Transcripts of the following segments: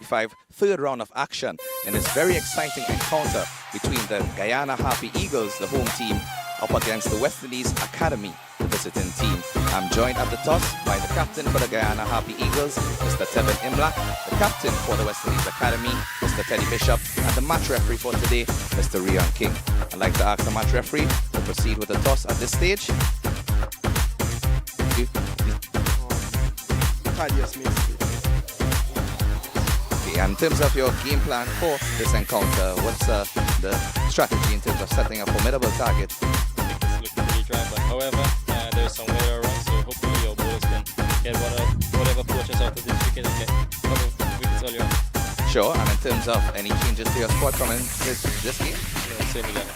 2025 third round of action in this very exciting encounter between the Guyana Harpy Eagles, the home team, up against the West Indies Academy, the visiting team. I'm joined at the toss by the captain for the Guyana Harpy Eagles, Mr. Tevin Imlach, the captain for the West Indies Academy, Mr. Teddy Bishop, and the match referee for today, Mr. Rion King. I'd like to ask the match referee to proceed with the toss at this stage. Okay, and in terms of your game plan for this encounter, what's the strategy in terms of setting a formidable target? It's looking pretty dry, but however, there's some weather around, so hopefully your bowlers can get whatever portions out of this wicket and get a couple wickets earlier on. Sure, and in terms of any changes to your squad coming this game? Same again.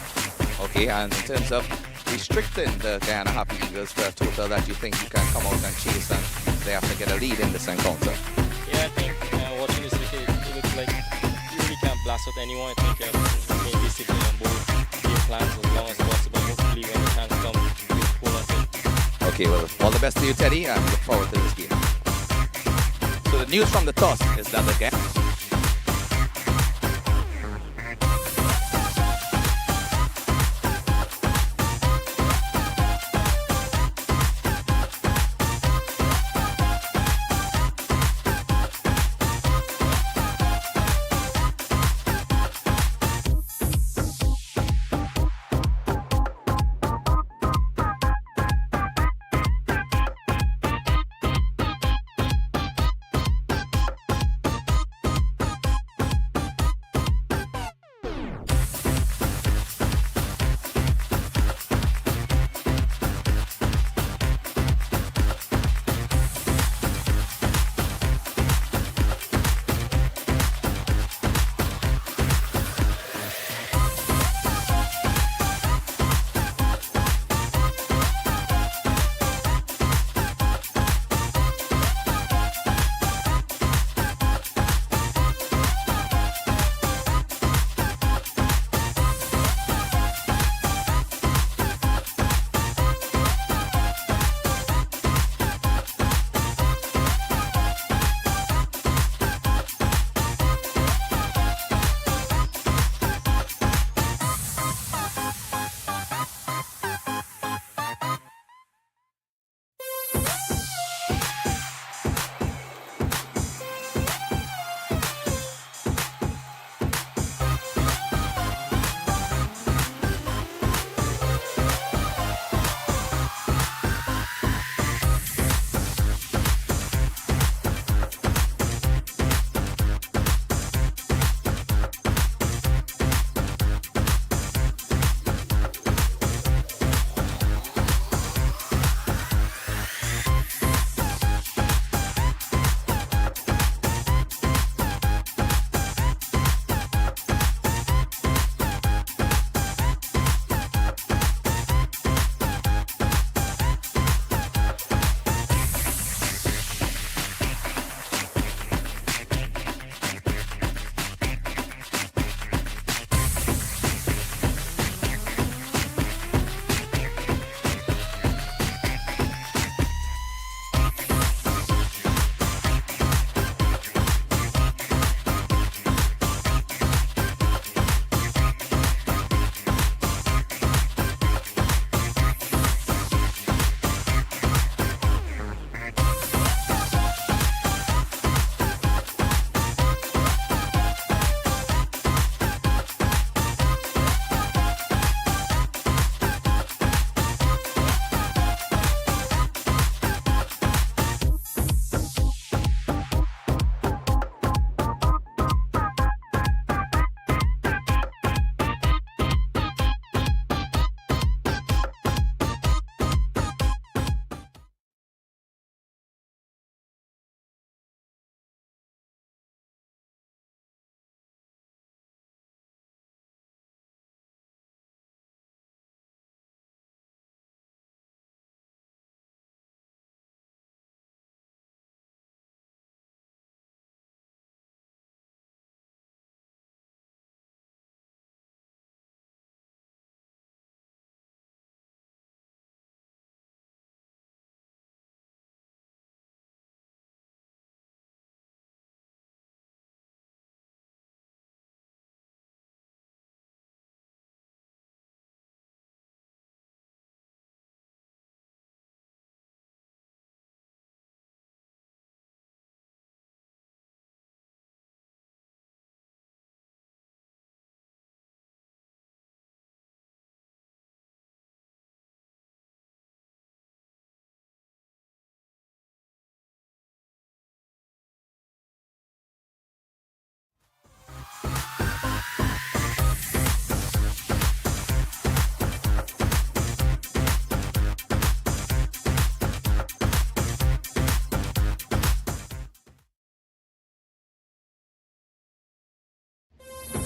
Okay, and in terms of restricting the Guyana Harpy Eagles for a total that you think you can come out and chase and they have to get a lead in this encounter? Yeah, I think watching this wicket, it looks like you really can't blast out anyone. I think main discipline on both game plans as long as possible. Hopefully when the chance comes, you pull us in. Okay, well, all the best to you, Teddy, and look forward to this game. So the news from the toss is that the Guyana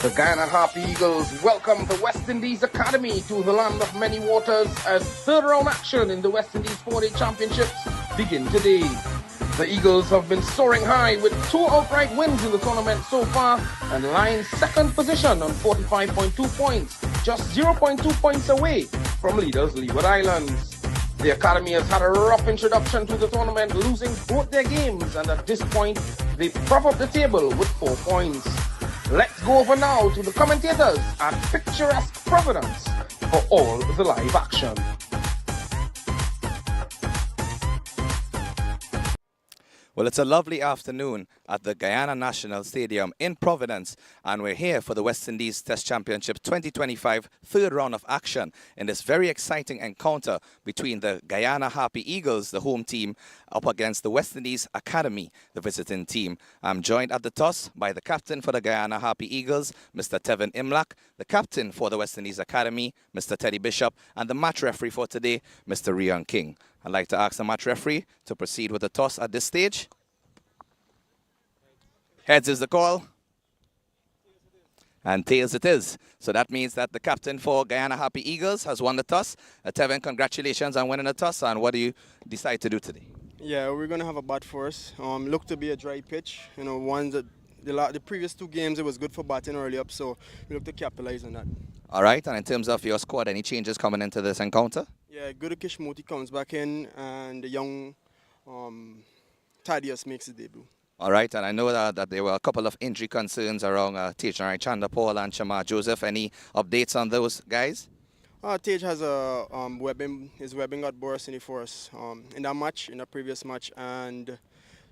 The Guyana Harpy Eagles welcome the West Indies Academy to the land of many waters as third round action in the West Indies 4-Day Championships begin today. The Eagles have been soaring high with 2 outright wins in the tournament so far and lie in second position on 45.2 points, just 0.2 points away from leaders Leeward Islands. The Academy has had a rough introduction to the tournament, losing both their games, and at this point, they prop up the table with 4 points. Let's go over now to the commentators at picturesque Providence for all the live action. Well, it's a lovely afternoon at the Guyana National Stadium in Providence, and we're here for the West Indies Test Championship 2025 third round of action in this very exciting encounter between the Guyana Harpy Eagles, the home team, up against the West Indies Academy, the visiting team. I'm joined at the toss by the captain for the Guyana Harpy Eagles, Mr. Tevin Imlach, the captain for the West Indies Academy, Mr. Teddy Bishop, and the match referee for today, Mr. Rian King. I'd like to ask the match referee to proceed with the toss at this stage. Heads is the call. And tails it is. So that means that the captain for Guyana Harpy Eagles has won the toss. Tevin, congratulations on winning the toss. And what do you decide to do today? Yeah, we're going to have a bat first. Look to be a dry pitch. You know, one that the previous 2 games, it was good for batting early up. So we look to capitalize on that. All right. And in terms of your squad, any changes coming into this encounter? Yeah, good Kishmoti comes back in, and the young Thaddeus makes his debut. All right, and I know that there were a couple of injury concerns around Tej Paul and Shamar Joseph. Any updates on those guys? Tej has a webbing. His webbing got burst in the first in that match, in the previous match, and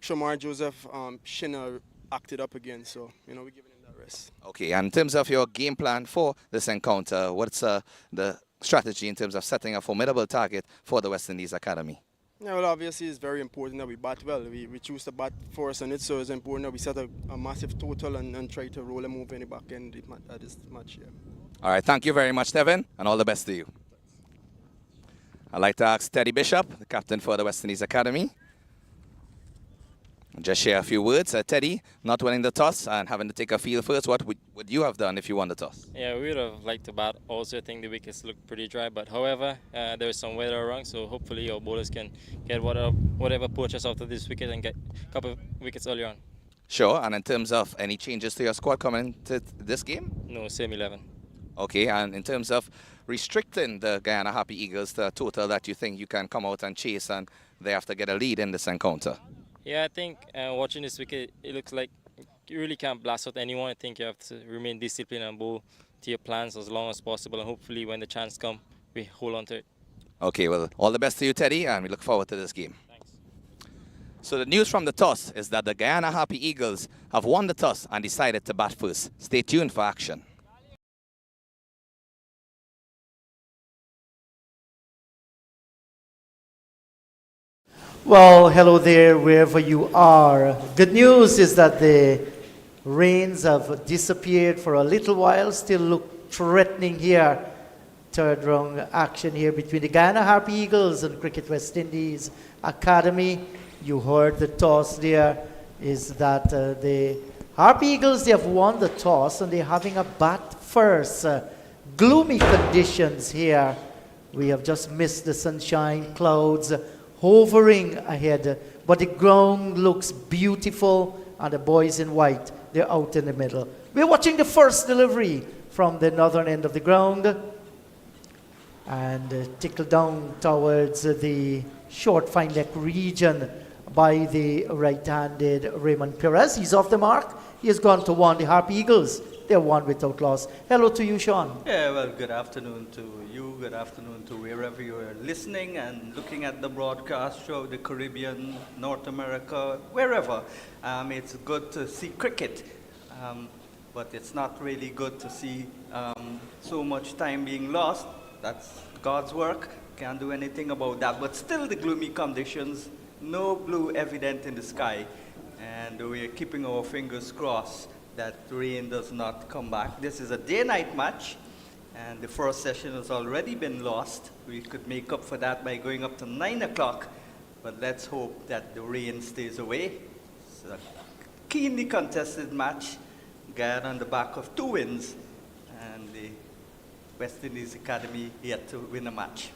Shamar Joseph Shinner acted up again. So we're giving him that rest. Okay, and in terms of your game plan for this encounter, what's the strategy in terms of setting a formidable target for the West Indies Academy? Yeah, well, obviously it's very important that we bat well. We choose to bat first on it, so it's important that we set a massive total and try to roll and move in the back end at this match. Yeah. All right, thank you very much, Tevin, and all the best to you. I'd like to ask Teddy Bishop, the captain for the West Indies Academy, just share a few words. Teddy, not winning the toss and having to take a field first, what would you have done if you won the toss? Yeah, we would have liked to bat. Also, I think the wickets look pretty dry, but however, there's some weather around, so hopefully our bowlers can get whatever poachers out of this wicket and get a couple of wickets early on. Sure, and in terms of any changes to your squad coming into this game? No, same 11. Okay, and in terms of restricting the Guyana Harpy Eagles to a total that you think you can come out and chase and they have to get a lead in this encounter? Yeah, I think watching this wicket, it looks like you really can't blast out anyone. I think you have to remain disciplined and bowl to your plans as long as possible, and hopefully when the chance comes, we hold on to it. Okay, well, all the best to you, Teddy, and we look forward to this game. Thanks. So the news from the toss is that the Guyana Harpy Eagles have won the toss and decided to bat first. Stay tuned for action. Well, hello there, wherever you are. Good news is that the rains have disappeared for a little while, still look threatening here. Third round action here between the Guyana Harpy Eagles and Cricket West Indies Academy. You heard the toss there, is that the Harpy Eagles, they have won the toss and they're having a bat first. Gloomy conditions here. We have just missed the sunshine, clouds hovering ahead, but the ground looks beautiful and the boys in white, they're out in the middle. We're watching the first delivery from the northern end of the ground and tickle down towards the short fine leg region by the right-handed Raymond Perez. He's off the mark. He has gone to one, the Harpy Eagles. They're one without loss. Hello to you, Sean. Yeah, well, good afternoon to you. Good afternoon to wherever you are listening and looking at the broadcast show, the Caribbean, North America, wherever. It's good to see cricket, but it's not really good to see so much time being lost. That's God's work. Can't do anything about that. But still the gloomy conditions, no blue evident in the sky. And we're keeping our fingers crossed that rain does not come back. This is a day-night match, and the first session has already been lost. We could make up for that by going up to 9 o'clock, but let's hope that the rain stays away. It's a keenly contested match, Guyana on the back of 2 wins, and the West Indies Academy yet to win a match.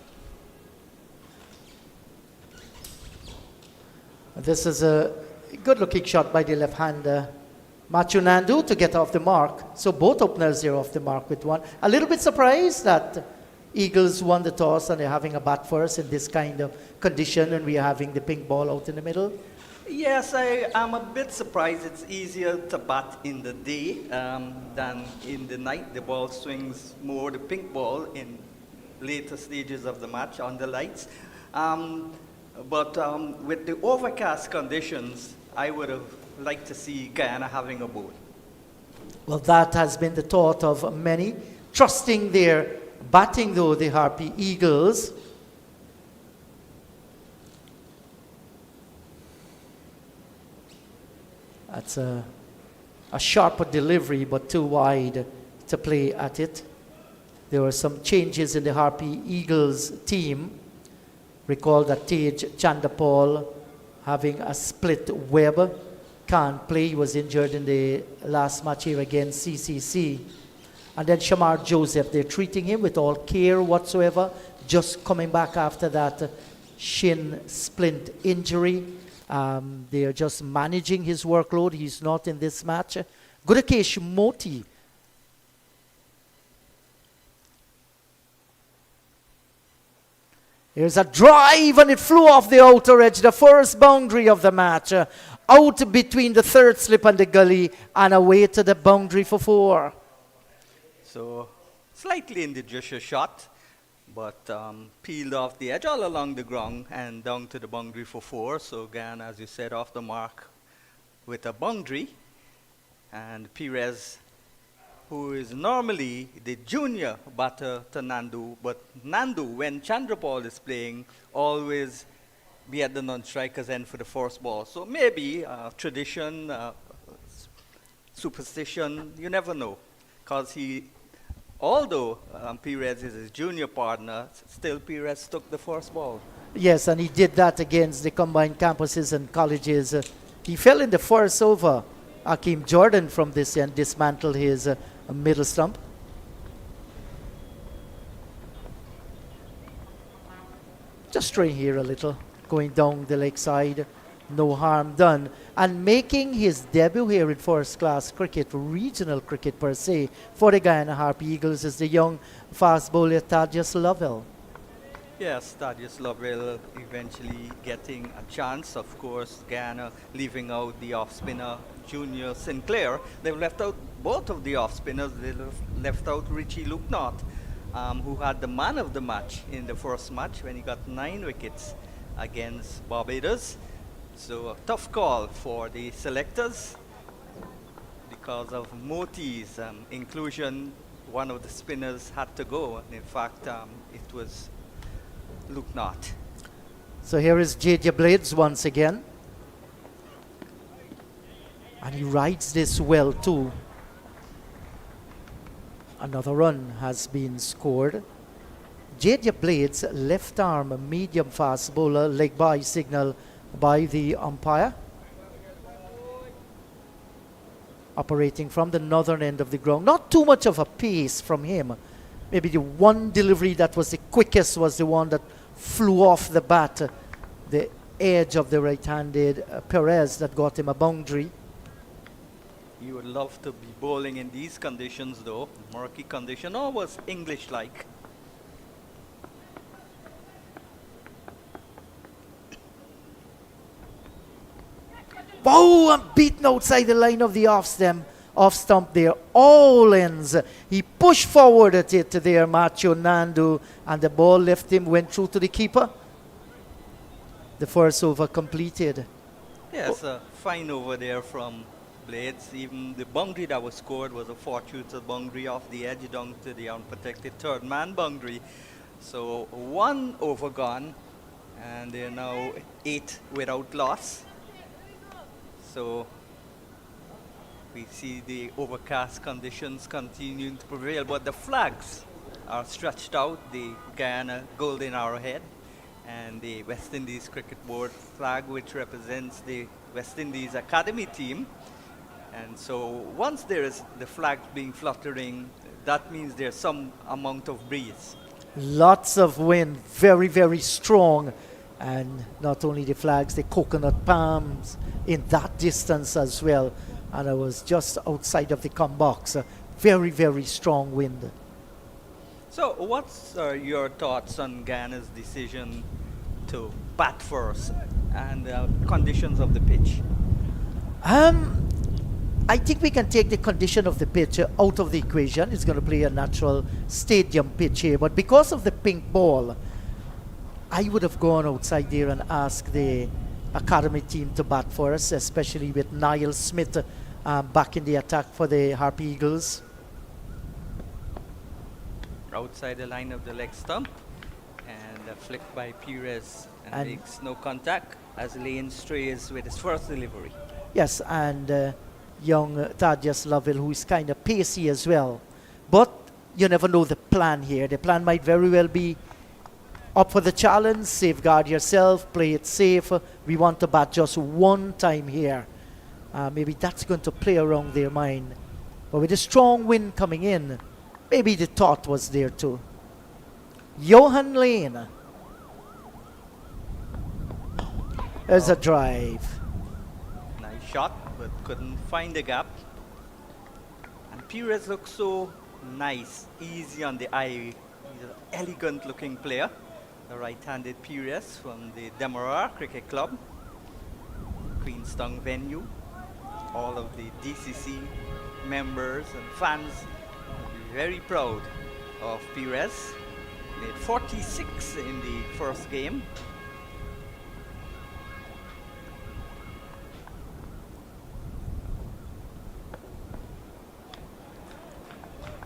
This is a good-looking shot by the left-hander, Matthew Nandu, to get off the mark. So both openers are off the mark with one. A little bit surprised that Eagles won the toss and they're having a bat first in this kind of condition, and we're having the pink ball out in the middle. Yes, I am a bit surprised. It's easier to bat in the day than in the night. The ball swings more, the pink ball, in later stages of the match on the lights. But with the overcast conditions, I would have liked to see Guyana having a bowl. Well, that has been the thought of many, trusting their batting, though, the Harpy Eagles. That's a sharper delivery, but too wide to play at it. There were some changes in the Harpy Eagles team. Recall that Tej Chandapal, having a split web, can't play. He was injured in the last match here against CCC. And then Shamar Joseph, they're treating him with all care whatsoever, just coming back after that shin splint injury. They are just managing his workload. He's not in this match. Gudakesh Moti. Here's a drive, and it flew off the outer edge, the first boundary of the match. Out between the third slip and the gully, and away to the boundary for 4. So, slightly injudicious shot, but peeled off the edge all along the ground and down to the boundary for 4. So Guyana, as you said, off the mark with a boundary. And Perez, who is normally the junior batter to Nandu, but Nandu, when Chandrapal is playing, always be at the non-striker's end for the first ball. So maybe tradition, superstition, you never know. Because although Perez is his junior partner, still Perez took the first ball. Yes, and he did that against the combined campuses and colleges. He fell in the first over. Akeem Jordan from this end dismantled his middle stump. Just straying here a little, going down the leg side, no harm done. And making his debut here in first-class cricket, regional cricket per se, for the Guyana Harpy Eagles is the young fast bowler Thaddeus Lovell. Yes, Thaddeus Lovell eventually getting a chance. Of course, Guyana leaving out the off-spinner Junior Sinclair. They've left out both of the off-spinners. They left out Richie Lukenaught, who had the man of the match in the first match when he got 9 wickets against Barbados. So a tough call for the selectors because of Moti's inclusion. One of the spinners had to go. In fact, it was Lukenaught. So here is J.J. Blades once again. And he rides this well too. Another run has been scored. J.J. Blades, left arm, medium fast bowler, leg by signal by the umpire. Operating from the northern end of the ground. Not too much of a pace from him. Maybe the one delivery that was the quickest was the one that flew off the bat, the edge of the right-handed Perez that got him a boundary. You would love to be bowling in these conditions though, murky condition, almost English-like. Wow, and beaten outside the line of the off stump there. All ends. He pushed forward at it there, Matthew Nandu, and the ball left him, went through to the keeper. The first over completed. Yes, a fine over there from Blades. Even the boundary that was scored was a fortuitous boundary off the edge down to the unprotected third man boundary. So 1 over gone, and they're now 8 without loss. So we see the overcast conditions continuing to prevail, but the flags are stretched out, the Guyana Golden Arrowhead and the West Indies Cricket Board flag, which represents the West Indies Academy team. And so once there is the flag being fluttering, that means there's some amount of breeze. Lots of wind, very, very strong. And not only the flags, the coconut palms in that distance as well. And I was just outside of the com box. Very, very strong wind. So what's your thoughts on Guyana's decision to bat first and conditions of the pitch? I think we can take the condition of the pitch out of the equation. It's going to play a natural stadium pitch here. But because of the pink ball, I would have gone outside there and asked the academy team to bat for us, especially with Niall Smith back in the attack for the Harpy Eagles. Outside the line of the leg stump, and a flick by Perez and makes no contact as Lane strays with his first delivery. Yes, and young Thaddeus Lovell, who is kind of pacey as well. But you never know the plan here. The plan might very well be up for the challenge, safeguard yourself, play it safe. We want to bat just one time here. Maybe that's going to play around their mind. But with a strong wind coming in, maybe the thought was there too. Johan Lane. There's a drive. Nice shot, but couldn't find the gap. And Perez looks so nice, easy on the eye. He's an elegant looking player. The right-handed Perez from the Demerara Cricket Club, Queenstown venue. All of the DCC members and fans will be very proud of Perez. Made 46 in the first game.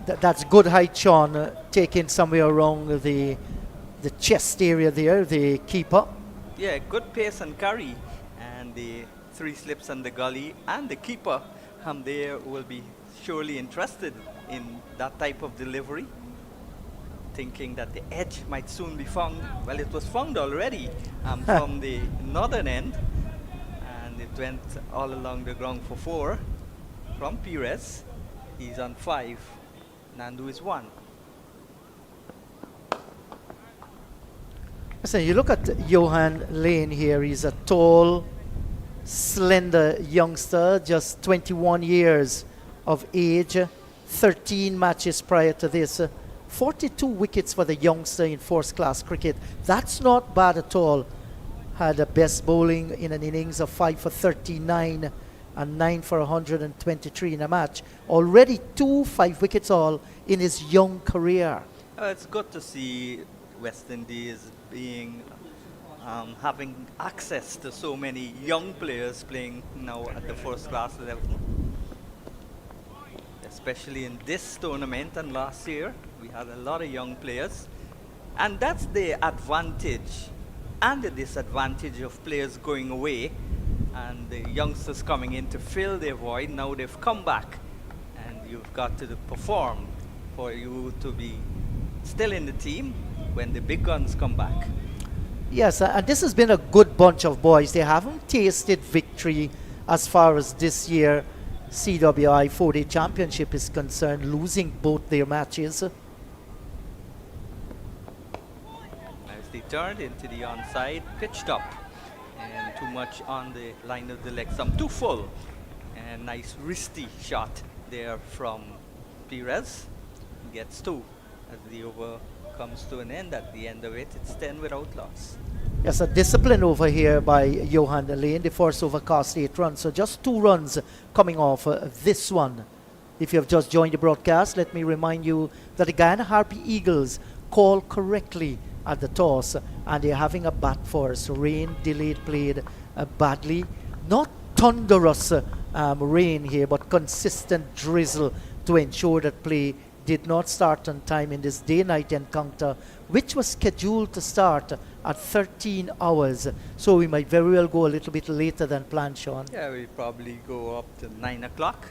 That's good height, Sean, taken somewhere around the chest area there, the keeper. Yeah, good pace and carry, and the 3 slips on the gully, and the keeper there will be surely interested in that type of delivery, thinking that the edge might soon be found. Well, it was found already from the northern end, and it went all along the ground for 4 from Perez. He's on 5. Nandu is 1. So you look at Johan Lane here. He's a tall, slender youngster, just 21 years of age, 13 matches prior to this, 42 wickets for the youngster in first-class cricket. That's not bad at all. Had a best bowling in an innings of 5 for 39 and 9 for 123 in a match. Already 5 wickets all in his young career. It's good to see West Indies being having access to so many young players playing now at the first class level, especially in this tournament. And last year we had a lot of young players, and that's the advantage and the disadvantage of players going away and the youngsters coming in to fill their void. Now they've come back, and you've got to perform for you to be still in the team when the big guns come back. Yes, and this has been a good bunch of boys. They haven't tasted victory as far as this year CWI 4-day championship is concerned, losing both their matches. As they turned into the onside, pitched up, and too much on the line of the leg stump, too full. And nice wristy shot there from Perez. He gets 2 as the over comes to an end. At the end of it, it's 10 without loss. Yes, a discipline over here by Johan Lane. The first over cost 8 runs, so just 2 runs coming off this one. If you have just joined the broadcast, let me remind you that the Guyana Harpy Eagles call correctly at the toss, and they're having a bat force. Rain delayed played badly. Not thunderous rain here, but consistent drizzle to ensure that play did not start on time in this day-night encounter, which was scheduled to start at 13 hours. So we might very well go a little bit later than planned, Sean. Yeah, we probably go up to 9 o'clock,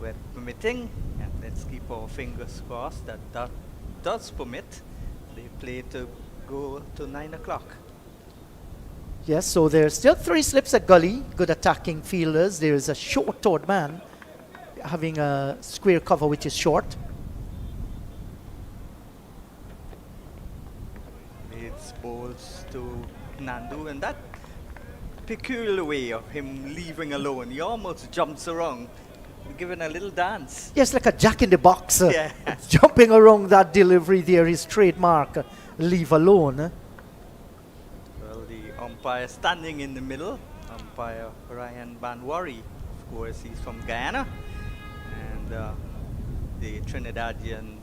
weather permitting, and let's keep our fingers crossed that that does permit the play to go to 9 o'clock. Yes, so there's still 3 slips at gully. Good attacking fielders. There is a short-toed man having a square cover which is short. It's balls to Nandu, and that peculiar way of him leaving alone, he almost jumps around, giving a little dance. Yes, like a jack in the box. Yeah. Jumping around that delivery there, his trademark, leave alone. Well, the umpire standing in the middle, umpire Ryan Banwari, of course, he's from Guyana, and the Trinidadian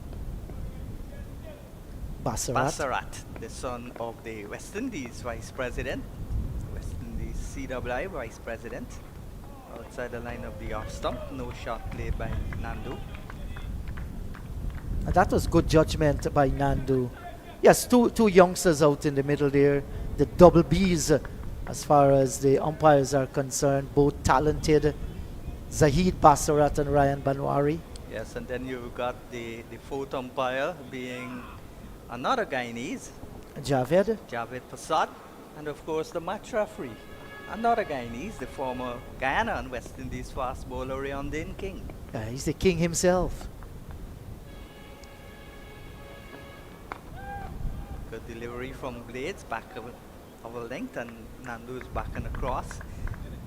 Bassarat, the son of the West Indies vice president, West Indies CWI vice president. Outside the line of the off stump, no shot played by Nandu. And that was good judgment by Nandu. Yes, two youngsters out in the middle there, the double Bs as far as the umpires are concerned, both talented, Zahid Bassarat and Ryan Banwari. Yes, and then you've got the fourth umpire being another Guyanese, Javed. Javed Prasad, and of course the match referee, another Guyanese, the former Guyana and West Indies fast bowler Riondin King. He's the king himself. Good delivery from Blades, back of a length, and Nandu is back and across.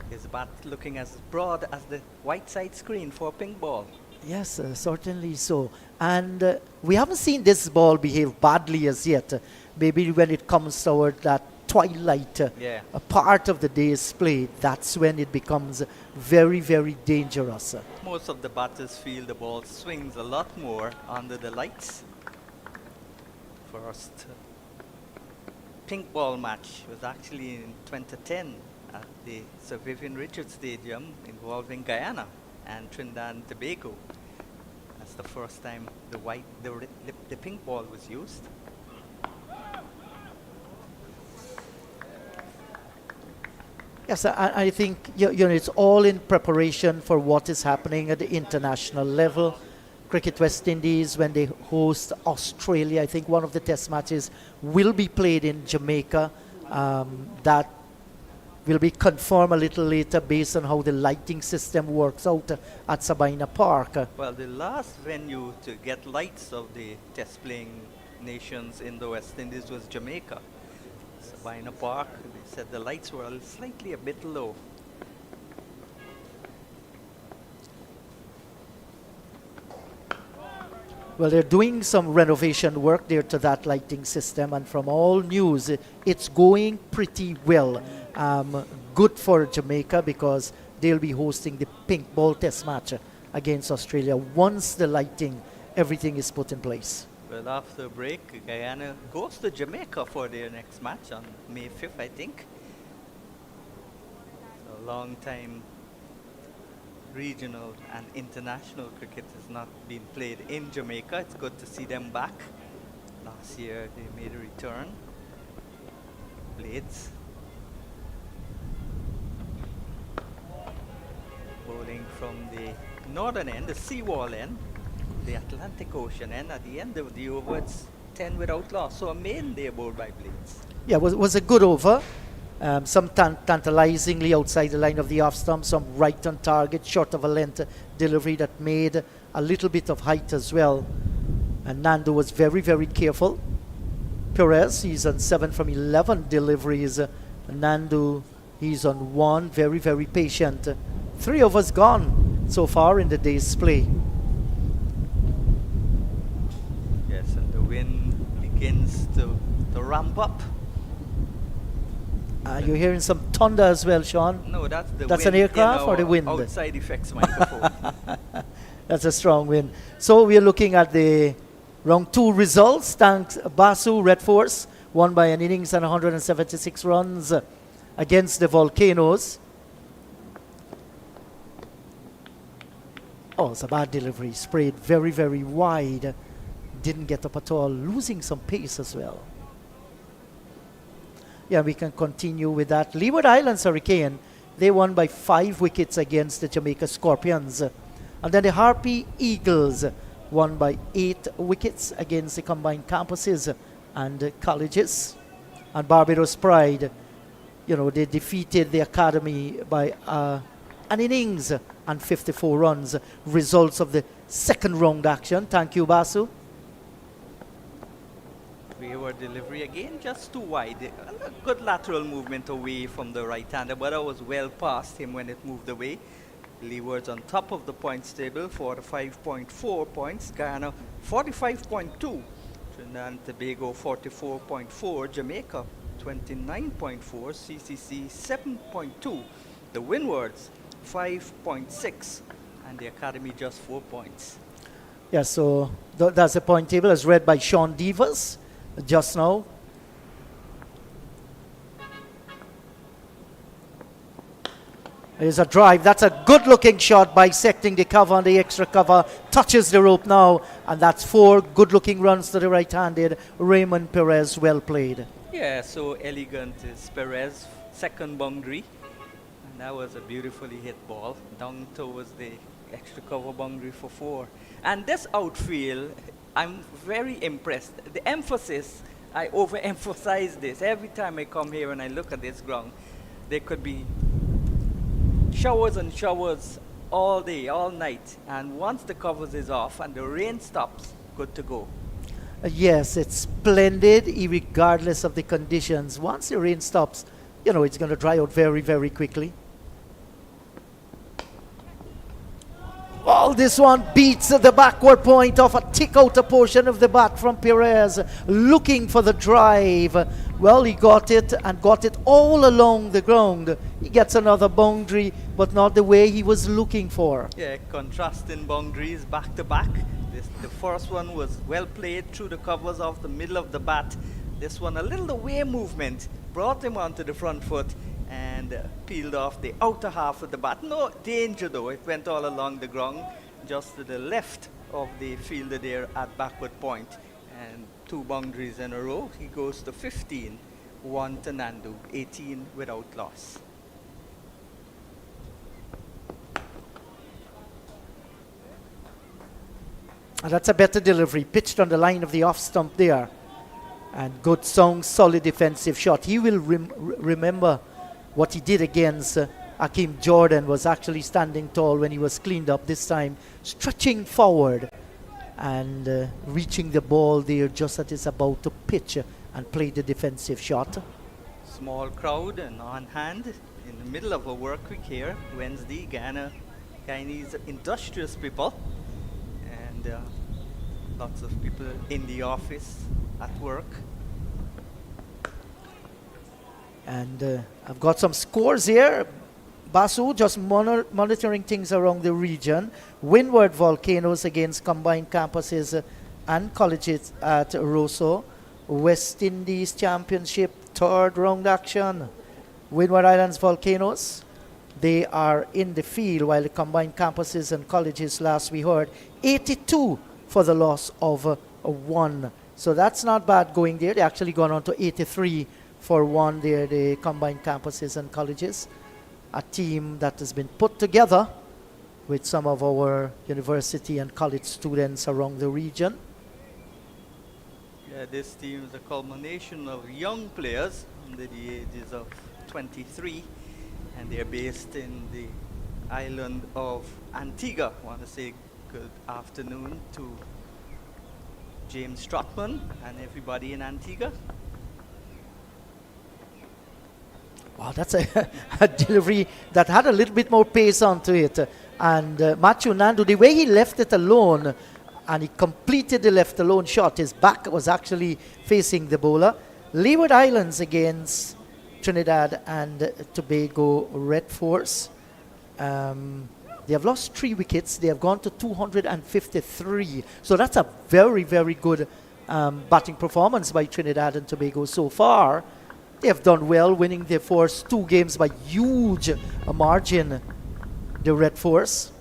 His bat looking as broad as the white side screen for a pink ball. Yes, certainly so. And we haven't seen this ball behave badly as yet. Maybe when it comes toward that twilight, a part of the day's play, that's when it becomes very, very dangerous. Most of the batters feel the ball swings a lot more under the lights. First pink ball match was actually in 2010 at the Sir Vivian Richards Stadium involving Guyana and Trinidad and Tobago. That's the first time the pink ball was used. Yes, I think you know it's all in preparation for what is happening at the international level. Cricket West Indies, when they host Australia, I think one of the test matches will be played in Jamaica. That will be confirmed a little later based on how the lighting system works out at Sabina Park. Well, the last venue to get lights of the test playing nations in the West Indies was Jamaica. Sabina Park, they said the lights were slightly a bit low. Well, they're doing some renovation work there to that lighting system, and from all news, it's going pretty well. Good for Jamaica because they'll be hosting the pink ball test match against Australia once the lighting, everything is put in place. Well, after a break, Guyana goes to Jamaica for their next match on May 5th, I think. A long time regional and international cricket has not been played in Jamaica. It's good to see them back. Last year they made a return. Blades bowling from the northern end, the seawall end, the Atlantic Ocean end. At the end of the over, it's 10 without loss. So a maiden day bowled by Blades. Yeah, was a good over. Some tantalizingly outside the line of the off stump, some right on target, short of a length delivery that made a little bit of height as well. And Nandu was very, very careful. Perez, he's on 7 from 11 deliveries. Nandu, he's on 1, very, very patient. 3 overs gone so far in the day's play. Yes, and the wind begins to ramp up. You're hearing some thunder as well, Sean. No, that's the That's wind an aircraft in or the our wind? outside effects microphone. That's a strong win. So we are looking at the round 2 results. Thanks Basu Red Force won by an innings and 176 runs against the Volcanoes. Oh, it's a bad delivery. Sprayed very, very wide. Didn't get up at all. Losing some pace as well. Yeah, we can continue with that. Leeward Islands Hurricane, they won by 5 wickets against the Jamaica Scorpions. And then the Harpy Eagles won by 8 wickets against the combined campuses and colleges. And Barbados Pride, you know, they defeated the Academy by a an innings and 54 runs. Results of the second round action. Thank you, Basu. Wayward delivery again, just too wide. A good lateral movement away from the right-hander, but that was well past him when it moved away. Leeward's on top of the points table, 45.4 points. Guyana, 45.2. Trinidad and Tobago, 44.4. Jamaica, 29.4. CCC, 7.2. The Windwards, 5.6. And the Academy, just 4 points. Yeah, so that's the point table as read by Sean Devers just now. There's a drive. That's a good-looking shot, bisecting the cover and the extra cover. Touches the rope now, and that's 4 good-looking runs to the right-handed Raymond Perez. Well played. Yeah, so elegant is Perez, second boundary. And that was a beautifully hit ball down towards the extra cover boundary for 4. And this outfield, I'm very impressed. The emphasis, I overemphasize this. Every time I come here and I look at this ground, there could be showers and showers all day, all night. And once the covers is off and the rain stops, good to go. Yes, it's splendid, regardless of the conditions. Once the rain stops, you know, it's going to dry out very, very quickly. Oh, this one beats the backward point of a tick out a portion of the bat from Perez, looking for the drive. Well, he got it and got it all along the ground. He gets another boundary, but not the way he was looking for. Yeah, contrasting boundaries back to back. The first one was well played through the covers of the middle of the bat. This one, a little away movement, brought him onto the front foot and peeled off the outer half of the bat. No danger though, it went all along the ground, just to the left of the fielder there at backward point. And 2 boundaries in a row. He goes to 15, 1 to Nandu, 18 without loss. And that's a better delivery, pitched on the line of the off stump there. And good sound, solid defensive shot. He will remember what he did against Hakeem Jordan, was actually standing tall when he was cleaned up this time, stretching forward and reaching the ball there just as it's about to pitch and play the defensive shot. Small crowd and on hand in the middle of a work week here, Wednesday, Guyanese industrious people. And lots of people in the office, at work. And I've got some scores here. Basu just monitoring things around the region. Windward Volcanoes against combined campuses and colleges at Rosso. West Indies Championship, 3rd round action. Windward Islands Volcanoes, they are in the field, while the combined campuses and colleges, last we heard, 82 for the loss of 1. So that's not bad going there. They actually gone on to 83 for 1 there, the combined campuses and colleges. A team that has been put together with some of our university and college students around the region. Yeah, this team is a culmination of young players under the ages of 23, and they're based in the island of Antigua. I want to say good afternoon to James Trotman and everybody in Antigua. Wow, that's a delivery that had a little bit more pace onto it. And Matthew Nandu, the way he left it alone, and he completed the left alone shot, his back was actually facing the bowler. Leeward Islands against Trinidad and Tobago Red Force. They have lost 3 wickets. They have gone to 253. So that's a very, very good batting performance by Trinidad and Tobago so far. They have done well, winning their first 2 games by huge margin, the Red Force.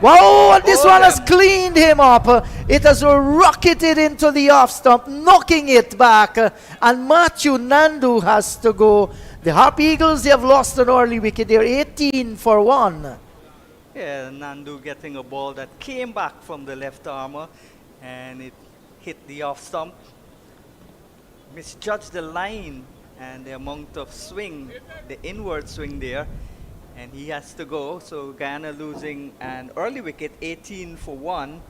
Wow, and this one has cleaned him up. It has rocketed into the off stump, knocking it back. And Matthew Nandu has to go. The Harpy Eagles, they have lost an early wicket. They're 18 for 1. Yeah, Nandu getting a ball that came back from the left armour and it hit the off stump. misjudged the line and the amount of swing, the inward swing there, and he has to go. So Guyana losing an early wicket, 18 for 1.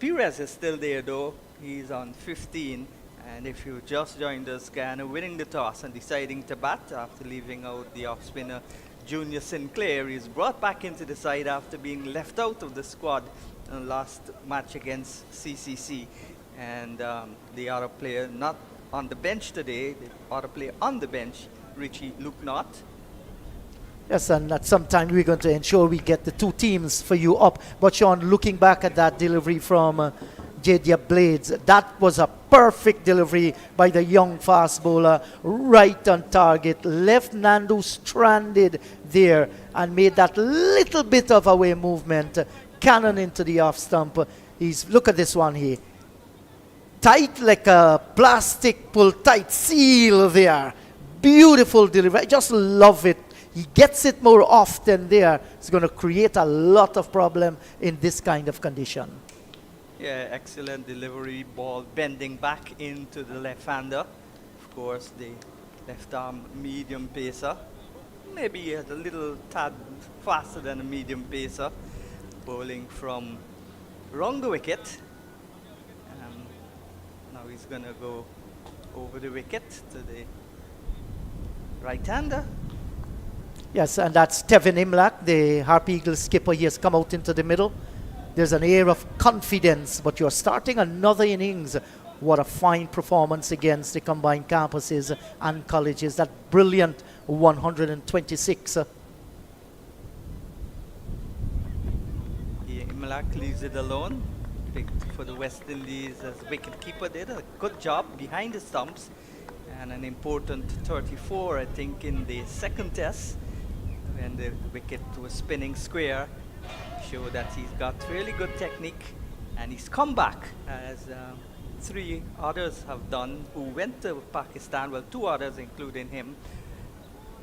Perez is still there though. He's on 15. And if you just joined us, Guyana winning the toss and deciding to bat after leaving out the off-spinner Junior Sinclair. He's brought back into the side after being left out of the squad in the last match against CCC. And the other player not on the bench today, the other player on the bench, Richie Lukenot. Yes, and at some time we're going to ensure we get the two teams for you up. But Sean, looking back at that delivery from Jadia Blades, that was a perfect delivery by the young fast bowler, right on target, left Nandu stranded there and made that little bit of away movement, cannon into the off stump. Look at this one here, tight like a plastic pull tight seal there, beautiful delivery. I just love it. He gets it more often there. It's going to create a lot of problem in this kind of condition. Yeah, excellent delivery, ball bending back into the left-hander. Of course, the left-arm medium pacer. Maybe a little tad faster than a medium pacer. Bowling from around the wicket. Now he's going to go over the wicket to the right-hander. Yes, and that's Tevin Imlach, the Harpy Eagles skipper. He has come out into the middle. There's an air of confidence, but you're starting another innings. What a fine performance against the combined campuses and colleges. That brilliant 126. Imlach leaves it alone. Picked for the West Indies as wicket keeper. Did a good job behind the stumps. And an important 34, I think, in the second test, when the wicket was spinning square. Show that he's got really good technique, and he's come back as 3 others have done who went to Pakistan. Well, 2 others including him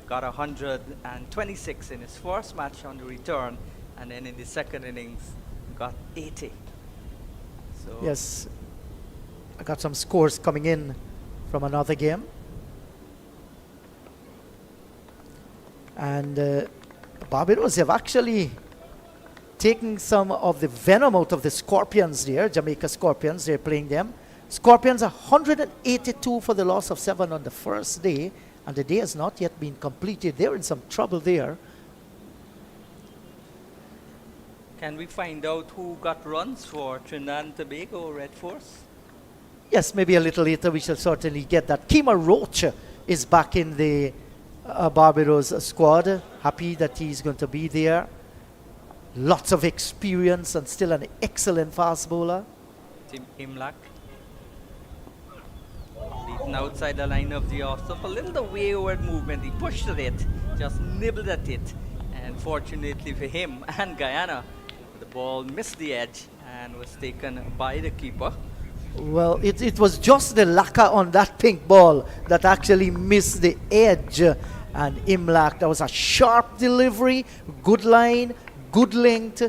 got 126 in his first match on the return, and then in the second innings got 80. So Yes, I got some scores coming in from another game, and Barbados have actually taking some of the venom out of the Scorpions there, Jamaica Scorpions. They're playing them. Scorpions are 182 for the loss of 7 on the first day, and the day has not yet been completed. They're in some trouble there. can we find out who got runs for Trinidad and Tobago Red Force? Yes, maybe a little later we shall certainly get that. Kima Roach is back in the Barbados squad. Happy that he's going to be there. Lots of experience and still an excellent fast bowler. Tim Imlach. Leading outside the line of the off-stump. A little wayward movement. He pushed at it, just nibbled at it. And fortunately for him and Guyana, the ball missed the edge and was taken by the keeper. Well, it was just the lacquer on that pink ball that actually missed the edge. And Imlach, that was a sharp delivery, good line, good length.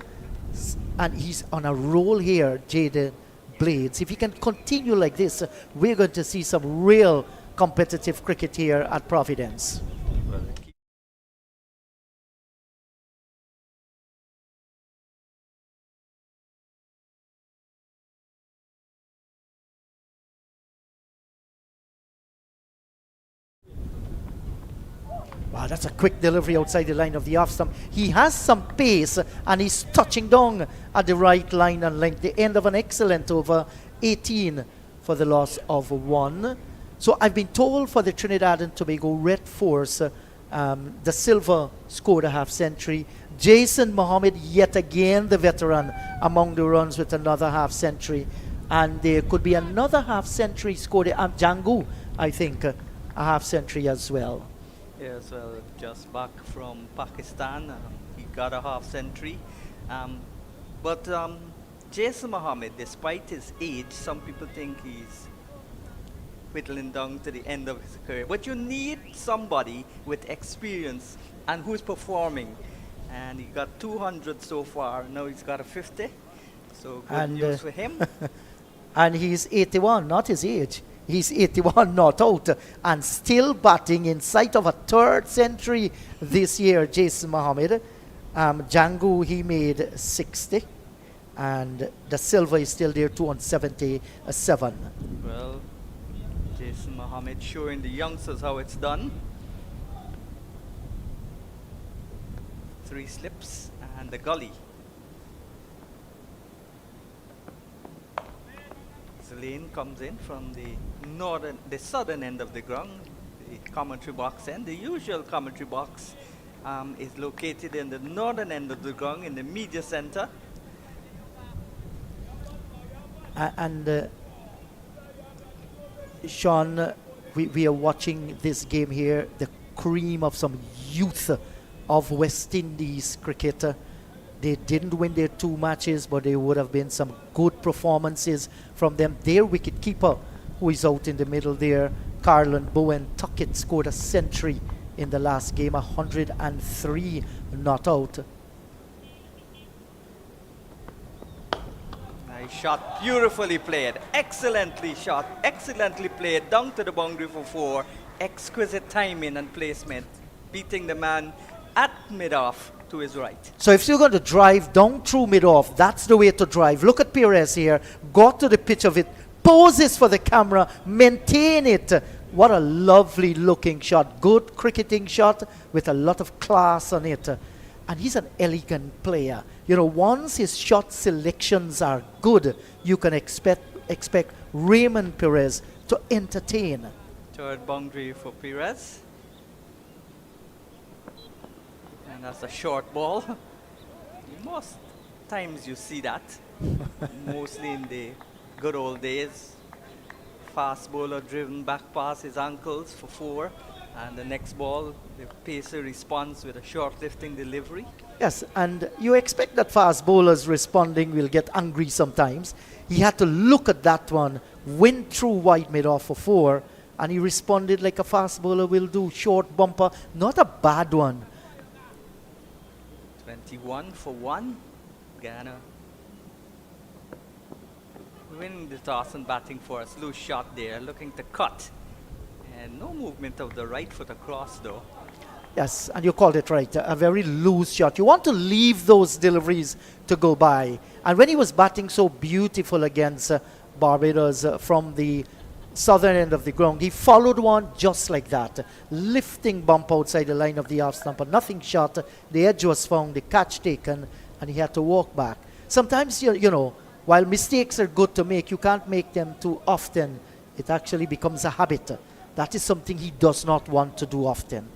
And he's on a roll here, Jaden Blades. If he can continue like this, we're going to see some real competitive cricket here at Providence. Wow, that's a quick delivery outside the line of the off stump. He has some pace and he's touching down at the right line and length. The end of an excellent over, 18 for the loss of 1. So I've been told for the Trinidad and Tobago Red Force, the Silver scored a half century. Jason Mohammed, yet again the veteran among the runs with another half century. And there could be another half century scored. Jangoo, I think, a half century as well. Yes, well, just back from Pakistan, he got a half century. But Jason Mohammed, despite his age, some people think he's whittling down to the end of his career. But you need somebody with experience and who's performing. And he got 200 so far. Now he's got a 50. So good news for him. And he's 81, not his age. He's 81 not out and still batting in sight of a third century this year, Jason Mohammed. Jangoo, he made 60. And the silver is still there, 277. Well, Jason Mohammed showing the youngsters how it's done. 3 slips and the gully. Lane comes in from the southern end of the ground, the commentary box end. The usual commentary box is located in the northern end of the ground in the media center. And Sean, we are watching this game here, the cream of some youth of West Indies cricket. They didn't win their 2 matches, but there would have been some good performances from them. Their wicket-keeper, who is out in the middle there, Carlin Bowen Tuckett, scored a century in the last game, 103 not out. Nice shot, beautifully played, excellently shot, excellently played, down to the boundary for 4. Exquisite timing and placement, beating the man at mid-off to his right. So if you're going to drive down through mid-off, that's the way to drive. Look at Perez here, got to the pitch of it, poses for the camera, maintain it. What a lovely looking shot. Good cricketing shot with a lot of class on it. And he's an elegant player. You know, once his shot selections are good, you can expect Raymond Perez to entertain. Third boundary for Perez. And that's a short ball. Most times you see that. Mostly in the good old days. Fast bowler driven back past his ankles for 4. And the next ball, the pacer responds with a short lifting delivery. Yes, and you expect that fast bowlers responding will get angry sometimes. He had to look at that one, went through wide mid-off for 4, and he responded like a fast bowler will do. Short bumper, not a bad one. 21 for 1. Guyana winning the toss and batting for us. Loose shot there, looking to cut. And no movement of the right foot across though. Yes, and you called it right, a very loose shot. You want to leave those deliveries to go by. And when he was batting so beautiful against Barbados from the southern end of the ground, he followed one just like that. Lifting bump outside the line of the off stump, but nothing shot. The edge was found, the catch taken, and he had to walk back. Sometimes, you know, while mistakes are good to make, you can't make them too often. It actually becomes a habit. That is something he does not want to do often.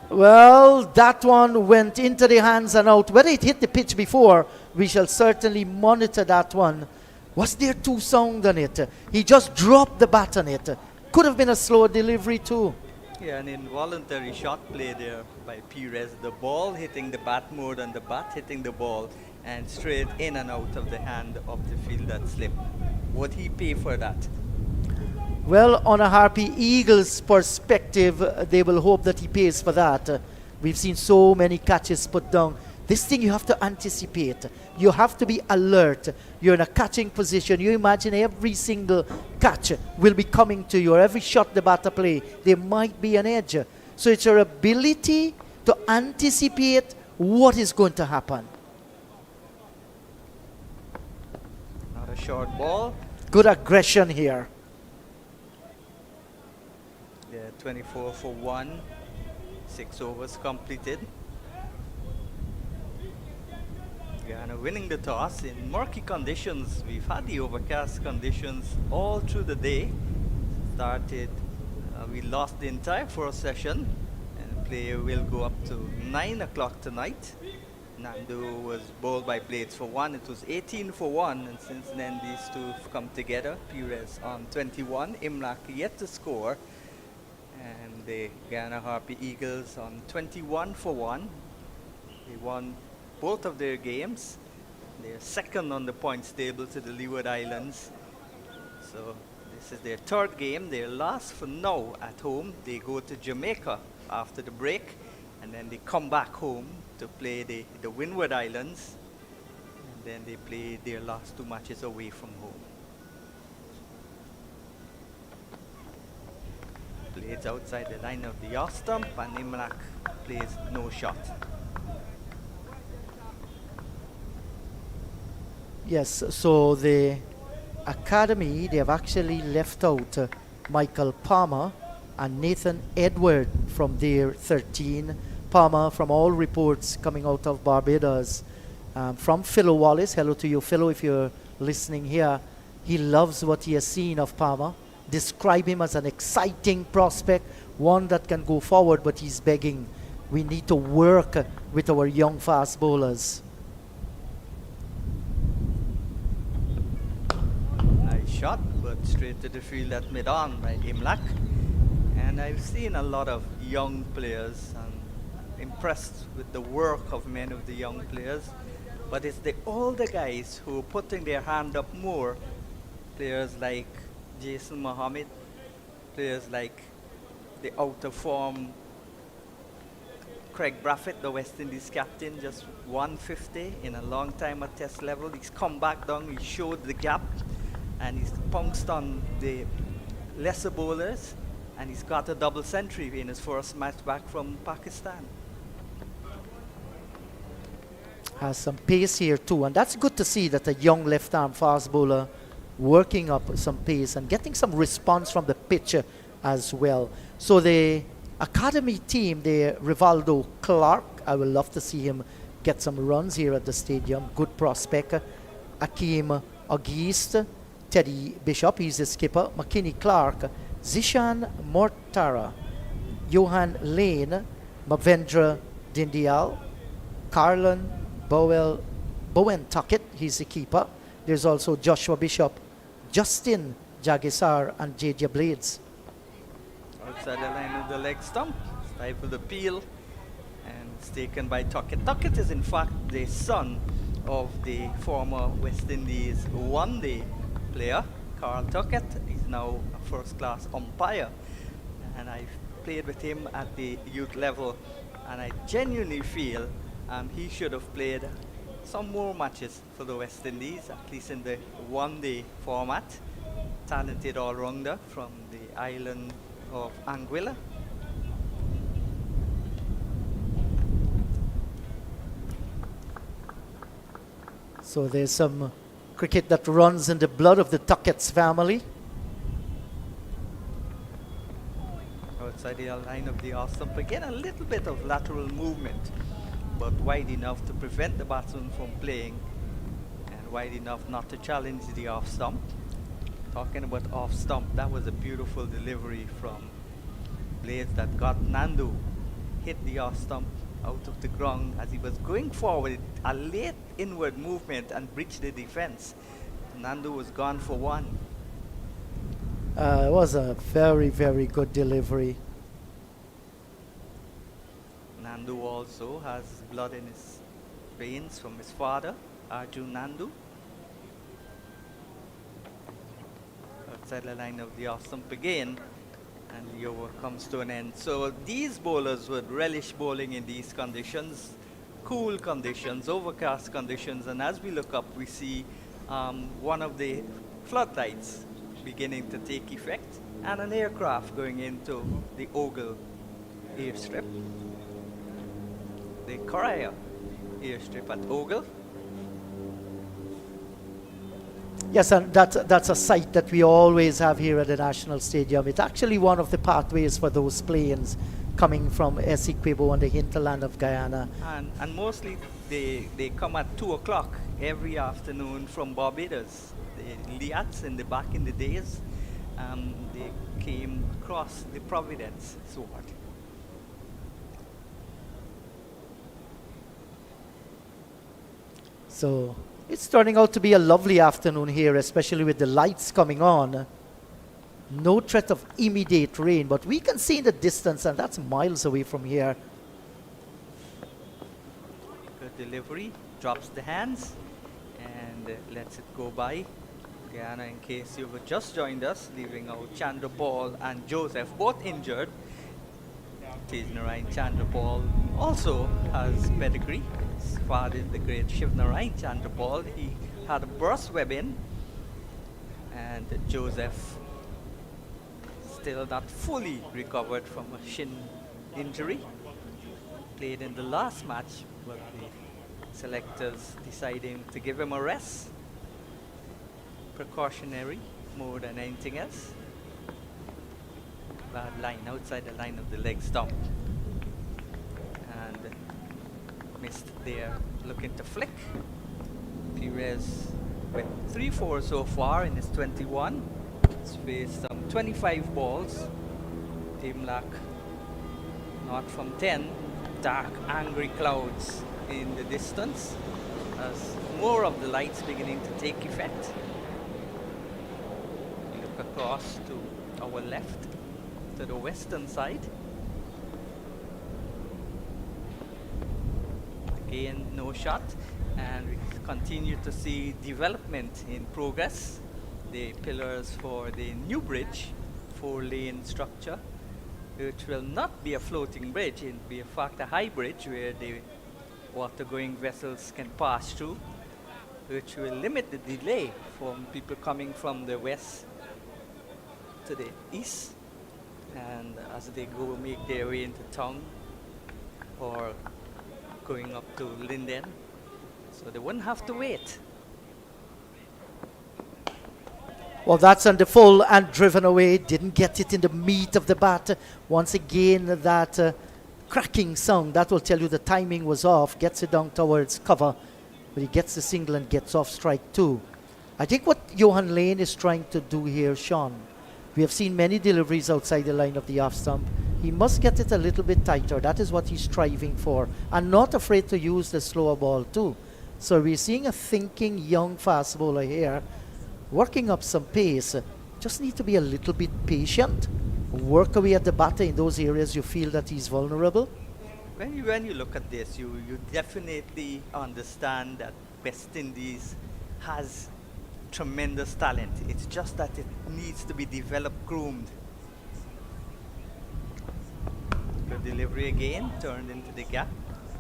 Well, that one went into the hands and out. Whether it hit the pitch before, we shall certainly monitor that one. Was there too sound on it? He just dropped the bat on it. Could have been a slower delivery too. Yeah, an involuntary shot play there by Perez. The ball hitting the bat more than the bat hitting the ball, and straight in and out of the hand of the fielder slip. Would he pay for that? Well, on a Harpy Eagles perspective, they will hope that he pays for that. We've seen so many catches put down. This thing you have to anticipate. You have to be alert. You're in a catching position. You imagine every single catch will be coming to you, or every shot the batter play, there might be an edge. So it's your ability to anticipate what is going to happen. Not a short ball. Good aggression here. Yeah, 24 for 1. 6 overs completed. Guyana winning the toss in murky conditions. We've had the overcast conditions all through the day. We lost the entire first session, and play will go up to 9 o'clock tonight. Nando was bowled by Blades for 1. It was 18 for 1, and since then these two have come together. Perez on 21, Imlach yet to score, and the Guyana Harpy Eagles on 21 for 1. They won both of their games. They're second on the points table to the Leeward Islands. So this is their third game. Their last for now at home. They go to Jamaica after the break, and then they come back home to play the Windward Islands. And then they play their last 2 matches away from home. Plays outside the line of the off stump, and Imlach plays no shot. Yes, so the academy, they have actually left out Michael Palmer and Nathan Edward from their 13. Palmer, from all reports coming out of Barbados, from Philo Wallace. Hello to you, Philo, if you're listening here. He loves what he has seen of Palmer. Describe him as an exciting prospect, one that can go forward, but he's begging, we need to work with our young fast bowlers. Nice shot, but straight to the field at mid-on by Imlach. And I've seen a lot of young players, and impressed with the work of many of the young players. But it's the older guys who are putting their hand up more. Players like Jason Mohammed, players like the outer form Craig Braffett, the West Indies captain, just 150 in a long time at test level. He's come back down, he showed the gap, and he's pounced on the lesser bowlers, and he's got a double century in his first match back from Pakistan. Has some pace here too, and that's good to see that a young left-arm fast bowler working up some pace and getting some response from the pitch as well. So the academy team, the Rivaldo Clark, I will love to see him get some runs here at the stadium. Good prospect. Akeem Auguste, Teddy Bishop, he's the skipper. McKinney Clark, Zishan Mortara, Johan Lane, Mavendra Dindial, Carlin Bowen Tuckett, he's the keeper. There's also Joshua Bishop, Justin Jagisar, and JJ Blades. Outside the line of the leg stump, stifled the peel, and it's taken by Tuckett. Tuckett is in fact the son of the former West Indies one-day player, Carl Tuckett. He's now a first-class umpire, and I've played with him at the youth level, and I genuinely feel he should have played some more matches for the West Indies, at least in the one-day format. Talented all-rounder from the island of Anguilla. So there's some cricket that runs in the blood of the Tuckett's family. Outside the line of the off stump, again a little bit of lateral movement, but wide enough to prevent the batsman from playing, and wide enough not to challenge the off stump. Talking about off stump, that was a beautiful delivery from Blades that got Nandu, hit the off stump out of the ground as he was going forward, a late inward movement, and breached the defense. Nandu was gone for one. It was a very, very good delivery. Nandu also has blood in his veins from his father, Arjun Nandu. Outside the line of the off stump again, and the over comes to an end. So these bowlers would relish bowling in these conditions, cool conditions, overcast conditions, and as we look up, we see one of the floodlights beginning to take effect, and an aircraft going into the Ogle airstrip, the Korea airstrip at Ogle. Yes, and that's a sight that we always have here at the National Stadium. It's actually one of the pathways for those planes coming from Essequibo and the hinterland of Guyana. And mostly they come at 2 o'clock every afternoon from Barbados. The Liats back in the days, they came across the Providence sword. So it's turning out to be a lovely afternoon here, especially with the lights coming on. No threat of immediate rain, but we can see in the distance, and that's miles away from here. Good delivery, drops the hands, and lets it go by. Guyana, in case you've just joined us, leaving out Chandra Paul and Joseph, both injured. Tej Narayan Chandra Paul also has pedigree. His father is the great Shivnarine Chandrapal. He had a burst webbing, and Joseph still not fully recovered from a shin injury. Played in the last match, but the selectors deciding to give him a rest. Precautionary more than anything else. Bad line outside the line of the leg stump. And missed there, looking to flick. Perez with 3-4 so far in his 21. He's faced 25 balls. Imlach not from 10. Dark, angry clouds in the distance as more of the lights beginning to take effect. We look across to our left, to the western side. Again, no shot, and we continue to see development in progress. The pillars for the new bridge, 4-lane structure, which will not be a floating bridge, it will be in fact a high bridge where the water-going vessels can pass through, which will limit the delay from people coming from the west to the east, and as they go make their way into town or going up to Linden, so they wouldn't have to wait. Well, that's on the full and driven away. Didn't get it in the meat of the bat. Once again, that cracking sound, that will tell you the timing was off. Gets it down towards cover, but he gets the single and gets off strike 2. I think what Johan Lane is trying to do here, Sean, we have seen many deliveries outside the line of the off stump. He must get it a little bit tighter. That is what he's striving for. And not afraid to use the slower ball too. So we're seeing a thinking young fast bowler here, working up some pace. Just need to be a little bit patient. Work away at the batter in those areas you feel that he's vulnerable. When you look at this, you definitely understand that West Indies has tremendous talent. It's just that it needs to be developed, groomed. Good delivery again, turned into the gap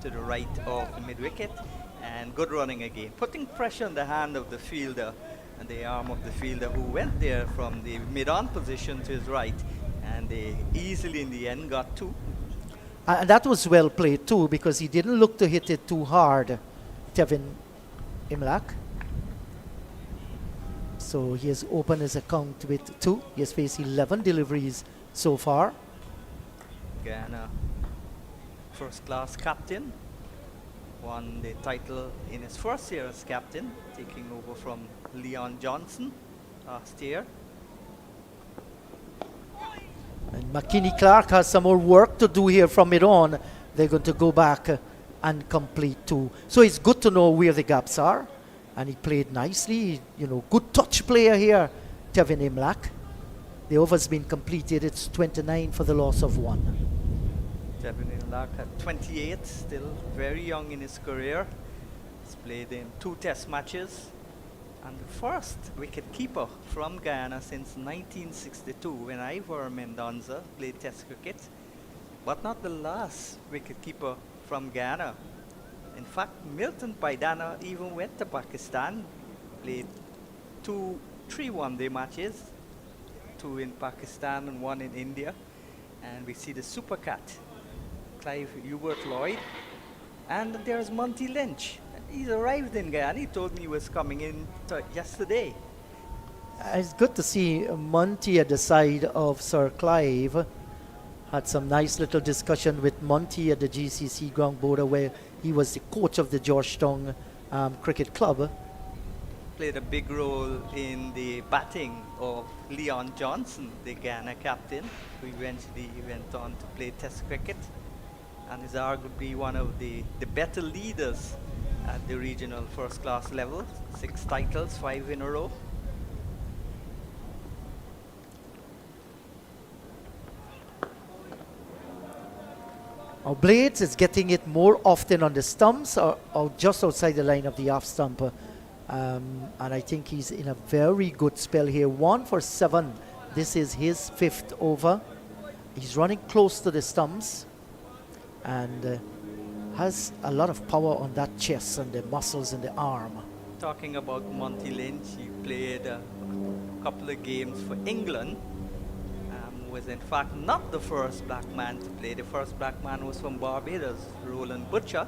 to the right of the mid-wicket, and good running again. Putting pressure on the hand of the fielder and the arm of the fielder who went there from the mid-on position to his right, and they easily in the end got 2. And that was well played too, because he didn't look to hit it too hard, Tevin Imlach. So he has opened his account with 2. He has faced 11 deliveries so far. Guyana first class captain, won the title in his first year as captain, taking over from Leon Johnson last year. And McKinney Clark has some more work to do here from it on. They're going to go back and complete 2. So it's good to know where the gaps are. And he played nicely, you know, good touch player here, Tevin Imlach. The over's been completed. It's 29 for the loss of 1. Tevin Imlach at 28, still very young in his career. He's played in 2 test matches. And the first wicket keeper from Guyana since 1962, when Ivor Mendonça played test cricket. But not the last wicket keeper from Guyana. In fact, Milton Paidana even went to Pakistan, played 3 one-day matches, 2 in Pakistan and 1 in India. And we see the super cat, Clive Hubert Lloyd. And there's Monty Lynch. He's arrived in Guyana. He told me he was coming in yesterday. It's good to see Monty at the side of Sir Clive. Had some nice little discussion with Monty at the GCC ground border, where he was the coach of the Georgetown Cricket Club. Played a big role in the batting of Leon Johnson, the Guyana captain, who eventually went on to play test cricket and is arguably one of the better leaders at the regional first class level. 6 titles, 5 in a row. Our Blades is getting it more often on the stumps or just outside the line of the off stump. And I think he's in a very good spell here. 1 for 7. This is his 5th over. He's running close to the stumps. And has a lot of power on that chest and the muscles in the arm. Talking about Monty Lynch, he played a couple of games for England. Was in fact not the first black man to play. The first black man was from Barbados, Roland Butcher,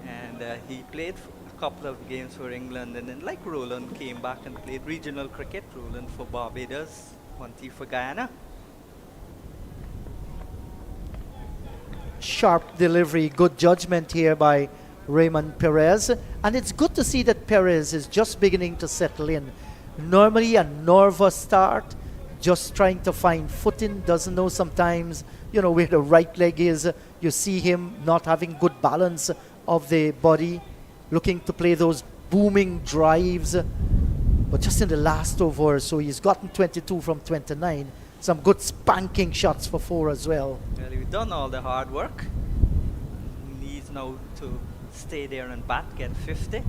and he played a couple of games for England, and then like Roland came back and played regional cricket. Roland for Barbados, Monty for Guyana. Sharp delivery, good judgment here by Raymond Perez, and it's good to see that Perez is just beginning to settle in. Normally a nervous start, just trying to find footing, doesn't know sometimes, you know, where the right leg is. You see him not having good balance of the body, looking to play those booming drives. But just in the last over, so he's gotten 22 from 29. Some good spanking shots for 4 as well. Well, he's done all the hard work. He needs now to stay there and bat, get 50.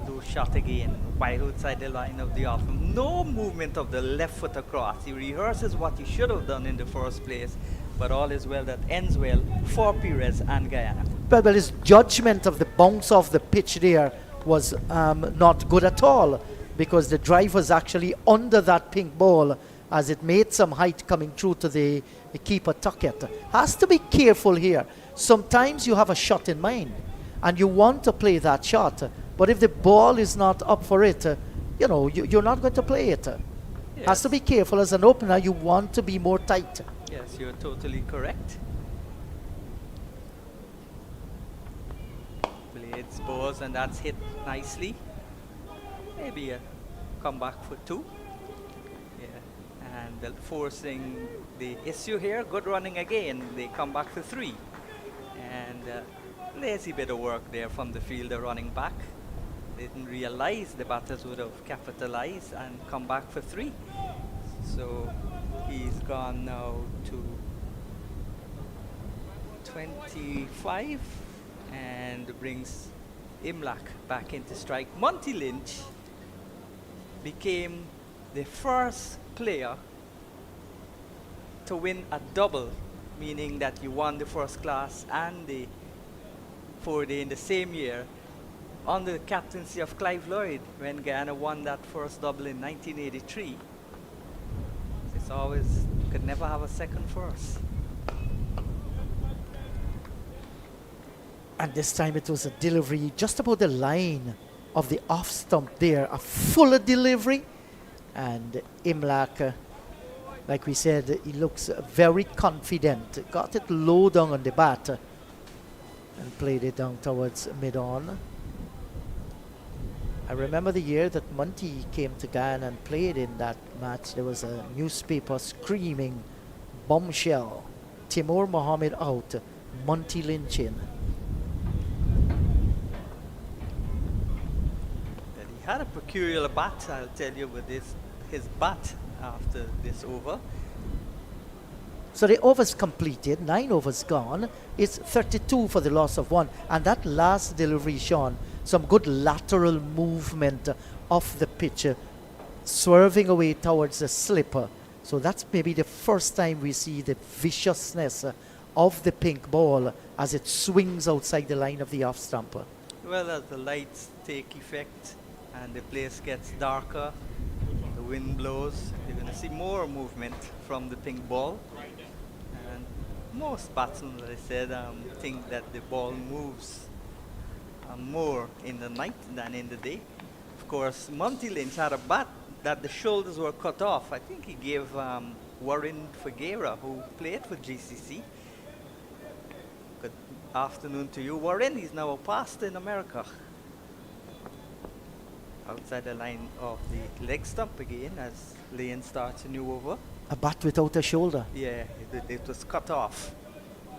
Low shot again, wide outside the line of the off. No movement of the left foot across. He rehearses what he should have done in the first place, but all is well that ends well for Perez and Guyana. Well, his judgment of the bounce off the pitch there was not good at all, because the drive was actually under that pink ball as it made some height coming through to the keeper Tuckett. Has to be careful here. Sometimes you have a shot in mind and you want to play that shot, but if the ball is not up for it, you know, you're not going to play it. Yes. Has to be careful. As an opener, you want to be more tight. Yes, you're totally correct. Blades, balls, and that's hit nicely. Maybe a comeback for 2. Yeah, and forcing the issue here. Good running again. They come back for 3. And lazy bit of work there from the fielder running back. Didn't realize the batters would have capitalized and come back for 3. So he's gone now to 25 and brings Imlach back into strike. Monty Lynch became the first player to win a double, meaning that he won the first class and the 4-day in the same year, under the captaincy of Clive Lloyd when Guyana won that first double in 1983. It's always, you could never have a second first. And this time it was a delivery just about the line of the off stump there, a fuller delivery. And Imlach, like we said, he looks very confident. Got it low down on the bat and played it down towards mid-on. I remember the year that Monty came to Guyana and played in that match. There was a newspaper screaming, bombshell, Timur Mohammed out, Monty Lynch in. He had a peculiar bat, I'll tell you, with his bat after this over. So the overs completed, 9 overs gone. It's 32 for the loss of 1. And that last delivery, Sean, some good lateral movement off the pitch, swerving away towards the slipper. So that's maybe the first time we see the viciousness of the pink ball as it swings outside the line of the off stumper. Well, as the lights take effect and the place gets darker, the wind blows, you're going to see more movement from the pink ball. And most batsmen, as I said, think that the ball moves more in the night than in the day. Of course, Monty Lynch had a bat that the shoulders were cut off. I think he gave Warren Figuera, who played for GCC. Good afternoon to you, Warren. He's now a pastor in America. Outside the line of the leg stump again as Lane starts a new over. A bat without a shoulder. Yeah, it was cut off.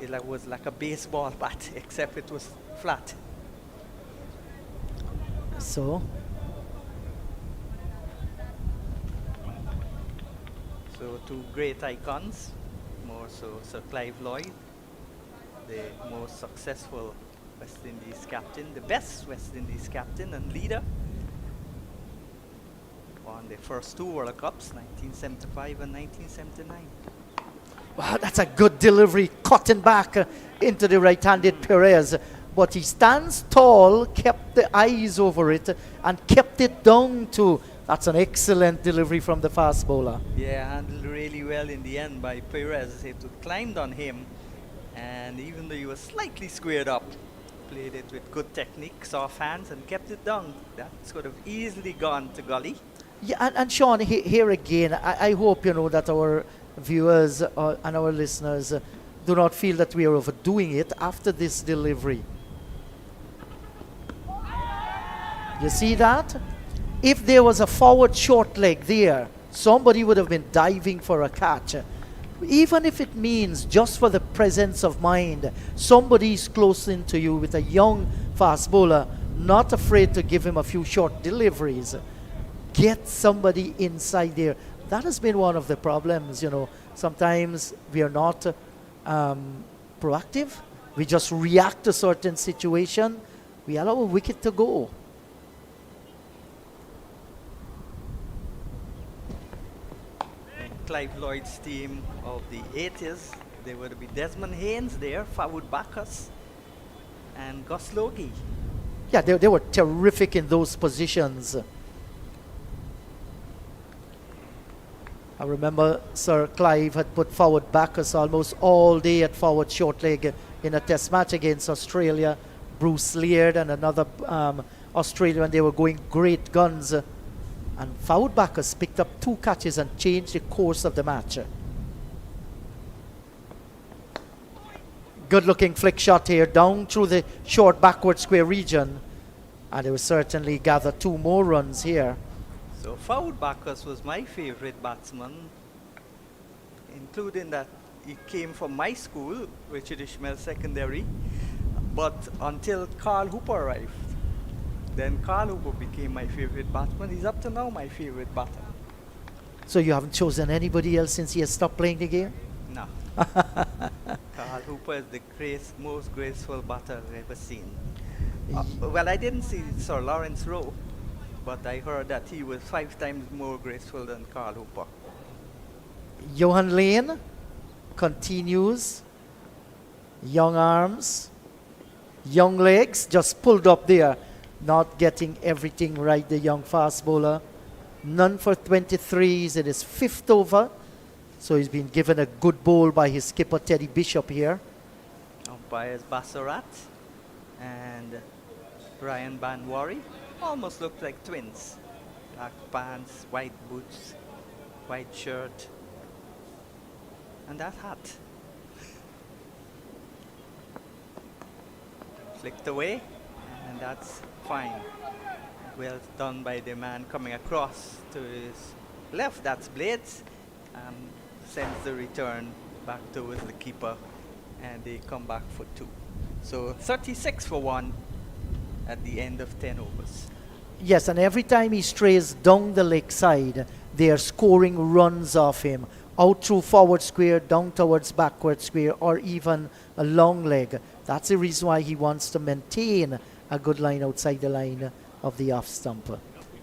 It was like a baseball bat, except it was flat. So two great icons, more so Sir Clive Lloyd, the most successful West Indies captain, the best West Indies captain and leader. Won the first 2 World Cups, 1975 and 1979. Wow, that's a good delivery, cutting back into the right-handed Perez. But he stands tall, kept the eyes over it, and kept it down too. That's an excellent delivery from the fast bowler. Yeah, handled really well in the end by Perez. It climbed on him, and even though he was slightly squared up, played it with good technique, soft hands, and kept it down. That could have easily gone to gully. Yeah, and Sean, here again, I hope you know that our viewers and our listeners do not feel that we are overdoing it after this delivery. You see that? If there was a forward short leg there, somebody would have been diving for a catch. Even if it means just for the presence of mind, somebody's close into you with a young fast bowler, not afraid to give him a few short deliveries. Get somebody inside there. That has been one of the problems, you know. Sometimes we are not proactive. We just react to certain situation. We allow a wicket to go. Clive Lloyd's team of the 80s, there would be Desmond Haynes there, Fawud Bacchus, and Gus Logie. Yeah, they were terrific in those positions. I remember Sir Clive had put forward Bacchus almost all day at forward short leg in a test match against Australia. Bruce Laird and another Australian, they were going great guns. And Fawud Bacchus picked up 2 catches and changed the course of the match. Good looking flick shot here down through the short backward square region. And they will certainly gather 2 more runs here. So Fawud Bacchus was my favorite batsman, including that he came from my school, Richard Ishmael Secondary, but until Carl Hooper arrived. Then Carl Hooper became my favorite batsman. He's up to now my favorite batter. So you haven't chosen anybody else since he has stopped playing the game? No. Carl Hooper is the most graceful batter I've ever seen. Well, I didn't see Sir Lawrence Rowe, but I heard that he was 5 times more graceful than Carl Hooper. Johan Lane continues. Young arms, young legs, just pulled up there. Not getting everything right, the young fast bowler. None for 23s in his 5th over. So he's been given a good bowl by his skipper, Teddy Bishop here. Umpires Bassarat and Ryan Banwari almost looked like twins. Black pants, white boots, white shirt, and that hat. Flicked away, and that's fine. Well done by the man coming across to his left. That's Blades. Sends the return back towards the keeper, and they come back for 2. So 36 for 1 at the end of 10 overs. Yes, and every time he strays down the leg side, they are scoring runs off him. Out through forward square, down towards backward square, or even a long leg. That's the reason why he wants to maintain a good line outside the line of the off stump.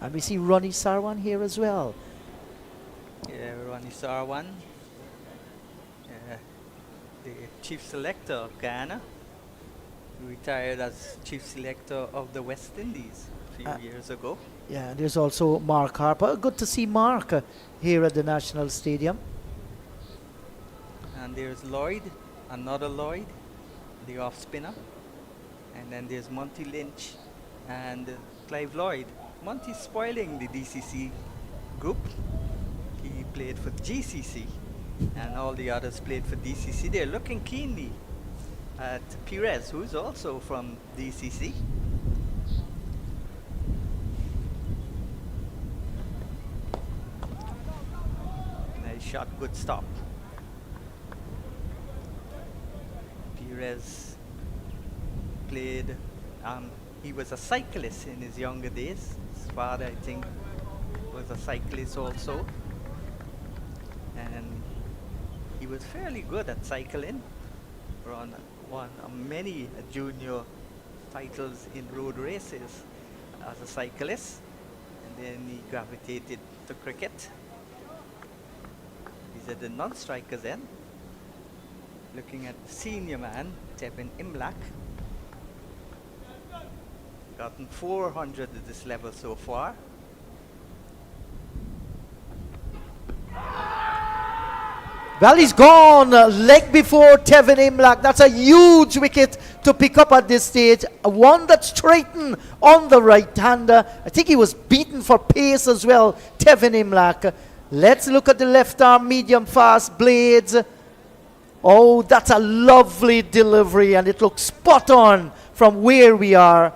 And we see Ronnie Sarwan here as well. Yeah, Ronnie Sarwan, the chief selector of Guyana, retired as chief selector of the West Indies a few years ago. Yeah, there's also Mark Harper. Good to see Mark here at the National Stadium. And there's Lloyd, another Lloyd, the off spinner. And then there's Monty Lynch and Clive Lloyd. Monty's spoiling the DCC group. He played for GCC, and all the others played for DCC. They're looking keenly at Perez, who's also from DCC. Nice shot, good stop. Perez played, he was a cyclist in his younger days. His father, I think, was a cyclist also. And he was fairly good at cycling. Won many junior titles in road races as a cyclist. And then he gravitated to cricket. He's at the non-strikers end. Looking at the senior man, Imlach. Gotten 400 at this level so far. Well, he's gone. Leg before Tevin Imlach. That's a huge wicket to pick up at this stage. One that's straightened on the right-hander. I think he was beaten for pace as well, Tevin Imlach. Let's look at the left arm medium fast blades. Oh, that's a lovely delivery, and it looks spot on from where we are.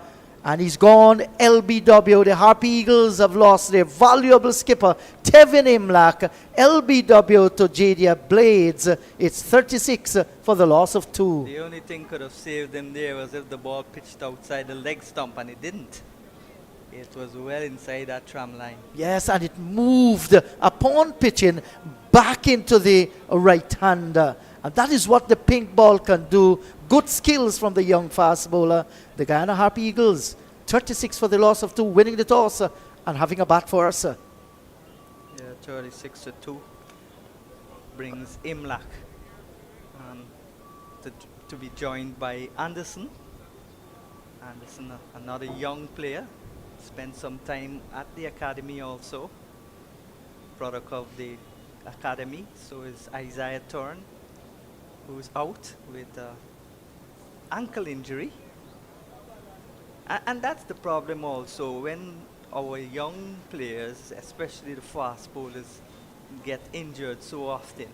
And he's gone LBW. The Harpy Eagles have lost their valuable skipper, Tevin Imlach. LBW to Jadia Blades. It's 36 for the loss of 2. The only thing could have saved him there was if the ball pitched outside the leg stump, and it didn't. It was well inside that tram line. Yes, and it moved upon pitching back into the right-hander. And that is what the pink ball can do. Good skills from the young fast bowler. The Guyana Harpy Eagles, 36 for the loss of 2, winning the toss and having a bat for us. Yeah, 36-2 brings Imlach to be joined by Anderson. Anderson, another young player, spent some time at the academy also. Product of the academy. So is Isaiah Thorne, who's out with ankle injury. And that's the problem also, when our young players, especially the fast bowlers, get injured so often.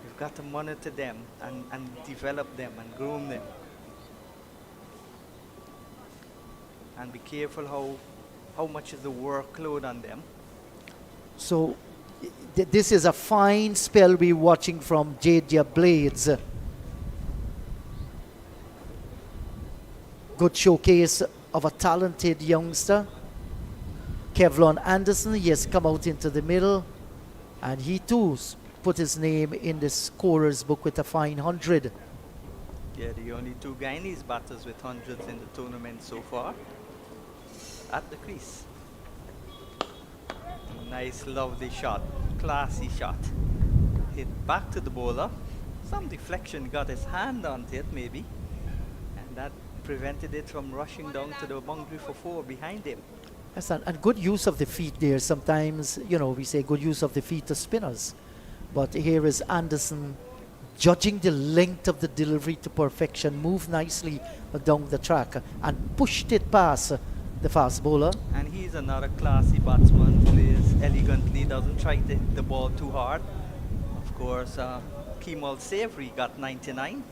We've got to monitor them and develop them and groom them. And be careful how much is the workload on them. So this is a fine spell we're watching from Jadia Blades. Good showcase of a talented youngster. Kevlon Anderson, he has come out into the middle, and he too put his name in the scorer's book with a fine 100. Yeah, the only 2 Guyanese batters with hundreds in the tournament so far. At the crease. Nice, lovely shot. Classy shot. Hit back to the bowler. Some deflection, got his hand onto it maybe. And that prevented it from rushing down to the boundary for 4 behind him. Yes, and good use of the feet there. Sometimes, you know, we say good use of the feet to spinners. But here is Anderson judging the length of the delivery to perfection. Moved nicely down the track and pushed it past the fast bowler. And he's another classy batsman, plays elegantly, doesn't try to hit the ball too hard. Of course, Kemal Savory got 99.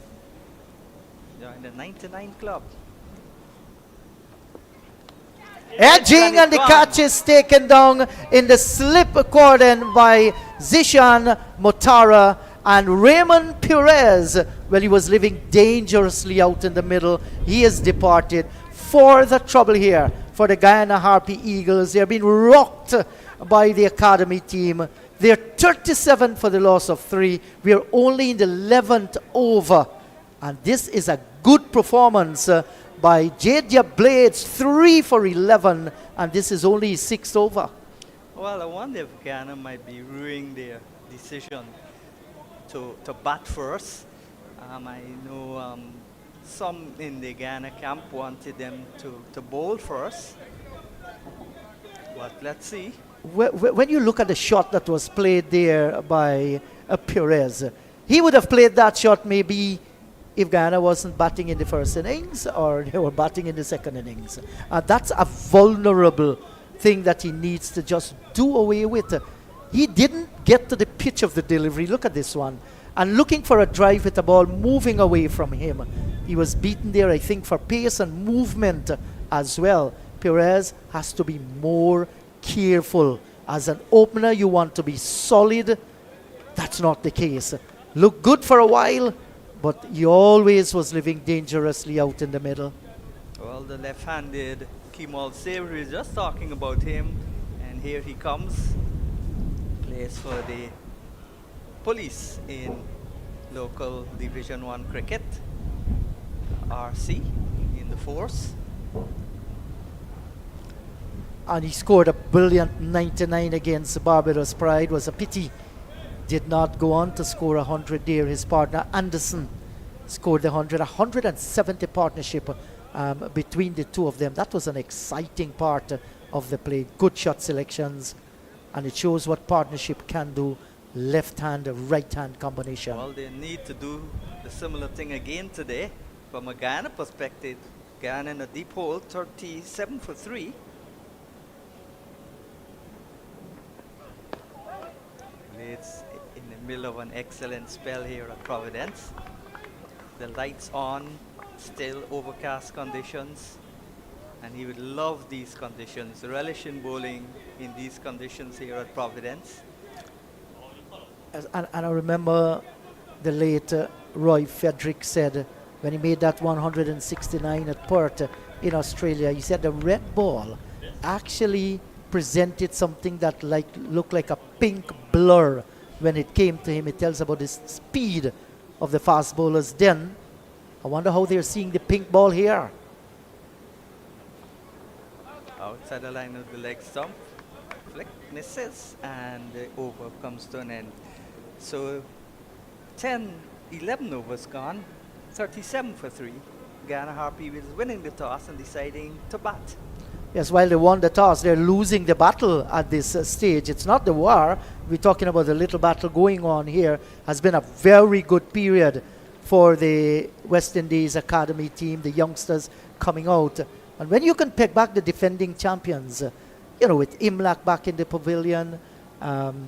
Joined the 99 club. Edging, and the catch is taken down in the slip cordon by Zishan Motara and Raymond Perez. Well, he was living dangerously out in the middle. He has departed. For the trouble here for the Guyana Harpy Eagles. They are being rocked by the academy team. They're 37 for the loss of 3. We are only in the 11th over. And this is a good performance by Jadia Blades, 3 for 11. And this is only 6th over. Well, I wonder if Guyana might be ruining their decision to bat first. I know some in the Guyana camp wanted them to bowl first. But let's see. When you look at the shot that was played there by Perez, he would have played that shot maybe if Guyana wasn't batting in the first innings or they were batting in the second innings. That's a vulnerable thing that he needs to just do away with. He didn't get to the pitch of the delivery. Look at this one. And looking for a drive with the ball moving away from him. He was beaten there, I think, for pace and movement as well. Perez has to be more careful. As an opener, you want to be solid. That's not the case. Looked good for a while, but he always was living dangerously out in the middle. Well, the left-handed Kemal Savory is just talking about him. And here he comes. Plays for the Police in local Division 1 cricket. RC in the force. And he scored a brilliant 99 against Barbados Pride. Was a pity did not go on to score 100 there. His partner Anderson scored the 170 partnership between the two of them. That was an exciting part of the play. Good shot selections, and it shows what partnership can do. Left hand, right hand combination. Well, they need to do the similar thing again today. From a Guyana perspective, Guyana in a deep hole, 37 for 3. It's in the middle of an excellent spell here at Providence. The lights on, still overcast conditions, and he would love these conditions, relish in bowling in these conditions here at Providence. And I remember the late Roy Frederick said when he made that 169 at Perth in Australia, he said the red ball actually presented something that looked like a pink blur when it came to him. It tells about the speed of the fast bowlers then. I wonder how they're seeing the pink ball here. Outside the line of the leg stump, flick misses, and the over comes to an end. So 11 overs gone, 37 for 3. Guyana Harpy was winning the toss and deciding to bat. Yes, while they won the toss, they're losing the battle at this stage. It's not the war. We're talking about the little battle going on here. Has been a very good period for the West Indies Academy team, the youngsters coming out. And when you can pick back the defending champions, with Imlach back in the pavilion,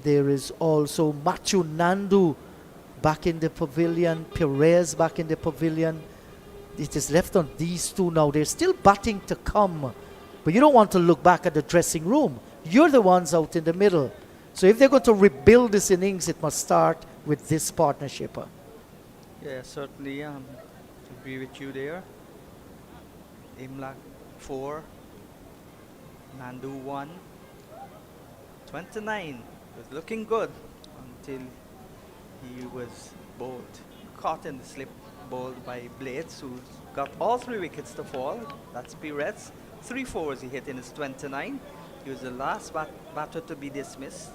there is also Machu Nandu back in the pavilion, Perez back in the pavilion. It is left on these two now. They're still batting to come. But you don't want to look back at the dressing room. You're the ones out in the middle. So if they're going to rebuild this innings, it must start with this partnership. Yeah, certainly agree with you there. Imlach 4, Nandu 1. 29 was looking good until he was bowled, caught in the slip, bowled by Blades, who got all 3 wickets to fall. That's Perez. 3 fours he hit in his 29. He was the last batter to be dismissed.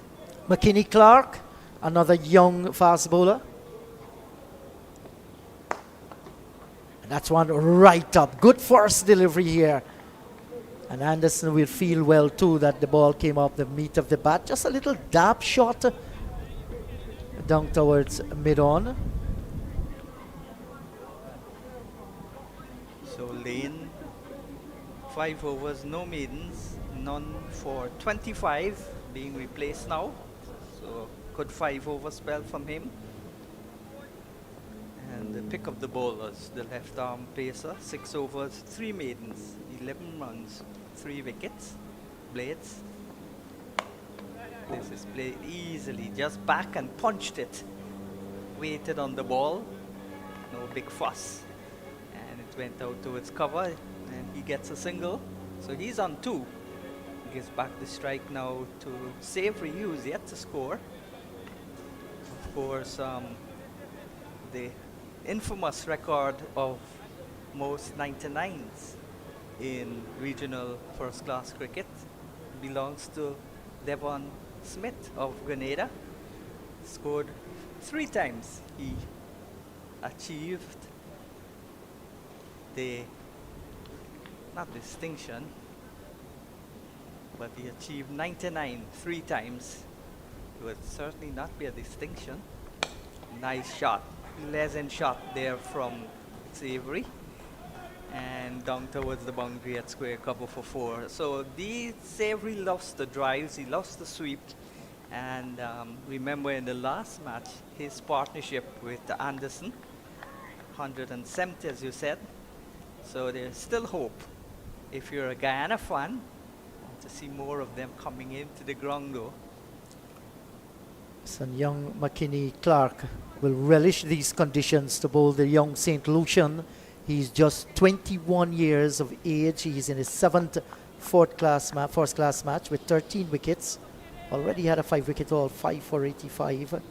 McKinney Clark, another young fast bowler. And that's one right up. Good first delivery here. And Anderson will feel well too that the ball came off the meat of the bat. Just a little dab shot down towards mid-on. So Lane, 5 overs, no maidens, none for 25, being replaced now. So good 5 over spell from him. And the pick of the bowlers, the left arm pacer, 6 overs, 3 maidens, 11 runs, 3 wickets. Blades. This is played easily, just back and punched it. Waited on the ball, no big fuss. And it went out towards cover, and he gets a single. So he's on 2. He gives back the strike now to Savory, who's yet to score. Of course, the infamous record of most 99s in regional first-class cricket belongs to Devon Smith of Grenada. Scored 3 times. He achieved the, not distinction, but he achieved 99 3 times. It would certainly not be a distinction. Nice shot, pleasant shot there from Savory, and down towards the boundary at square cover for 4. So Savory loves the drives, he loves the sweep, and remember in the last match his partnership with Anderson, 170 as you said. So there's still hope if you're a Guyana fan to see more of them coming into the ground though. So young McKinney Clark will relish these conditions to bowl the young St. Lucian. He's just 21 years of age. He's in his 7th first class match with 13 wickets. Already had a 5-wicket haul, 5 for 85.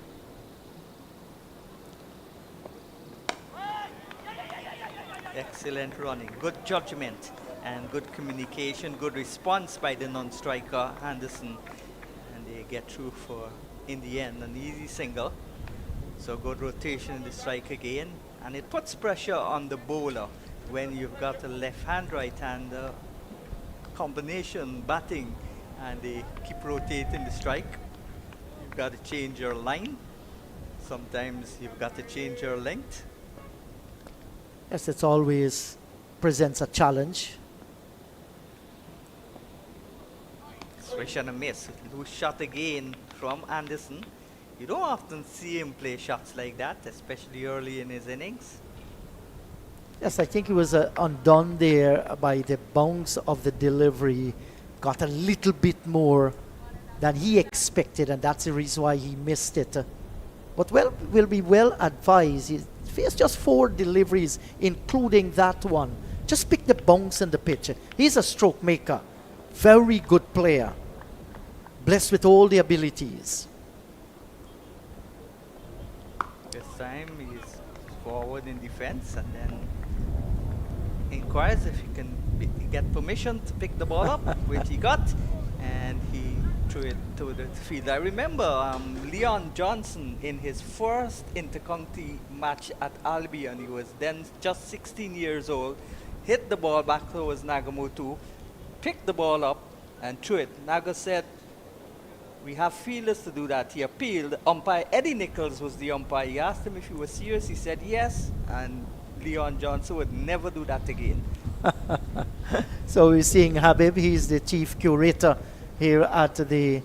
Excellent running, good judgment and good communication, good response by the non-striker Anderson, and they get through for in the end, an easy single. So good rotation in the strike again, and it puts pressure on the bowler when you've got a left-hand, right-hand combination batting, and they keep rotating the strike. You've got to change your line. Sometimes you've got to change your length. Yes, it always presents a challenge. Swish and a miss. Loose shot again from Anderson. You don't often see him play shots like that, especially early in his innings. Yes, I think he was undone there by the bounce of the delivery. Got a little bit more than he expected, and that's the reason why he missed it. But will be well advised. He faced just 4 deliveries, including that one. Just pick the bounce and the pitch. He's a stroke maker. Very good player. Blessed with all the abilities. This time he's forward in defense and then inquires if he can get permission to pick the ball up, which he got, and he threw it to the field. I remember Leon Johnson in his first intercounty match at Albion. He was then just 16 years old, hit the ball back towards Nagamotu, picked the ball up and threw it. Naga said, "We have fielders to do that." He appealed. Umpire Eddie Nichols was the umpire. He asked him if he was serious. He said yes, and Leon Johnson would never do that again. So we're seeing Habib. He's the chief curator here at the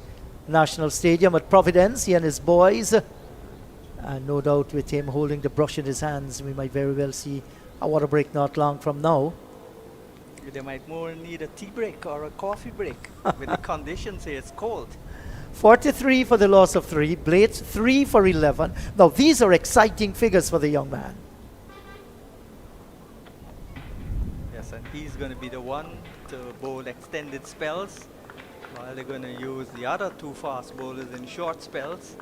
National Stadium at Providence. He and his boys. And no doubt with him holding the brush in his hands, we might very well see a water break not long from now. They might more need a tea break or a coffee break. With the conditions here, it's cold. 43 for the loss of 3. Blades 3 for 11. Now these are exciting figures for the young man. Yes, and he's going to be the one to bowl extended spells, while they're going to use the other 2 fast bowlers in short spells.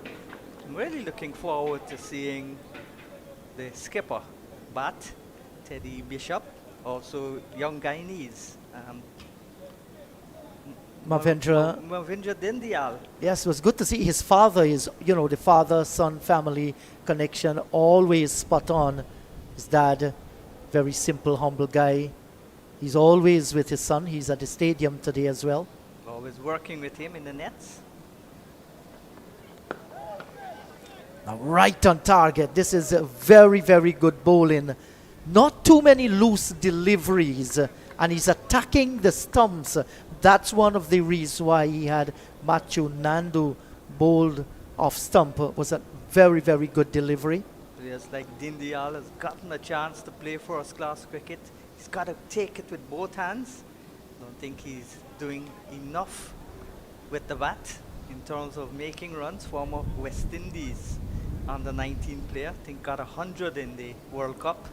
I'm really looking forward to seeing the skipper bat, Teddy Bishop, also young Guyanese. Mavendra Dindyal. Yes, it was good to see his father is, the father-son family connection, always spot on. His dad, very simple, humble guy. He's always with his son. He's at the stadium today as well. Always working with him in the nets. Now right on target. This is a very, very good bowling. Not too many loose deliveries. And he's attacking the stumps. That's one of the reasons why he had Matthew Nandu bowled off stump. Was a very, very good delivery. Players like Dindyal has gotten a chance to play first-class cricket. He's got to take it with both hands. Don't think he's doing enough with the bat in terms of making runs. Former West Indies under 19 player, I think got 100 in the World Cup.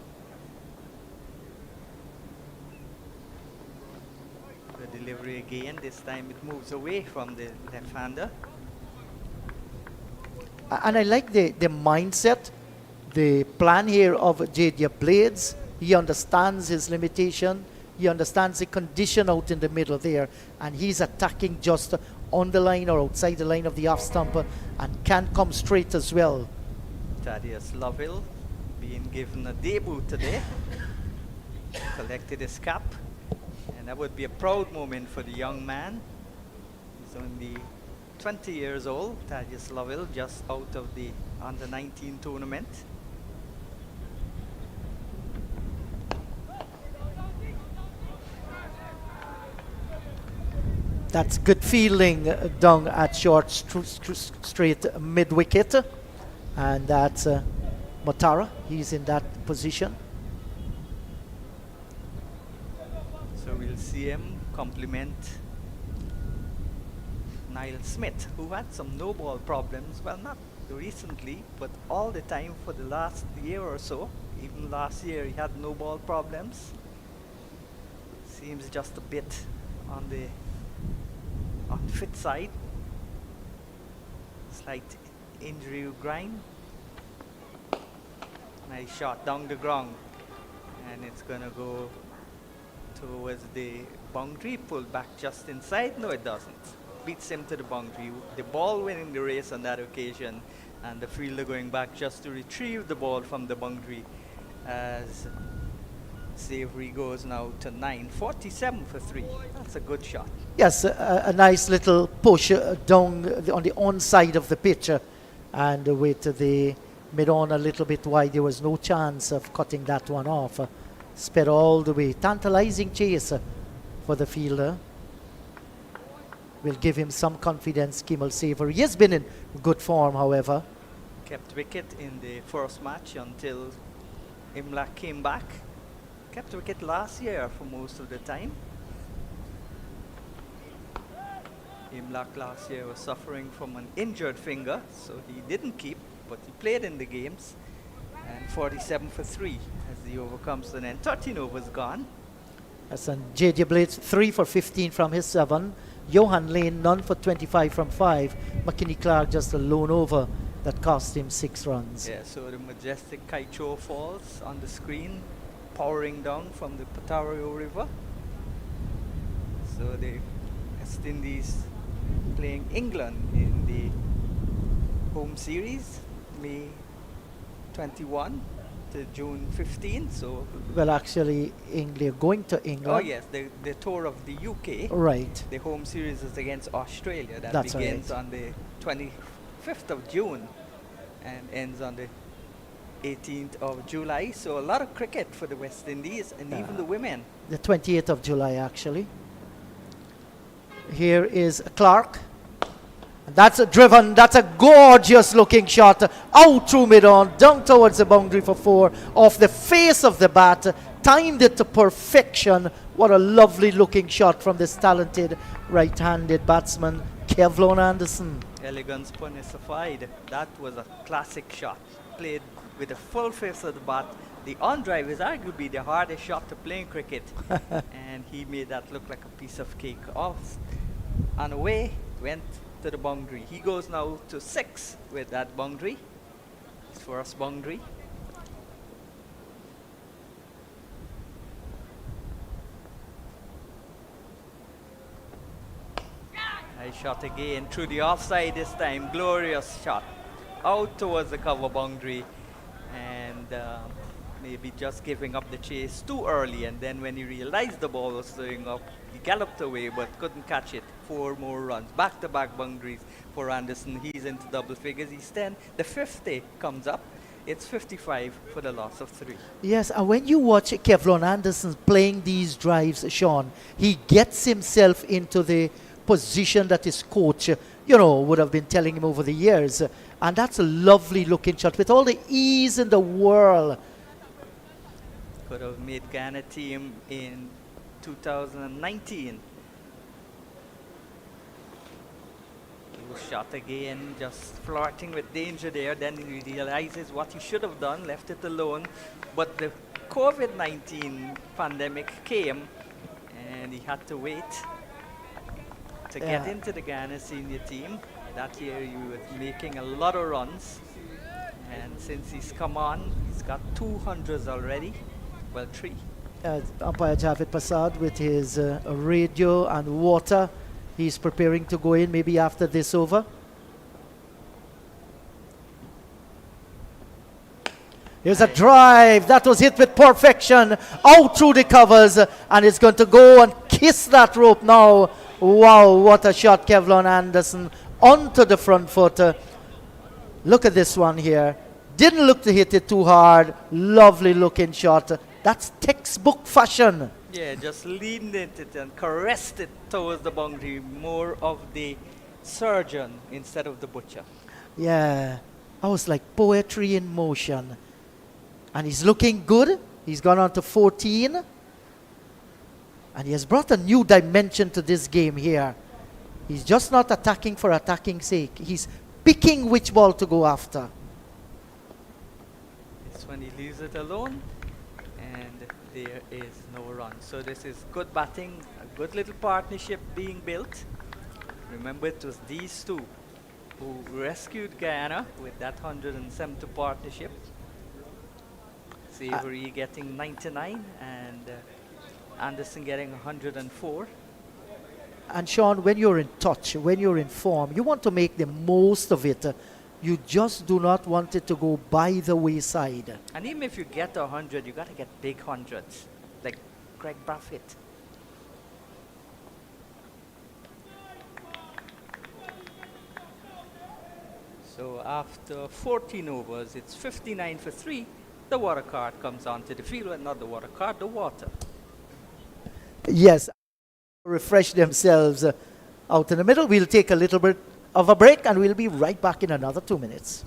The delivery again, this time it moves away from the left-hander. And I like the mindset, the plan here of J.D. Blades. He understands his limitation. He understands the condition out in the middle there. And he's attacking just on the line or outside the line of the off stumper and can come straight as well. Thaddeus Lovell being given a debut today. Collected his cap. And that would be a proud moment for the young man. He's only 20 years old, Thaddeus Lovell, just out of the under-19 tournament. That's good fielding down at short straight mid-wicket. And that's Matara. He's in that position. So we'll see him complement Niall Smith, who had some no-ball problems. Well, not recently, but all the time for the last year or so. Even last year he had no-ball problems. Seems just a bit on the unfit side. Slight injury grind. Nice shot down the ground. And it's going to go towards the boundary, pulled back just inside. No, it doesn't. beats him to the boundary. The ball winning the race on that occasion, and the fielder going back just to retrieve the ball from the boundary as Savory goes now to 9, 47 for 3. That's a good shot. Yes, a nice little push down on the on side of the pitch, and with the mid-on a little bit wide, there was no chance of cutting that one off. Sped all the way. Tantalizing chase for the fielder. Will give him some confidence, Kimmel Savory. He has been in good form, however. Kept wicket in the first match until Imlach came back. Kept wicket last year for most of the time. Imlach last year was suffering from an injured finger, so he didn't keep, but he played in the games. And 47 for 3 as the over comes to an end. 13 overs gone. That's an J.J. Blades 3 for 15 from his 7. Johan Lane none for 25 from 5. McKinney Clark just a lone over that cost him 6 runs. Yeah, so the majestic Kaicho Falls on the screen, powering down from the Patario River. So the West Indies playing England in the home series, May 21 to June 15. So, Well, actually, England going to England. oh yes, the tour of the UK. Right. The home series is against Australia. That That's begins right. on the 25th of June and ends on the 18th of July. So a lot of cricket for the West Indies and even the women. The 28th of July, actually. Here is Clark. That's a driven, that's a gorgeous looking shot. Out through mid-on, down towards the boundary for 4. Off the face of the bat. Timed it to perfection. What a lovely looking shot from this talented right-handed batsman, Kevlon Anderson. Elegance personified. That was a classic shot. Played with the full face of the bat. The on-drive is arguably the hardest shot to play in cricket. And he made that look like a piece of cake. Off and away, went to the boundary. He goes now to 6 with that boundary. His first boundary. Nice shot again through the offside this time. Glorious shot. Out towards the cover boundary. And maybe just giving up the chase too early. And then when he realized the ball was throwing up, he galloped away but couldn't catch it. 4 more runs. Back-to-back boundaries for Anderson. He's into double figures. He's 10. The 50 comes up. It's 55 for the loss of 3. Yes, and when you watch Kevlon Anderson playing these drives, Sean, he gets himself into the position that his coach, would have been telling him over the years. And that's a lovely looking shot with all the ease in the world. Could have made Guyana team in 2019. Shot again, just flirting with danger there. Then he realizes what he should have done, left it alone. But the COVID-19 pandemic came and he had to wait to get into the Guyana senior team. That year he was making a lot of runs. And since he's come on, he's got 200s already. Well, 3. Umpire Javed Prasad with his radio and water. He's preparing to go in maybe after this over. Here's a drive. That was hit with perfection. Out through the covers. And it's going to go and kiss that rope now. Wow, what a shot, Kevlon Anderson. Onto the front foot. Look at this one here. Didn't look to hit it too hard. Lovely looking shot. That's textbook fashion. Yeah, just leaned into it and caressed it towards the boundary. More of the surgeon instead of the butcher. Yeah, I was like poetry in motion. And he's looking good. He's gone on to 14. And he has brought a new dimension to this game here. He's just not attacking for attacking's sake. He's picking which ball to go after. It's when he leaves it alone. And there is no run. So this is good batting, a good little partnership being built. Remember, it was these two who rescued Guyana with that 170 partnership. Savory getting 99 and Anderson getting 104. And Sean, when you're in touch, when you're in form, you want to make the most of it. You just do not want it to go by the wayside. And even if you get 100, you got to get big hundreds, like Greg Buffett. So after 14 overs, it's 59 for 3. The water card comes onto the field, and not the water card, the water. Yes, refresh themselves out in the middle. We'll take a little bit of a break and we'll be right back in another 2 minutes.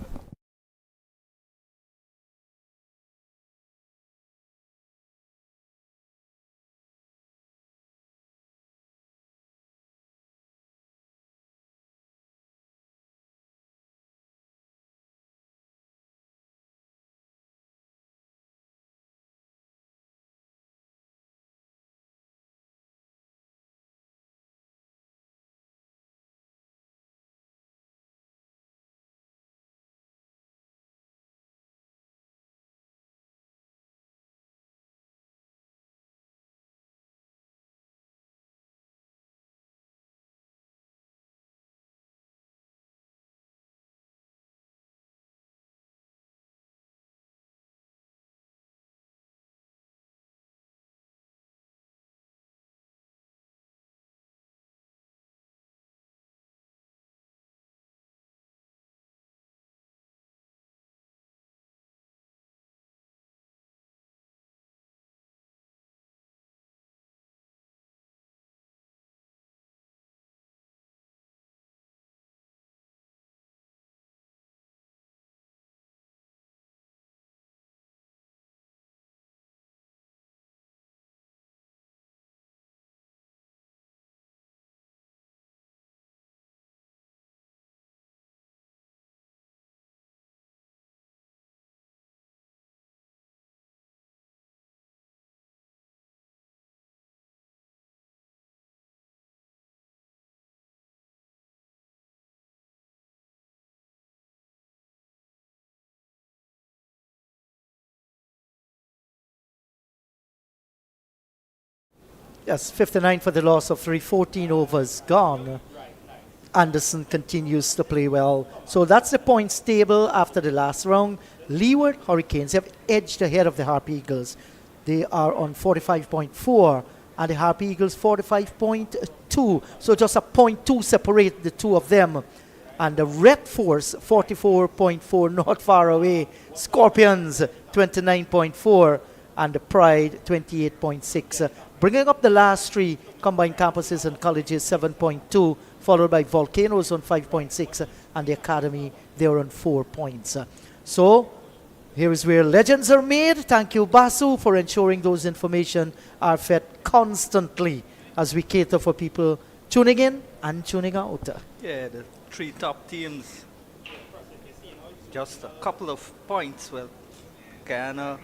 Yes, 59 for the loss of 3, 14 overs gone. Anderson continues to play well. So that's the points table after the last round. Leeward Hurricanes have edged ahead of the Harpy Eagles. They are on 45.4 and the Harpy Eagles 45.2. So just a 0.2 separate the two of them. And the Red Force 44.4, not far away. Scorpions 29.4 and the Pride 28.6. Bringing up the last three combined campuses and colleges 7.2, followed by Volcanoes on 5.6 and the Academy they're on 4 points. So here is where legends are made. Thank you, Basu, for ensuring those information are fed constantly as we cater for people tuning in and tuning out. Yeah, the 3 top teams, just a couple of points. Well, Guyana,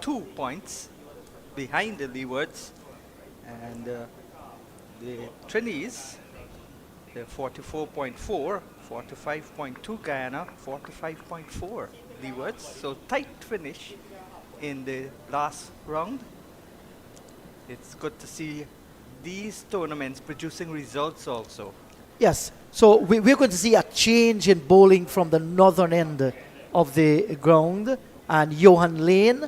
2 points behind the Leewards, and the Trinis, they're 44.4, 45.2 Guyana, 45.4 Leewards. So tight finish in the last round. It's good to see these tournaments producing results also. Yes, so we're going to see a change in bowling from the northern end of the ground, and Johan Lane,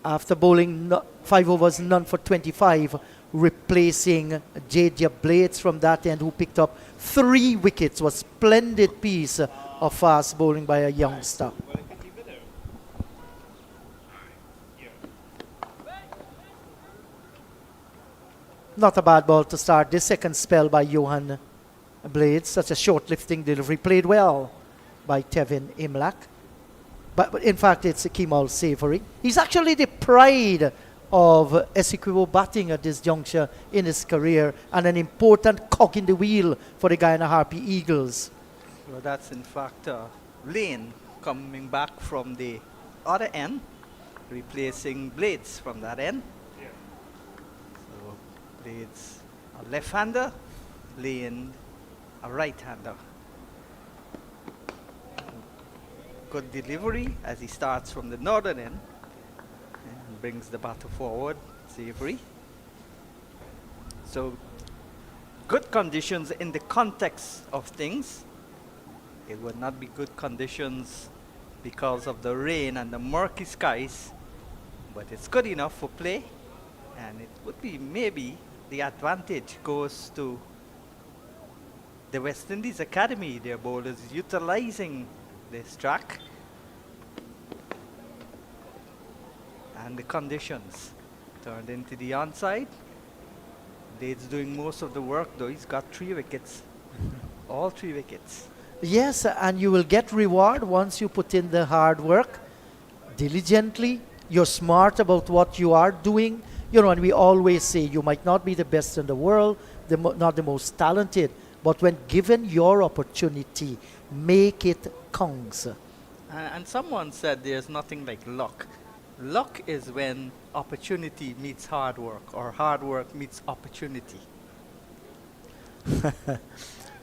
after bowling 5 overs, none for 25, replacing J.J. Blades from that end, who picked up 3 wickets. Was a splendid piece of fast bowling by a youngster. Not a bad ball to start this second spell by Johan Blades. Such a short lifting delivery, played well by Tevin Imlach. But in fact, it's Kemal Savory. He's actually the pride of Essequibo batting at this juncture in his career, and an important cog in the wheel for the Guyana Harpy Eagles. Well, that's in fact Lane coming back from the other end, replacing Blades from that end. So Blades a left-hander, Lane a right-hander. Good delivery as he starts from the northern end and brings the batter forward. Savory. So good conditions in the context of things. It would not be good conditions because of the rain and the murky skies, but it's good enough for play, and it would be maybe the advantage goes to the West Indies Academy. Their bowlers utilizing this track and the conditions. Turned into the onside. Dade's doing most of the work though. He's got 3 wickets. All 3 wickets. Yes, and you will get reward once you put in the hard work diligently. You're smart about what you are doing. You know, and we always say you might not be the best in the world, not the most talented, but when given your opportunity, make it count. And someone said there's nothing like luck. Luck is when opportunity meets hard work, or hard work meets opportunity.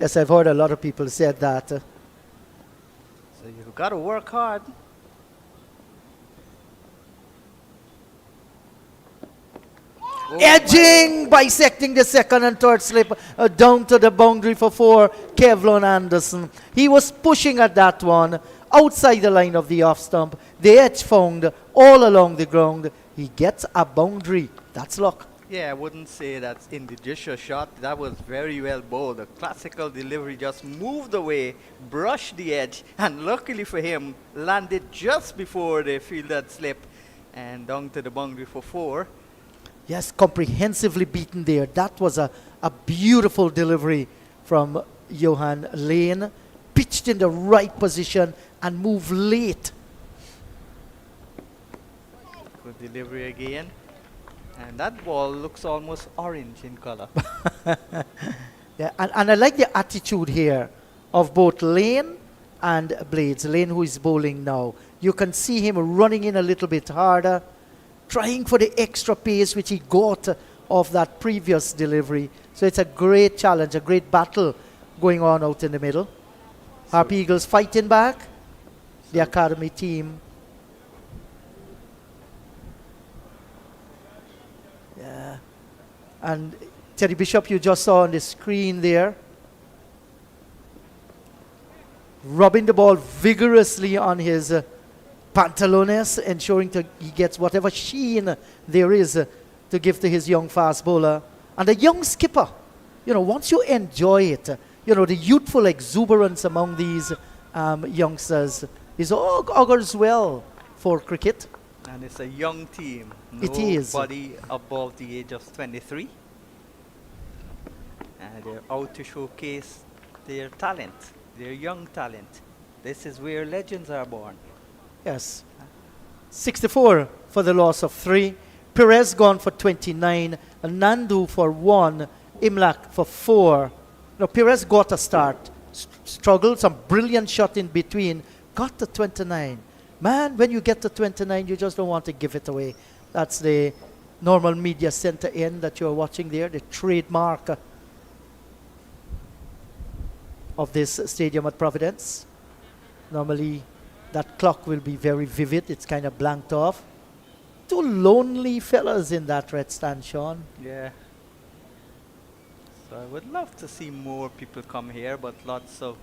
Yes, I've heard a lot of people said that. So you've got to work hard. Edging, bisecting the second and third slip down to the boundary for 4, Kevlon Anderson. He was pushing at that one, outside the line of the off stump. The edge found all along the ground. He gets a boundary. That's luck. Yeah, I wouldn't say that's indigenous shot. That was very well bowled. The classical delivery just moved away, brushed the edge, and luckily for him, landed just before the fielder slip and down to the boundary for 4. Yes, comprehensively beaten there. That was a beautiful delivery from Johan Lane. Pitched in the right position and moved late. Good delivery again. And that ball looks almost orange in color. Yeah, and I like the attitude here of both Lane and Blades. Lane, who is bowling now. You can see him running in a little bit harder, trying for the extra pace which he got off that previous delivery. So it's a great challenge, a great battle going on out in the middle. Harpy Eagles fighting back. The academy team. Yeah. And Teddy Bishop, you just saw on the screen there, rubbing the ball vigorously on his pantalones, ensuring he gets whatever sheen there is to give to his young fast bowler. And the young skipper, you know, once you enjoy it, you know, the youthful exuberance among these youngsters is augurs well for cricket. And it's a young team. It is. Nobody above the age of 23. And they're out to showcase their talent, their young talent. This is where legends are born. Yes. 64 for the loss of 3. Perez gone for 29. Nandu for 1. Imlach for 4. Now, Perez got a start. Struggled, some brilliant shot in between. Got to 29. Man, when you get to 29, you just don't want to give it away. That's the normal media center end that you're watching there, the trademark of this stadium at Providence. Normally, that clock will be very vivid. It's kind of blanked off. 2 lonely fellas in that red stand, Sean. Yeah. So I would love to see more people come here, but lots of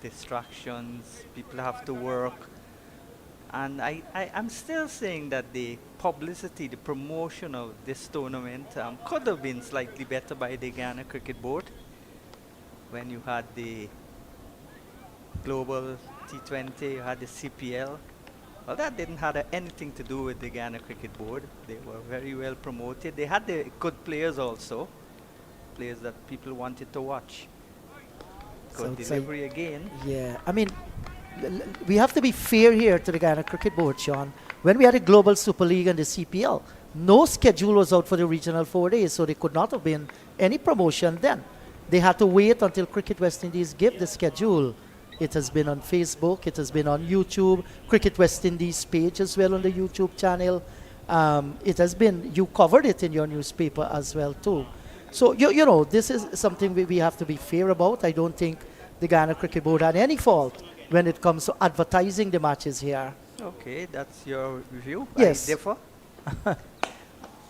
distractions. People have to work. And I'm still saying that the publicity, the promotion of this tournament could have been slightly better by the Guyana Cricket Board when you had the Global T20, you had the CPL. Well, that didn't have anything to do with the Guyana Cricket Board. They were very well promoted. They had the good players also, players that people wanted to watch. Good delivery again. Yeah, I mean, we have to be fair here to the Guyana Cricket Board, Sean. When we had the Global Super League and the CPL, no schedule was out for the regional 4 days, so there could not have been any promotion then. They had to wait until Cricket West Indies gave the schedule. It has been on Facebook, it has been on YouTube, Cricket West Indies page as well on the YouTube channel. It has been, you covered it in your newspaper as well too. So, you know, this is something we have to be fair about. I don't think the Guyana Cricket Board had any fault when it comes to advertising the matches here. Okay, that's your review. Yes. I differ.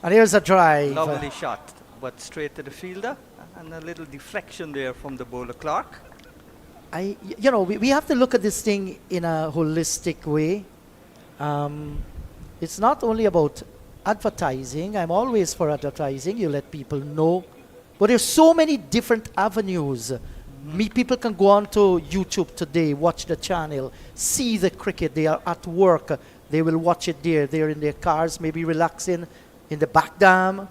And here's a drive. Lovely shot but straight to the fielder, and a little deflection there from the bowler Clark. We have to look at this thing in a holistic way. It's not only about advertising. I'm always for advertising. You let people know. But there's so many different avenues. People can go on to YouTube today, watch the channel, see the cricket. They are at work. They will watch it there. They're in their cars, maybe relaxing in the back dam.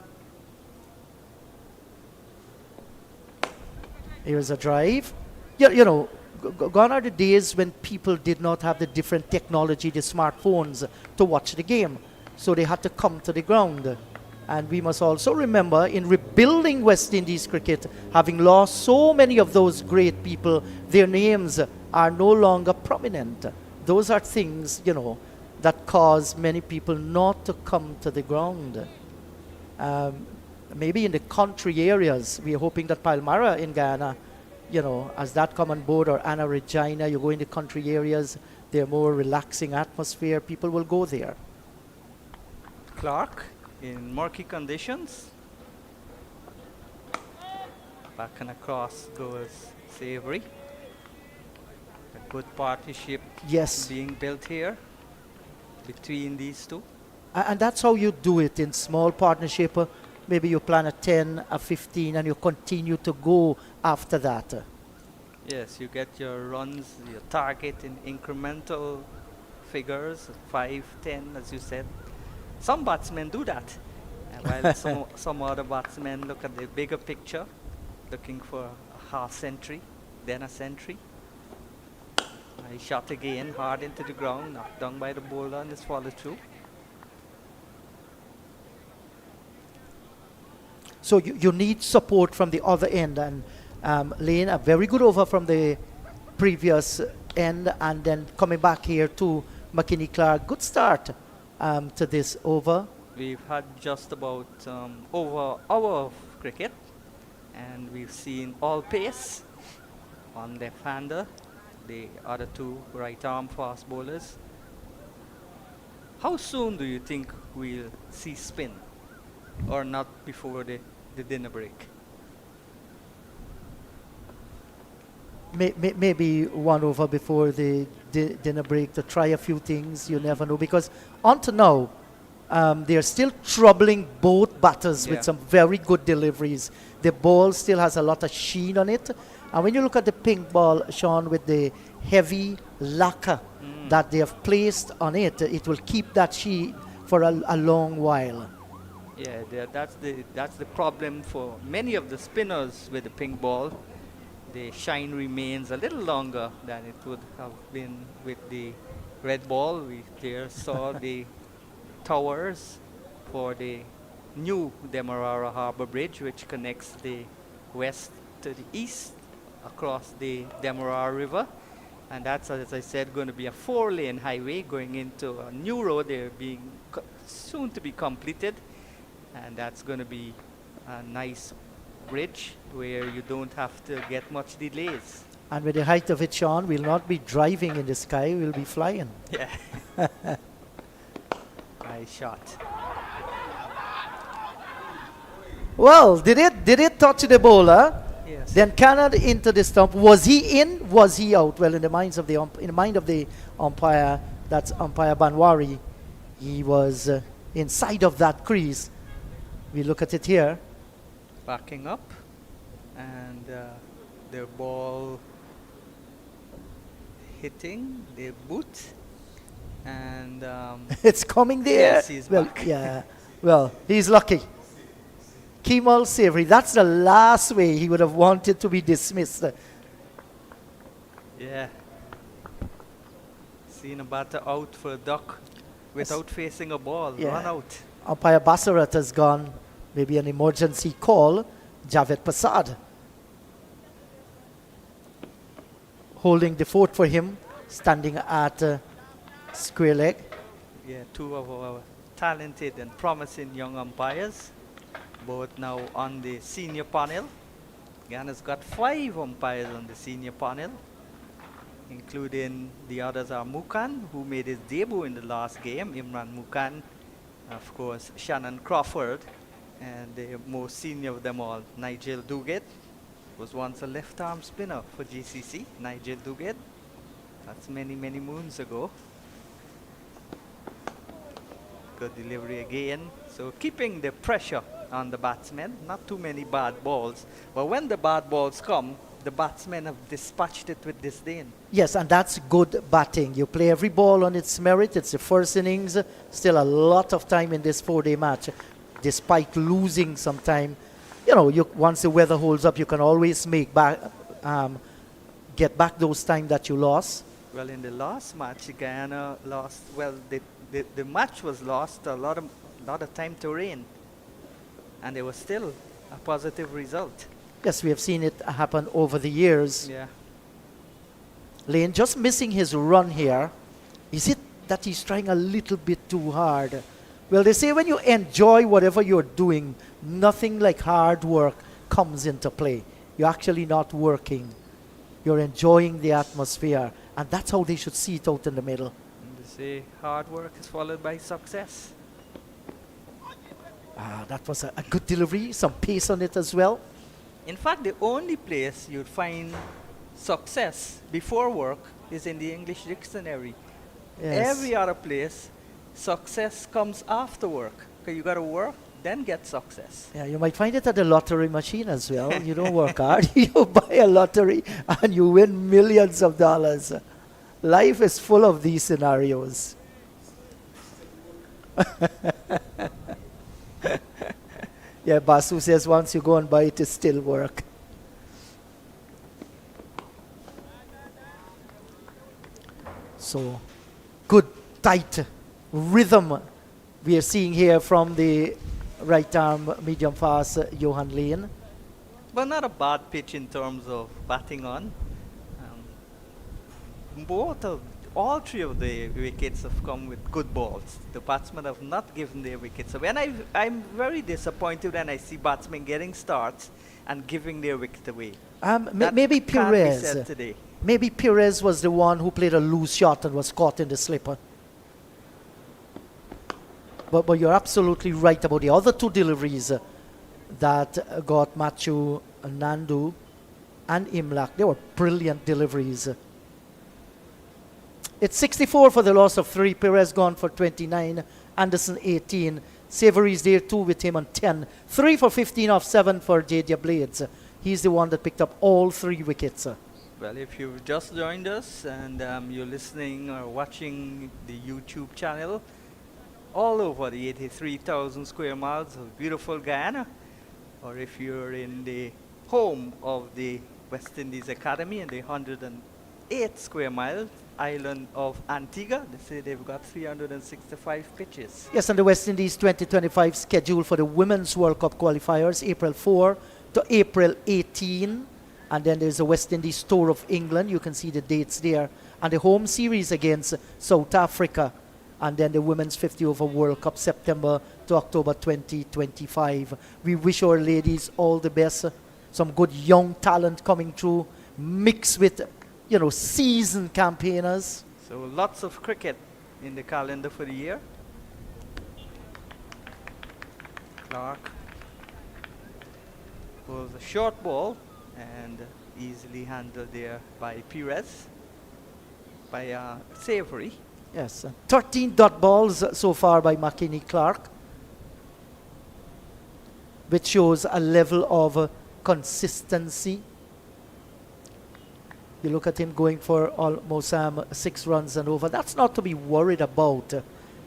Here's a drive. Gone are the days when people did not have the different technology, the smartphones, to watch the game. So they had to come to the ground. And we must also remember, in rebuilding West Indies cricket, having lost so many of those great people, their names are no longer prominent. Those are things, that cause many people not to come to the ground. Maybe in the country areas, we are hoping that Palmyra in Guyana, as that come on board, or Anna Regina, you go in the country areas, they're more relaxing atmosphere, people will go there. Clark in murky conditions. Back and across goes Savory. A good partnership being built here between these two. And that's how you do it in small partnership. Maybe you plan a 10, a 15, and you continue to go after that. Yes, you get your runs, your target in incremental figures, 5, 10, as you said. Some batsmen do that, while some other batsmen look at the bigger picture, looking for a half century, then a century. He shot again, hard into the ground, knocked down by the bowler, and is followed through. So you need support from the other end, and Lane, a very good over from the previous end, and then coming back here to McKinney Clark. Good start to this over. We've had just about over hour of cricket, and we've seen all pace on left-hander, the other two right-arm fast bowlers. How soon do you think we'll see spin, or not before the dinner break? Maybe one over before the dinner break to try a few things. You never know, because until now they're still troubling both batters with some very good deliveries. The ball still has a lot of sheen on it, and when you look at the pink ball, Sean, with the heavy lacquer that they have placed on it, it will keep that sheen for a long while. Yeah, that's the problem for many of the spinners with the pink ball. The shine remains a little longer than it would have been with the red ball. We there saw the towers for the new Demerara Harbour Bridge, which connects the west to the east across the Demerara River. And that's, as I said, going to be a 4-lane highway going into a new road. They're being soon to be completed. And that's going to be a nice bridge where you don't have to get much delays. And with the height of it, Sean, we'll not be driving in the sky, we'll be flying. Yeah. Nice shot. Well, did it touch the bowler? Yes. Then Canada into the stump. Was he in? Was he out? Well, in the mind of the umpire, that's umpire Banwari, he was inside of that crease. We look at it here. Backing up, and the ball hitting the boot, and it's coming there. Yes, he's back. Yeah. Well, he's lucky. Kemal Savory. That's the last way he would have wanted to be dismissed. Yeah. Seen a batter out for a duck without facing a ball. Run out. Umpire Bassarat has gone. Maybe an emergency call. Javed Prasad holding the fort for him, standing at square leg. Yeah, two of our talented and promising young umpires, both now on the senior panel. Guyana's got 5 umpires on the senior panel, including the others are Mukan, who made his debut in the last game, Imran Mukan, of course Shannon Crawford, And the most senior of them all, Nigel Duguid, was once a left-arm spinner for GCC. Nigel Duguid. That's many, many moons ago. Good delivery again. So keeping the pressure on the batsmen. Not too many bad balls. But when the bad balls come, the batsmen have dispatched it with disdain. Yes, and that's good batting. You play every ball on its merit. It's the first innings. Still a lot of time in this 4-day match. Despite losing some time, you know, once the weather holds up, you can always make back, get back those time that you lost. Well, in the last match, Guyana lost. Well, the match was lost a lot of time to rain, and there was still a positive result. Yes, we have seen it happen over the years. Yeah. Lane just missing his run here. Is it that he's trying a little bit too hard? Well, they say when you enjoy whatever you're doing, nothing like hard work comes into play. You're actually not working. You're enjoying the atmosphere. And that's how they should see it out in the middle. And they say hard work is followed by success. That was a good delivery. Some pace on it as well. In fact, the only place you'd find success before work is in the English dictionary. Yes. Every other place, success comes after work. Okay, you got to work, then get success. Yeah, you might find it at the lottery machine as well. You don't work hard. You buy a lottery and you win millions of dollars. Life is full of these scenarios. Yeah, Basu says once you go and buy it, it still work. So, good, tight rhythm we are seeing here from the right arm, medium fast, Johan Lane. But not a bad pitch in terms of batting on. All three of the wickets have come with good balls. The batsmen have not given their wickets away. And I'm very disappointed when I see batsmen getting starts and giving their wicket away. Maybe can't be Perez. said today. Maybe Perez was the one who played a loose shot and was caught in the slipper. But you're absolutely right about the other two deliveries that got Matthew Nandu and Imlach. They were brilliant deliveries. It's 64 for the loss of 3. Perez gone for 29. Anderson 18. Savory's there too with him on 10. 3 for 15 off 7 for J.J. Blades. He's the one that picked up all 3 wickets. Well, if you've just joined us and you're listening or watching the YouTube channel, all over the 83,000 square miles of beautiful Guyana, or if you're in the home of the West Indies Academy in the 108 square mile island of Antigua, they say they've got 365 pitches. Yes, and the West Indies 2025 schedule for the Women's World Cup qualifiers, April 4 to April 18. And then there's the West Indies Tour of England. You can see the dates there. And the home series against South Africa. And then the Women's 50 over World Cup, September to October 2025. We wish our ladies all the best. Some good young talent coming through, mixed with, you know, seasoned campaigners. So lots of cricket in the calendar for the year. Clark pulls a short ball and easily handled there by Perez, by Savory. Yes, 13 dot balls so far by McKinney Clark, which shows a level of consistency. You look at him going for almost 6 runs and over. That's not to be worried about.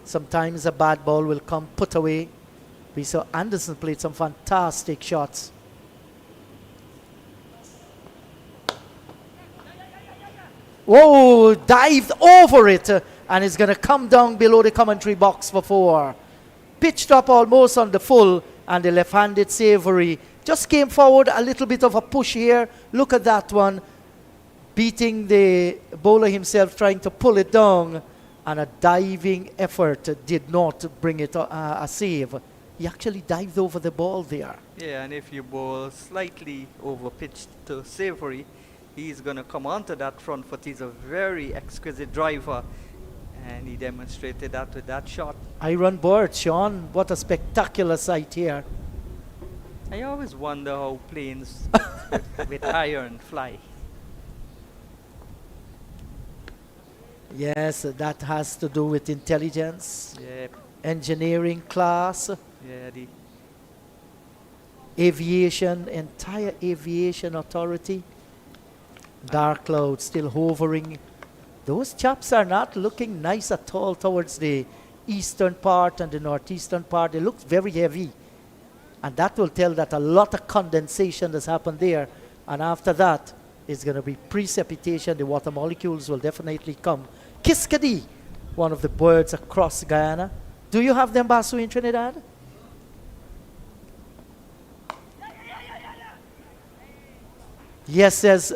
Sometimes a bad ball will come put away. We saw Anderson played some fantastic shots. Whoa, dived over it and is going to come down below the commentary box for 4. Pitched up almost on the full, and the left-handed Savory just came forward, a little bit of a push here. Look at that one, beating the bowler himself, trying to pull it down, and a diving effort did not bring it a save. He actually dived over the ball there. Yeah, and if you bowl slightly over pitched to Savory, he's going to come onto that front foot. He's a very exquisite driver, and he demonstrated that with that shot. Iron Bird, Sean, what a spectacular sight here. I always wonder how planes with iron fly. Yes, that has to do with intelligence, Yeah, engineering class, yeah, the aviation, entire aviation authority. Dark clouds still hovering. Those chaps are not looking nice at all towards the eastern part and the northeastern part. They look very heavy. And that will tell that a lot of condensation has happened there. And after that, it's going to be precipitation. The water molecules will definitely come. Kiskadee, one of the birds across Guyana. Do you have them, Basu, in Trinidad? Yes, says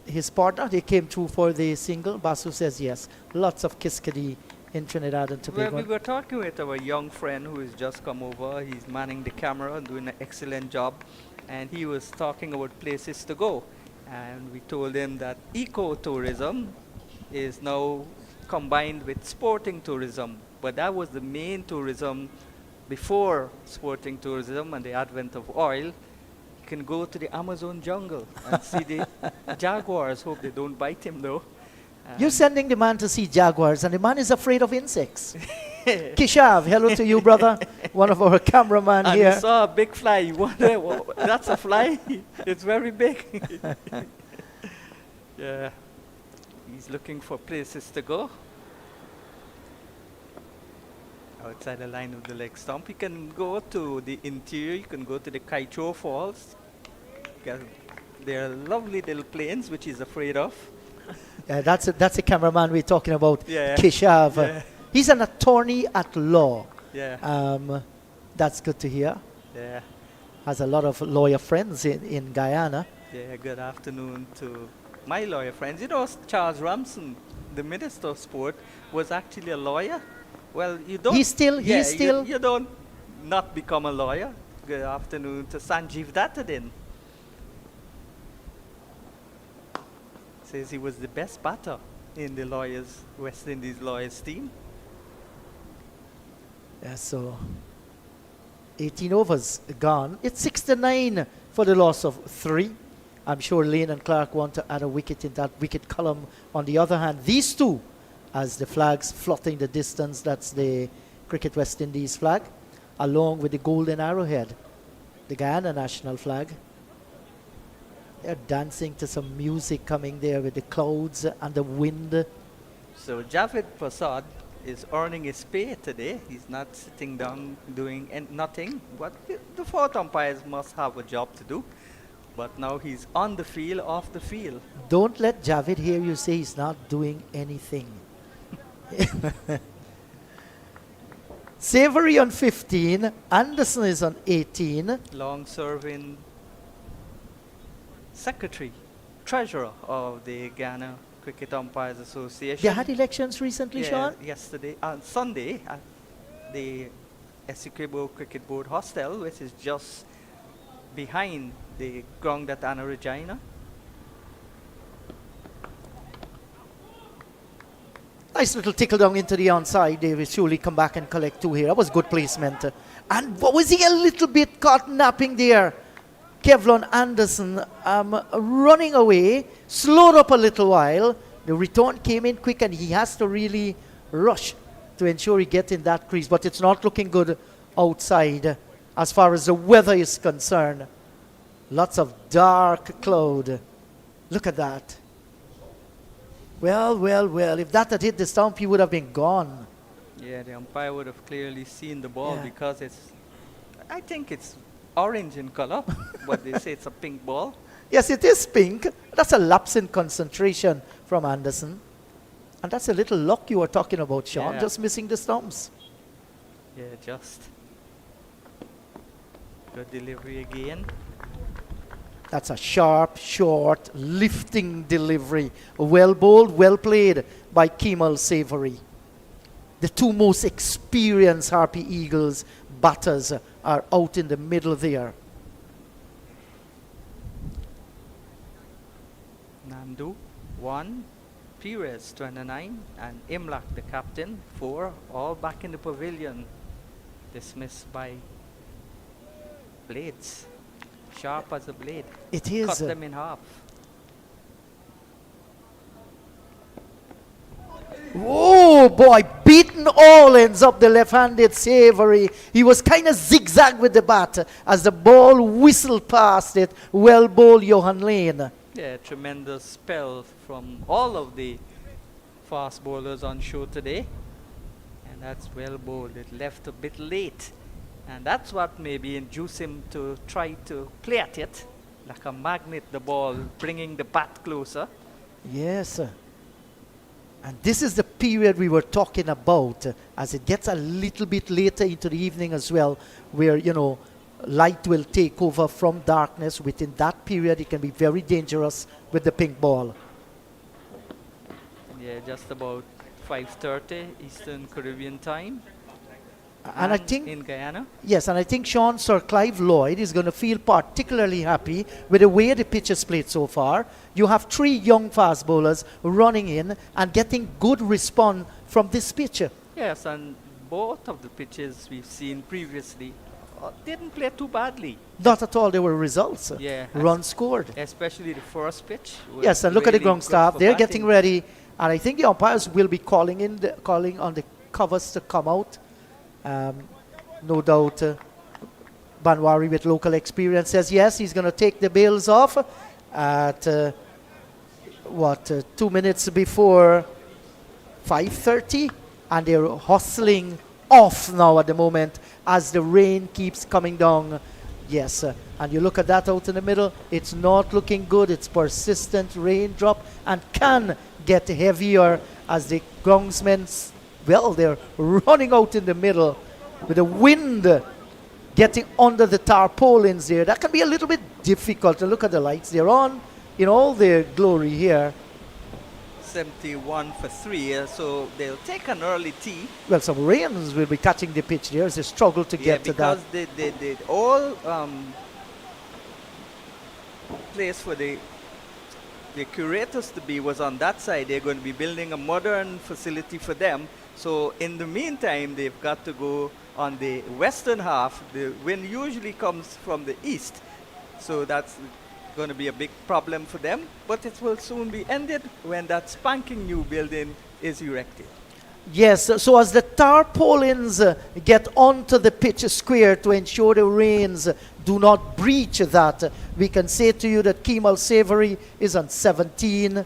his partner. They came through for the single. Basu says yes. Lots of Kiskadee in Trinidad and Well, Tobago. we were talking with our young friend who has just come over. He's manning the camera and doing an excellent job. And he was talking about places to go. And we told him that ecotourism is now combined with sporting tourism. But that was the main tourism before sporting tourism and the advent of oil. You can go to the Amazon jungle and see the jaguars. Hope they don't bite him though. You're sending the man to see jaguars, and the man is afraid of insects. Kishav, hello to you, brother. One of our cameramen And here. he saw a big fly. You wonder, that's a fly? It's very big. Yeah. He's looking for places to go. Outside the line of the leg stump. You can go to the interior. You can go to the Kaito Falls. They're lovely little planes, which he's afraid of. That's a cameraman we're talking about, Yeah. Kishav. Yeah. He's an attorney at law. Yeah. That's good to hear. Yeah. Has a lot of lawyer friends in Guyana. Yeah, good afternoon to my lawyer friends. You know, Charles Ramson, the Minister of Sport, was actually a lawyer. Well, you don't... He's still- yeah, he's still- You don't not become a lawyer. Good afternoon to Sanjeev Dattadin. Says he was the best batter in the lawyers, West Indies lawyers team. Yeah, so 18 overs gone. It's 6-9 for the loss of 3. I'm sure Lane and Clark want to add a wicket in that wicket column. On the other hand, these two, as the flags floating the distance, that's the Cricket West Indies flag, along with the golden arrowhead, the Guyana national flag. They're dancing to some music coming there with the clouds and the wind. So Javed Prasad is earning his pay today. He's not sitting down doing nothing. But the fourth umpires must have a job to do. But now he's on the field, off the field. Don't let Javed hear you say he's not doing anything. Savory on 15, Anderson is on 18. Long-serving secretary, treasurer of the Ghana Cricket Umpires Association. They had elections recently, Sean? Yesterday, on Sunday, at the Essequibo Cricket Board Hostel, which is just behind the ground at Anna Regina. Nice little tickle down into the onside. They will surely come back and collect 2 here. That was good placement. And what was he a little bit caught napping there? Kevlon Anderson running away, slowed up a little while. The return came in quick and he has to really rush to ensure he gets in that crease. But it's not looking good outside as far as the weather is concerned. Lots of dark cloud. Look at that. Well, well, well. If that had hit the stump, he would have been gone. Yeah, the umpire would have clearly seen the ball Yeah. because I think it's orange in color, but they say it's a pink ball. Yes, it is pink. That's a lapse in concentration from Anderson. And that's a little luck you were talking about, Sean, Yeah. just missing the stumps. Yeah, just. Good delivery again. That's a sharp, short, lifting delivery. Well bowled, well played by Kemal Savory. The two most experienced Harpy Eagles batters are out in the middle there. Nandu, 1. Perez, 29. And Imlach, the captain, 4. All back in the pavilion. Dismissed by blades. Sharp as a blade. It is. Cut them in half. Oh boy, beaten all ends up the left-handed Savory. He was kind of zigzag with the bat as the ball whistled past it. Well bowled, Johan Lane. Yeah, tremendous spell from all of the fast bowlers on show today. And that's well bowled. It left a bit late. And that's what maybe induced him to try to play at it. Like a magnet, the ball, bringing the bat closer. Yes. And this is the period we were talking about as it gets a little bit later into the evening as well, where, you know, light will take over from darkness. Within that period, it can be very dangerous with the pink ball. Yeah, just about 5:30 Eastern Caribbean time. And I think, in Guyana. yes, and I think Sean Sir Clive Lloyd is going to feel particularly happy with the way the pitch is played so far. You have 3 young fast bowlers running in and getting good response from this pitch. Yes, and both of the pitches we've seen previously didn't play too badly. Not at all, there were results. Yeah, Runs scored. especially the first pitch. was Yes, and look at the really ground good staff. for They're batting. getting ready, and I think the umpires will be calling on the covers to come out. No doubt, Banwari with local experience says yes, he's going to take the bails off at 2 minutes before 5:30, and they're hustling off now at the moment as the rain keeps coming down. Yes, and you look at that out in the middle, it's not looking good. It's persistent raindrop and can get heavier as the groundsmen, well, they're running out in the middle with the wind getting under the tarpaulins there. That can be a little bit difficult. To look at the lights, they're on in all their glory here. 71 for 3, so they'll take an early tee. Well, some rains will be catching the pitch there as they struggle to get to that. because they all place for the curators to be was on that side. They're going to be building a modern facility for them. So in the meantime, they've got to go on the western half. The wind usually comes from the east, so that's going to be a big problem for them. But it will soon be ended when that spanking new building is erected. Yes, so as the tarpaulins get onto the pitch square to ensure the rains do not breach that, we can say to you that Kemal Savory is on 17,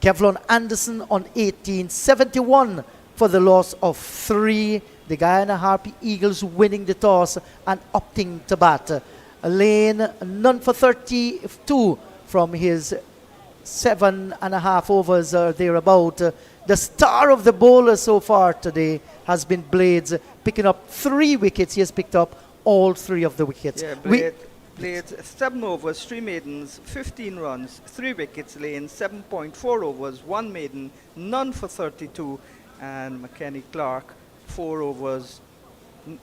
Kevlon Anderson on 18, 71 for the loss of 3. The Guyana Harpy Eagles winning the toss and opting to bat. Lane, none for 32 from his 7.5 overs or thereabout. The star of the bowler so far today has been Blades, picking up 3 wickets. He has picked up all 3 of the wickets. Yeah, Blades 7 overs, 3 maidens, 15 runs, 3 wickets. Lane 7.4 overs, 1 maiden, none for 32. And McKenny Clark 4 overs,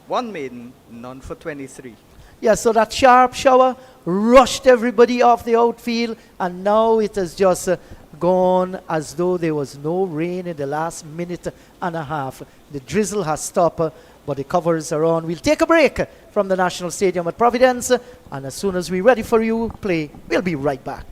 1 maiden, none for 23. Yeah, so that sharp shower rushed everybody off the outfield, and now it has just gone as though there was no rain in the last minute and a half. The drizzle has stopped, but the covers are on. We'll take a break from the National Stadium at Providence, and as soon as we're ready for you play, we'll be right back.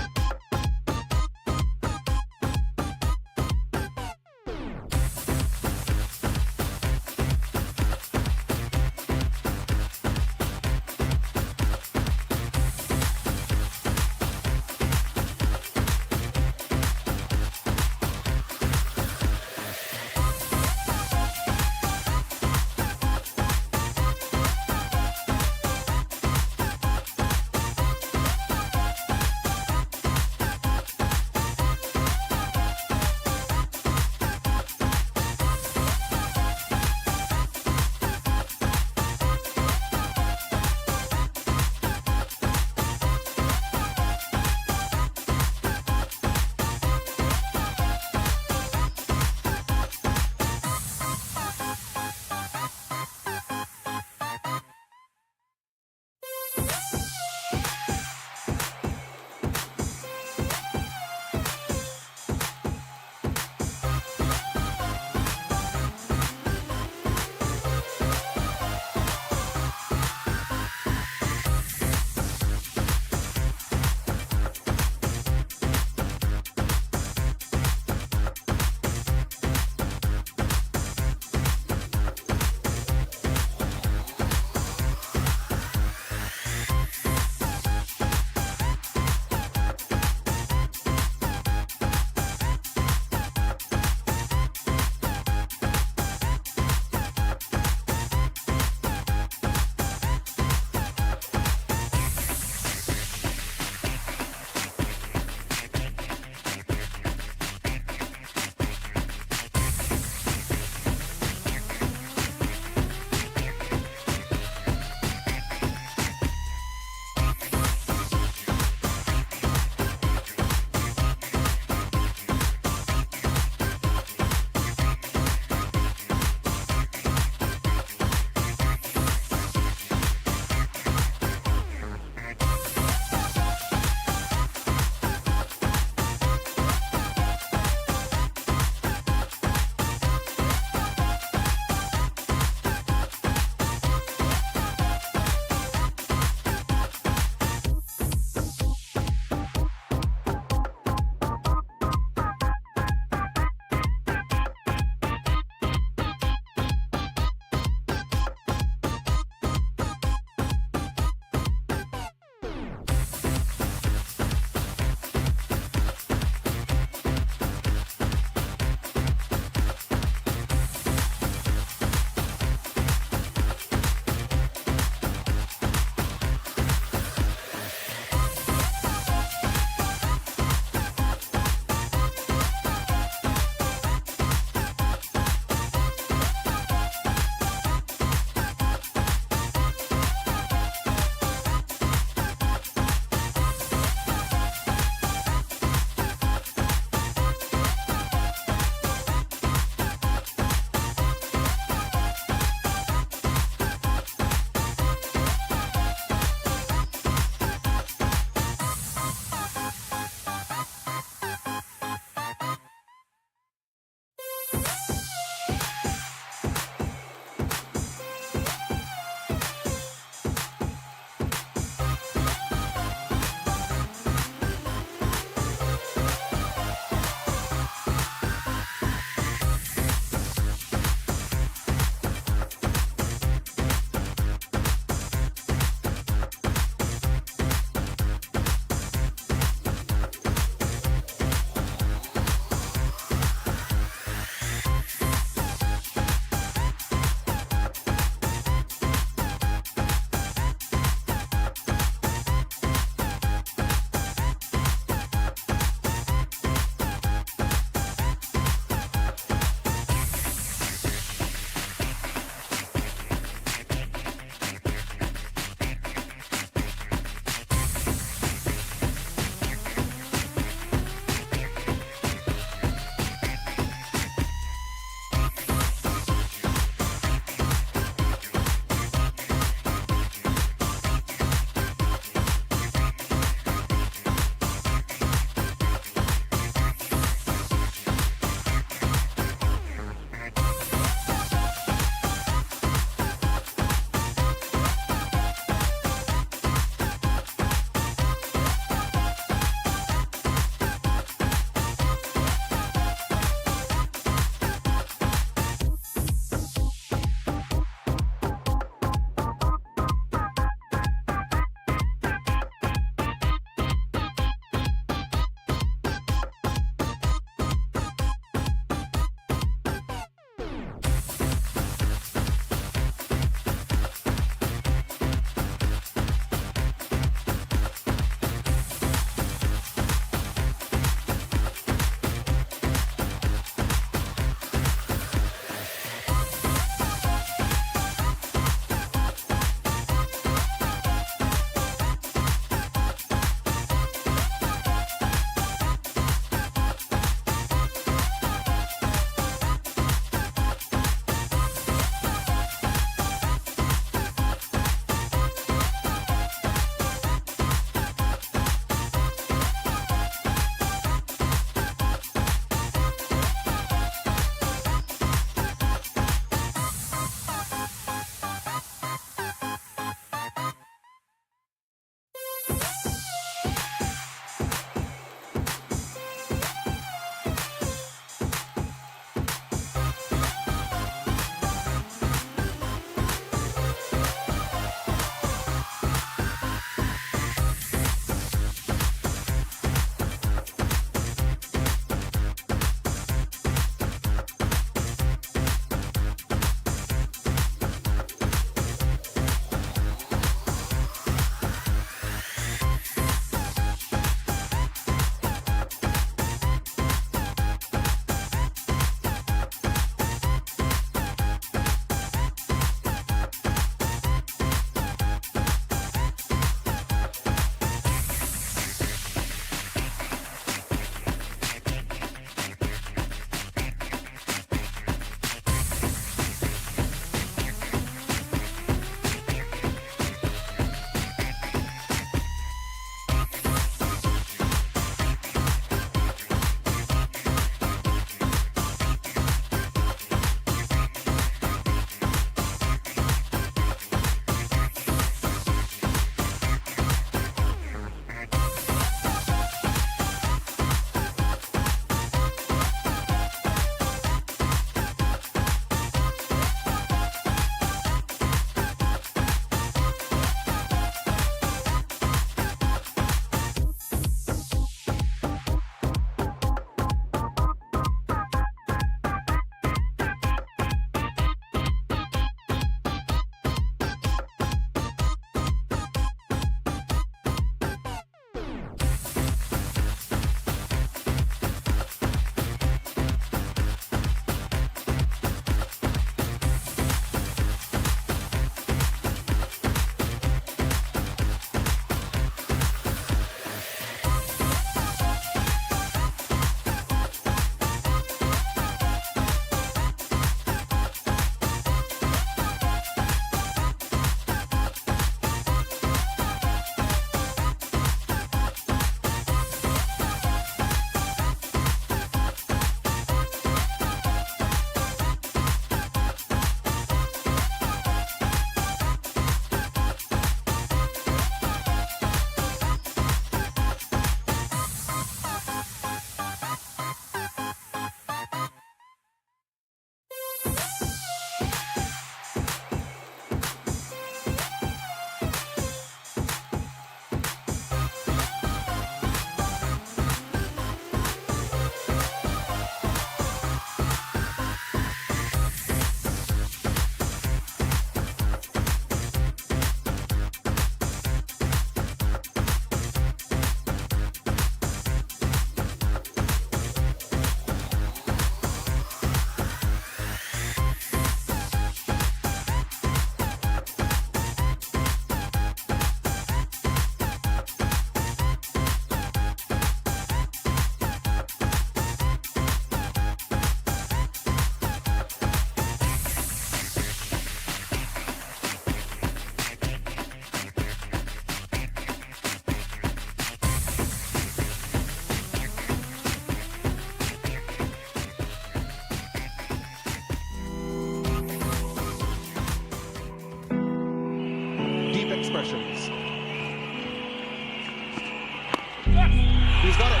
He's got it.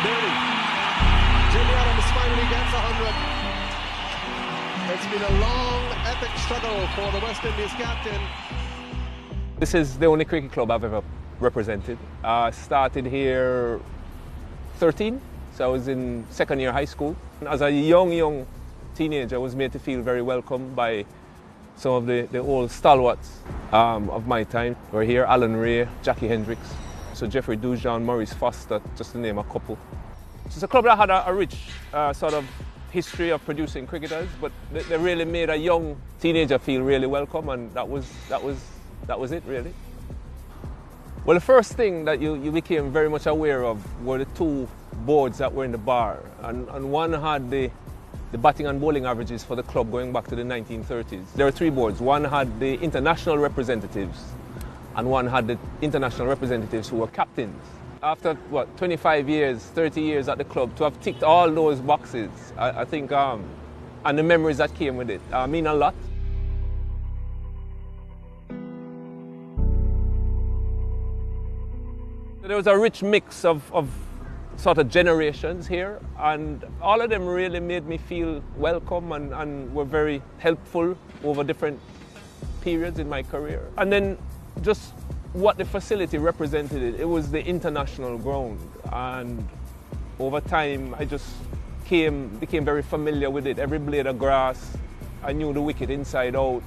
Nearly. Jimmy Adams finally gets 100. It's been a long, epic struggle for the West Indies captain. This is the only cricket club I've ever represented. I started here 13, so I was in second year high school. As a young teenager, I was made to feel very welcome by some of the old stalwarts of my time. We're here, Alan Ray, Jackie Hendricks, so Jeffrey Dujon, Maurice Foster, just to name a couple. So it's a club that had a rich sort of history of producing cricketers, but they really made a young teenager feel really welcome, and that was it really. Well, the first thing that you became very much aware of were the two boards that were in the bar, and one had the batting and bowling averages for the club going back to the 1930s. There were three boards. One had the international representatives, and one had the international representatives who were captains. After, 25 years, 30 years at the club, to have ticked all those boxes, I think, and the memories that came with it, mean a lot. There was a rich mix of sort of generations here, and all of them really made me feel welcome and were very helpful over different periods in my career. And then just what the facility represented, it was the international ground, and over time I just became very familiar with it. Every blade of grass, I knew the wicket inside out.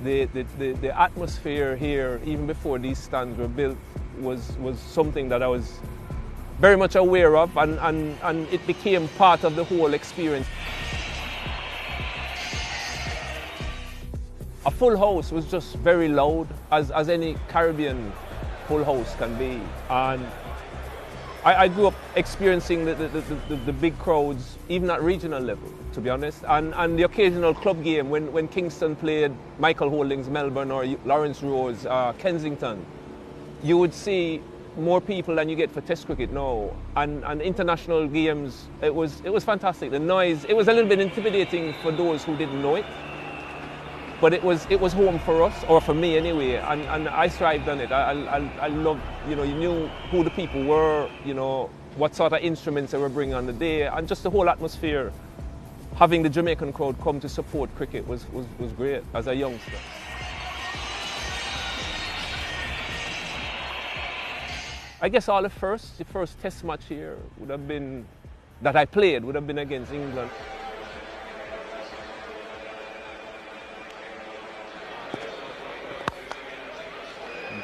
The atmosphere here, even before these stands were built, was something that I was very much aware of, and it became part of the whole experience. A full house was just very loud, as any Caribbean full house can be. And I grew up experiencing the big crowds, even at regional level, to be honest. And the occasional club game, when Kingston played Michael Holding's Melbourne or Lawrence Rose, Kensington, you would see more people than you get for Test cricket now. And international games, it was fantastic. The noise, it was a little bit intimidating for those who didn't know it. But it was home for us, or for me anyway, and I thrived on it. I loved, you knew who the people were, what sort of instruments they were bringing on the day, and just the whole atmosphere. Having the Jamaican crowd come to support cricket was great as a youngster. I guess the first Test match here would have been, that I played, would have been against England.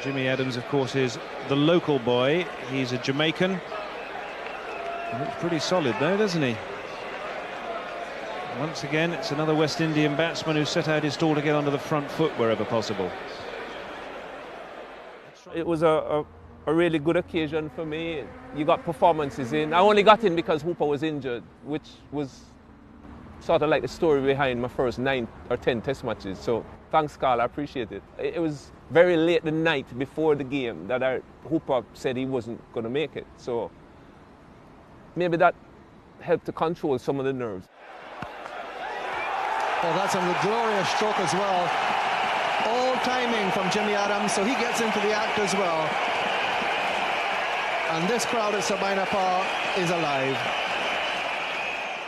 Jimmy Adams, of course, is the local boy. He's a Jamaican. He looks pretty solid, though, doesn't he? Once again, it's another West Indian batsman who set out his stall to get onto the front foot wherever possible. It was a really good occasion for me. You got performances in. I only got in because Hooper was injured, which was sort of like the story behind my first 9 or 10 Test matches. So thanks, Carl, I appreciate it. It was very late the night before the game that Hooper said he wasn't going to make it. So maybe that helped to control some of the nerves. Oh, that's a glorious stroke as well. All timing from Jimmy Adams, so he gets into the act as well. And this crowd at Sabina Park is alive.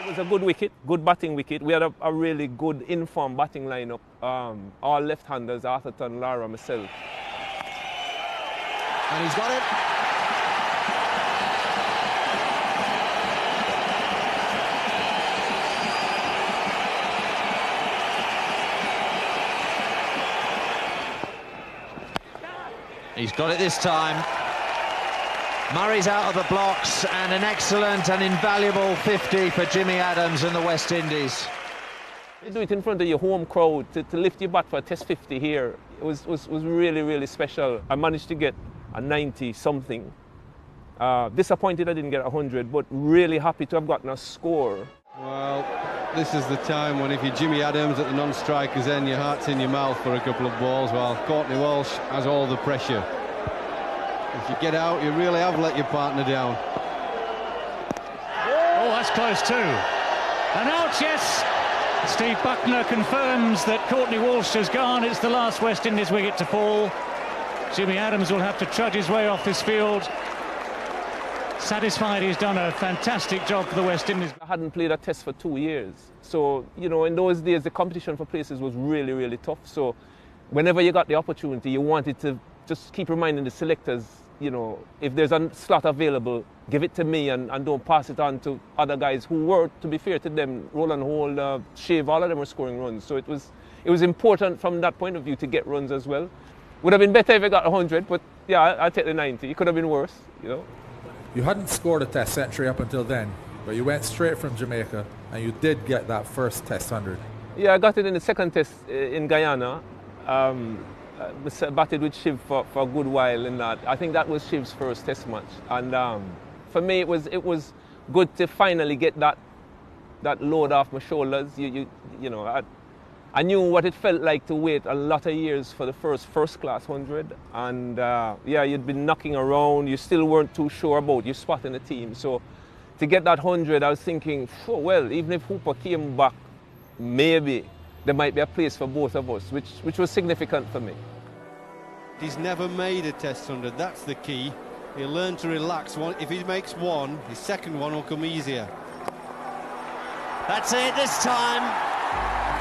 It was a good wicket, good batting wicket. We had a really good informed batting lineup. All left-handers, Arthurton, Lara, myself. And he's got it. He's got it this time. Murray's out of the blocks, and an excellent and invaluable 50 for Jimmy Adams and the West Indies. You do it in front of your home crowd, to lift your bat for a Test 50 here, it was really, really special. I managed to get a 90-something. Disappointed I didn't get 100, but really happy to have gotten a score. Well, this is the time when if you're Jimmy Adams at the non-striker's end, your heart's in your mouth for a couple of balls, while Courtney Walsh has all the pressure. If you get out, you really have let your partner down. Oh, that's close too. And out, yes! Steve Buckner confirms that Courtney Walsh has gone. It's the last West Indies wicket to fall. Jimmy Adams will have to trudge his way off this field. Satisfied he's done a fantastic job for the West Indies. I hadn't played a test for 2 years. So, you know, in those days, the competition for places was really, really tough. So whenever you got the opportunity, you wanted to just keep reminding the selectors, you know, if there's a slot available, give it to me and don't pass it on to other guys who were, to be fair to them, Roland Hall, Shave, all of them were scoring runs. So it was important from that point of view to get runs as well. Would have been better if I got 100, but yeah, I'll take the 90. It could have been worse, you know. You hadn't scored a test century up until then, but you went straight from Jamaica and you did get that first test 100. Yeah, I got it in the second test in Guyana. Batted with Shiv for a good while in that. I think that was Shiv's first test match. And for me, it was good to finally get that load off my shoulders. You know, I knew what it felt like to wait a lot of years for the first class 100, and yeah, you'd been knocking around, you still weren't too sure about your spot in the team. So to get that 100, I was thinking, oh, well, even if Hooper came back, maybe there might be a place for both of us, which was significant for me. He's never made a test 100, that's the key. He'll learn to relax. If he makes one, his second one will come easier. That's it this time.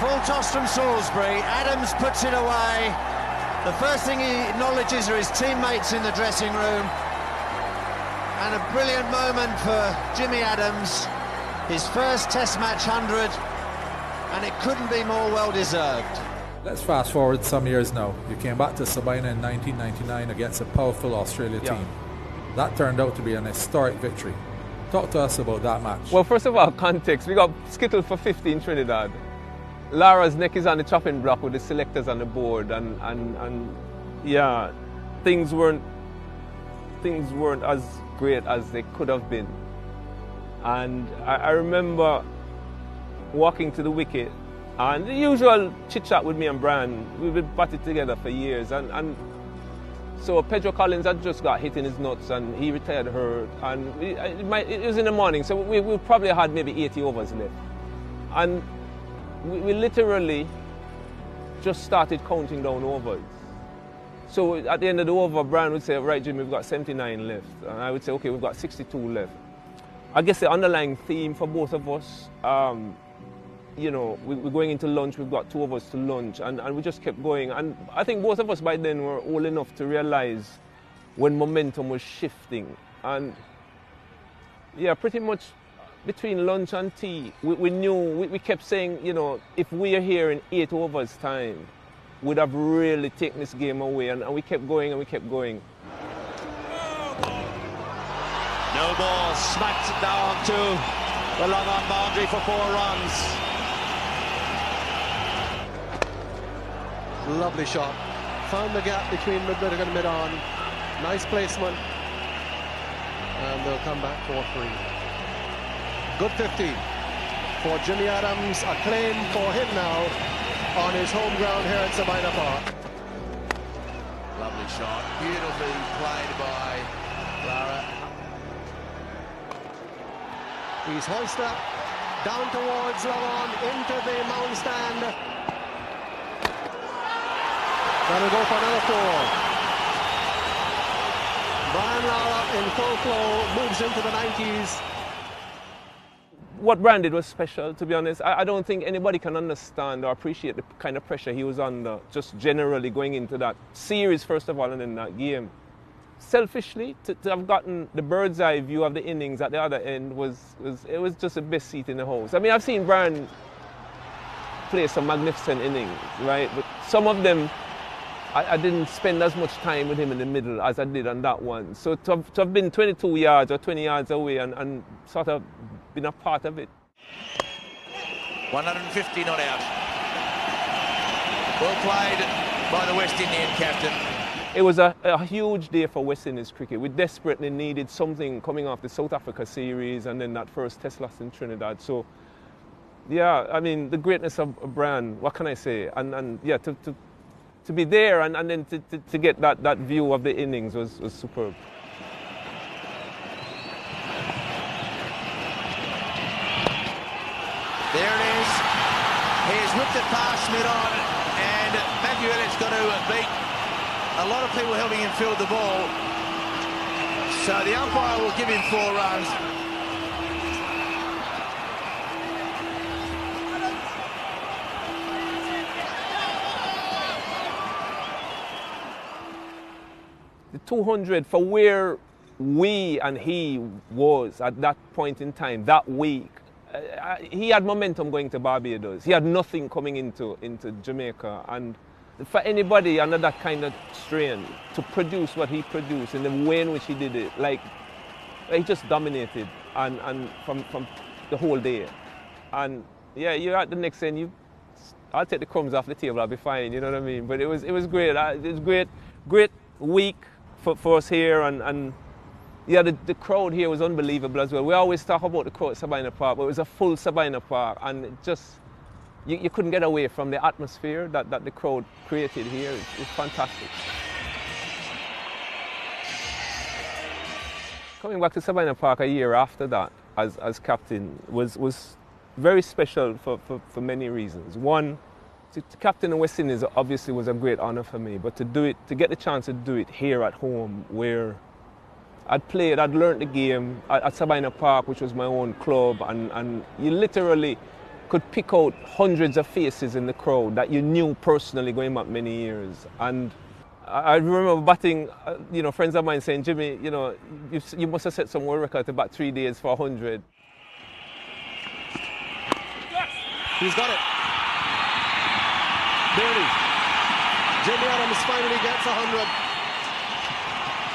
Full toss from Salisbury. Adams puts it away. The first thing he acknowledges are his teammates in the dressing room. And a brilliant moment for Jimmy Adams. His first Test match 100, and it couldn't be more well deserved. Let's fast forward some years now. You came back to Sabina in 1999 against a powerful Australia team. That turned out to be an historic victory. Talk to us about that match. Well, first of all, context. We got skittled for 50 in Trinidad. Lara's neck is on the chopping block with the selectors on the board, and yeah, things weren't as great as they could have been. And I remember walking to the wicket, and the usual chit-chat with me and Brian. We've been batted together for years, and so Pedro Collins had just got hit in his nuts, and he retired hurt, and it was in the morning, so we probably had maybe 80 overs left, and we literally just started counting down overs. So at the end of the over, Brian would say, right, Jimmy, we've got 79 left. And I would say, okay, we've got 62 left. I guess the underlying theme for both of us, you know, we're going into lunch, we've got 2 of us to lunch, and we just kept going. And I think both of us by then were old enough to realize when momentum was shifting. And yeah, pretty much between lunch and tea, we knew, we kept saying, you know, if we are here in 8 overs time, we'd have really taken this game away, and we kept going and we kept going. No ball, smacked down to the long on boundary for 4 runs. Lovely shot. Found the gap between mid-wicket and mid-on. Nice placement. And they'll come back 4-3. Good 50 for Jimmy Adams. A claim for him now on his home ground here at Sabina Park. Lovely shot. Beautifully played by Lara. He's hoisted up, down towards long on, into the mound stand. That'll go for another 4. Brian Lara in full flow, moves into the 90s. What Brian did was special, to be honest. I don't think anybody can understand or appreciate the kind of pressure he was under, just generally going into that series, first of all, and then that game. Selfishly, to have gotten the bird's eye view of the innings at the other end was just the best seat in the house. I mean, I've seen Brian play some magnificent innings, right? But some of them, I didn't spend as much time with him in the middle as I did on that one. So to have been 22 yards or 20 yards away and sort of been a part of it. 150 not out. Well played by the West Indian captain. It was a huge day for West Indies cricket. We desperately needed something coming off the South Africa series and then that first test loss in Trinidad. So, yeah, I mean, the greatness of Brian, what can I say? And yeah, to be there and then to get that view of the innings was superb. There it is. He has whipped it past mid-on, and Matthew Elliott's got to beat a lot of people helping him field the ball. So the umpire will give him 4 runs. The 200 for where we and he was at that point in time, that week, he had momentum going to Barbados. He had nothing coming into Jamaica. And for anybody under that kind of strain to produce what he produced in the way in which he did it, like, he just dominated and from the whole day. And yeah, you're at the next end, I'll take the crumbs off the table, I'll be fine, you know what I mean? But it was great. It was great week for us here, and yeah, the crowd here was unbelievable as well. We always talk about the crowd at Sabina Park, but it was a full Sabina Park, and it just, you couldn't get away from the atmosphere that the crowd created here. It's fantastic. Coming back to Sabina Park a year after that as captain was very special for many reasons. One, to captain the West Indies obviously was a great honour for me, but to get the chance to do it here at home, where I'd learned the game at Sabina Park, which was my own club, and you literally could pick out hundreds of faces in the crowd that you knew personally going back many years. And I remember batting, friends of mine saying, Jimmy, you must have set some world record to bat 3 days for 100. He's got it. Barely. Jimmy Adams finally gets 100.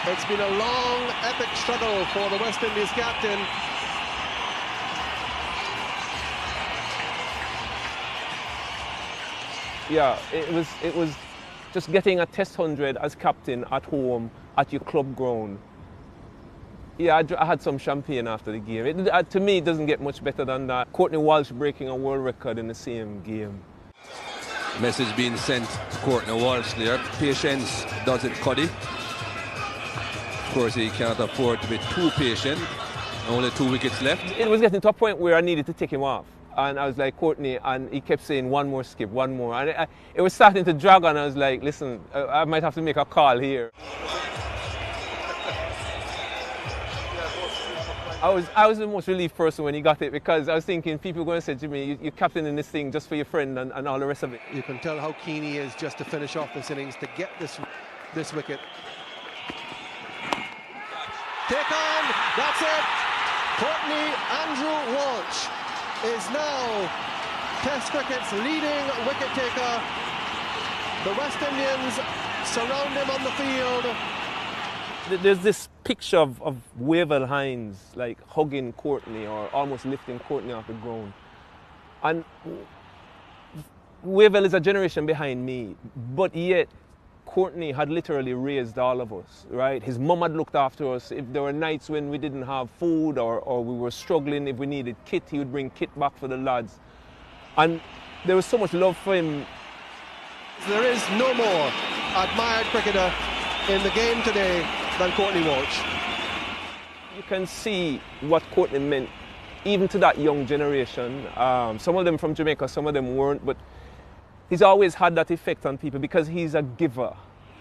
It's been a long, epic struggle for the West Indies captain. Yeah, it was just getting a test 100 as captain at home at your club ground. Yeah, I had some champagne after the game. To me, it doesn't get much better than that. Courtney Walsh breaking a world record in the same game. Message being sent to Courtney Walsh there. Patience does it, Cuddy. Of course, he can't afford to be too patient. Only 2 wickets left. It was getting to a point where I needed to take him off. And I was like, Courtney, and he kept saying, 1 more skip, 1 more. And it was starting to drag on. I was like, listen, I might have to make a call here. I was the most relieved person when he got it, because I was thinking people were going to say, Jimmy, you're captaining this thing just for your friend and all the rest of it. You can tell how keen he is just to finish off this innings, to get this wicket. Take on, that's it. Courtney Andrew Walsh is now Test cricket's leading wicket taker. The West Indians surround him on the field. There's this picture of Wavell Hines like hugging Courtney or almost lifting Courtney off the ground. And Wavell is a generation behind me, but yet Courtney had literally raised all of us, right? His mum had looked after us. If there were nights when we didn't have food or we were struggling, if we needed kit, he would bring kit back for the lads. And there was so much love for him. There is no more admired cricketer in the game today than Courtney Walsh. You can see what Courtney meant even to that young generation. Some of them from Jamaica, some of them weren't, but he's always had that effect on people because he's a giver,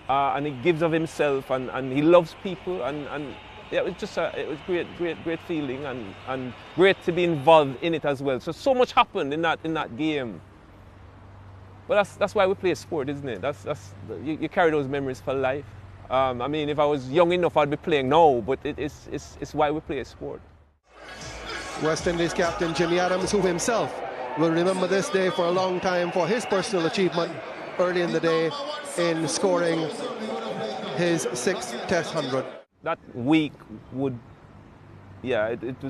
and he gives of himself, and he loves people, and yeah, it was great feeling, and great to be involved in it as well. So much happened in that game. But that's why we play sport, isn't it? You carry those memories for life. I mean, if I was young enough, I'd be playing now, but it's why we play sport. West Indies captain Jimmy Adams, who himself will remember this day for a long time for his personal achievement early in the day in scoring his 6th Test 100. That week would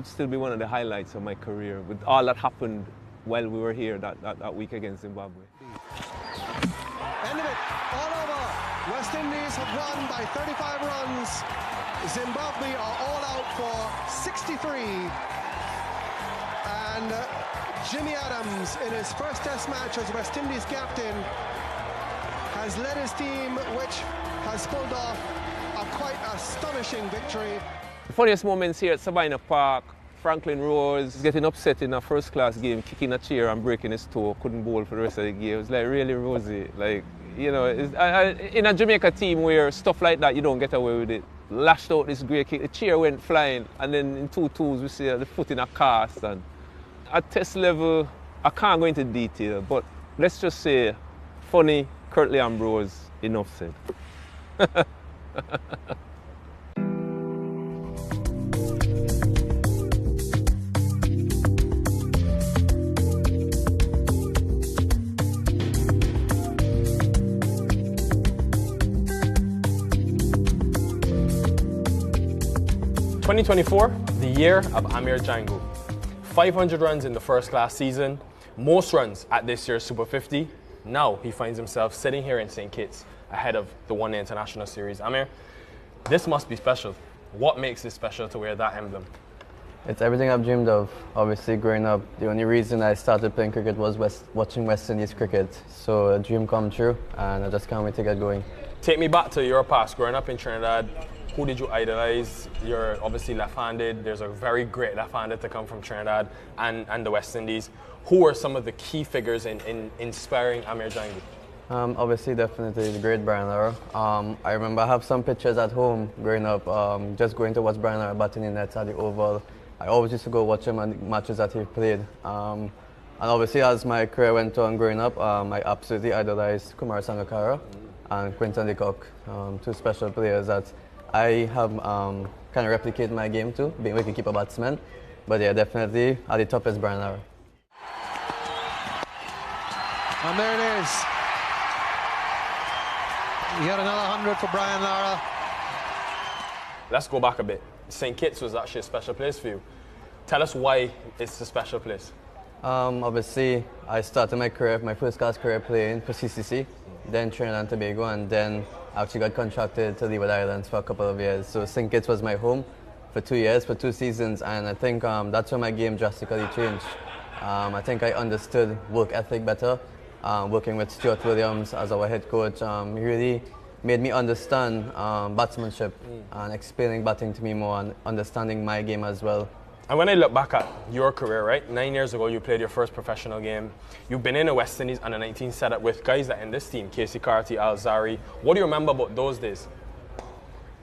still be one of the highlights of my career, with all that happened while we were here that week against Zimbabwe. End of it, all over. West Indies have won by 35 runs. Zimbabwe are all out for 63. And Jimmy Adams, in his first Test match as West Indies captain, has led his team, which has pulled off a quite astonishing victory. The funniest moments here at Sabina Park, Franklin Rose getting upset in a first-class game, kicking a chair and breaking his toe, couldn't bowl for the rest of the game. It was like really rosy. Like, You know, in a Jamaica team where stuff like that, you don't get away with it. Lashed out this great kick, the chair went flying, and then in 2-2s we see the foot in a cast. And at test level, I can't go into detail, but let's just say, funny, Curtly Ambrose, enough said. 2024, the year of Amir Jangoo. 500 runs in the first class season, most runs at this year's Super 50. Now he finds himself sitting here in St. Kitts ahead of the One Day International Series. Amir, this must be special. What makes it special to wear that emblem? It's everything I've dreamed of. Obviously, growing up, the only reason I started playing cricket was watching West Indies cricket. So a dream come true, and I just can't wait to get going. Take me back to your past. Growing up in Trinidad, who did you idolize? You're obviously left-handed. There's a very great left-handed to come from Trinidad and the West Indies. Who are some of the key figures in inspiring Amir Jangoo? Obviously, definitely the great Brian Lara. I remember I have some pictures at home growing up, just going to watch Brian Lara batting in nets at the Oval. I always used to go watch him at matches that he played. And obviously, as my career went on growing up, I absolutely idolized Kumar Sangakkara and Quinton de Kock, two special players that I have kind of replicated my game too, being a wicketkeeper batsman. But yeah, definitely at the top is Brian Lara. And there it is. He had another 100 for Brian Lara. Let's go back a bit. St. Kitts was actually a special place for you. Tell us why it's a special place. Obviously, I started my career, my first class career playing for CCC, then Trinidad and Tobago, and then I actually got contracted to Leeward Islands for a couple of years. So St. Kitts was my home for 2 years, for 2 seasons, and I think that's when my game drastically changed. I think I understood work ethic better. Working with Stuart Williams as our head coach, he really made me understand batsmanship and explaining batting to me more and understanding my game as well. And when I look back at your career, right, 9 years ago you played your first professional game. You've been in the West Indies under 19 setup with guys that in this team, Casey Carty, Al Zari. What do you remember about those days?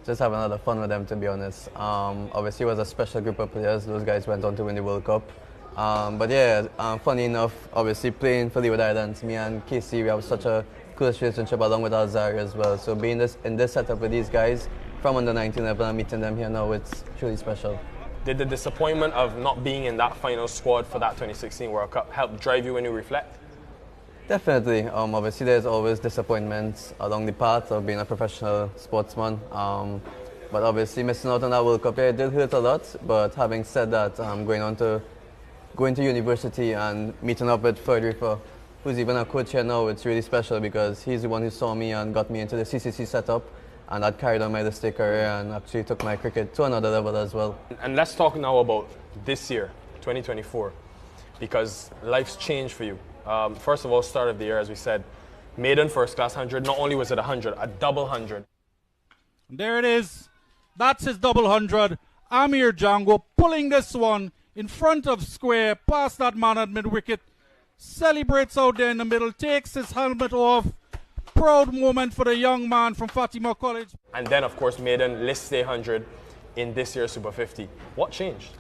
Just having a lot of fun with them, to be honest. Obviously it was a special group of players. Those guys went on to win the World Cup. But yeah, funny enough, obviously playing for Leeward Islands, me and Casey, we have such a close relationship along with Al Zari as well. So being in this setup with these guys from under 19 level and meeting them here now, it's truly special. Did the disappointment of not being in that final squad for that 2016 World Cup help drive you when you reflect? Definitely. Obviously there's always disappointments along the path of being a professional sportsman. But obviously missing out on that World Cup, yeah, it did hurt a lot. But having said that, going to university and meeting up with Frederica, who's even a coach here now, it's really special because he's the one who saw me and got me into the CCC setup, and that carried on my district career and actually took my cricket to another level as well. And let's talk now about this year, 2024, because life's changed for you. First of all, start of the year, as we said, maiden first class 100. Not only was it 100, a double 100. There it is. That's his double 100. Amir Jangoo pulling this one in front of square, past that man at mid-wicket, celebrates out there in the middle, takes his helmet off. Proud moment for the young man from Fatima College. And then, of course, maiden list day 100 in this year's Super 50. What changed?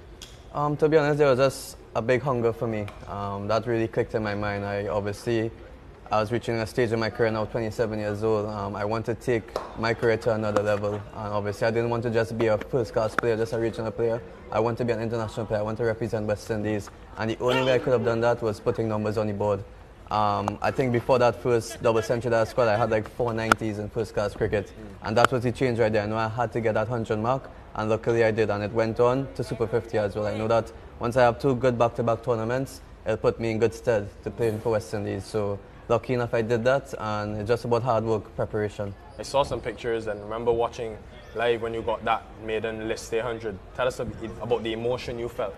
To be honest, there was just a big hunger for me. That really clicked in my mind. I was reaching a stage in my career now, 27 years old. I want to take my career to another level. And obviously, I didn't want to just be a first-class player, just a regional player. I want to be an international player. I want to represent West Indies. And the only way I could have done that was putting numbers on the board. I think before that first double century that I scored, I had like 490s in first-class cricket. And that was the change right there. I know I had to get that 100 mark, and luckily I did. And it went on to Super 50 as well. I know that once I have 2 good back-to-back tournaments, it'll put me in good stead to play for West Indies. So lucky enough I did that, and it's just about hard work, preparation. I saw some pictures and remember watching live when you got that maiden list day 100. Tell us about the emotion you felt.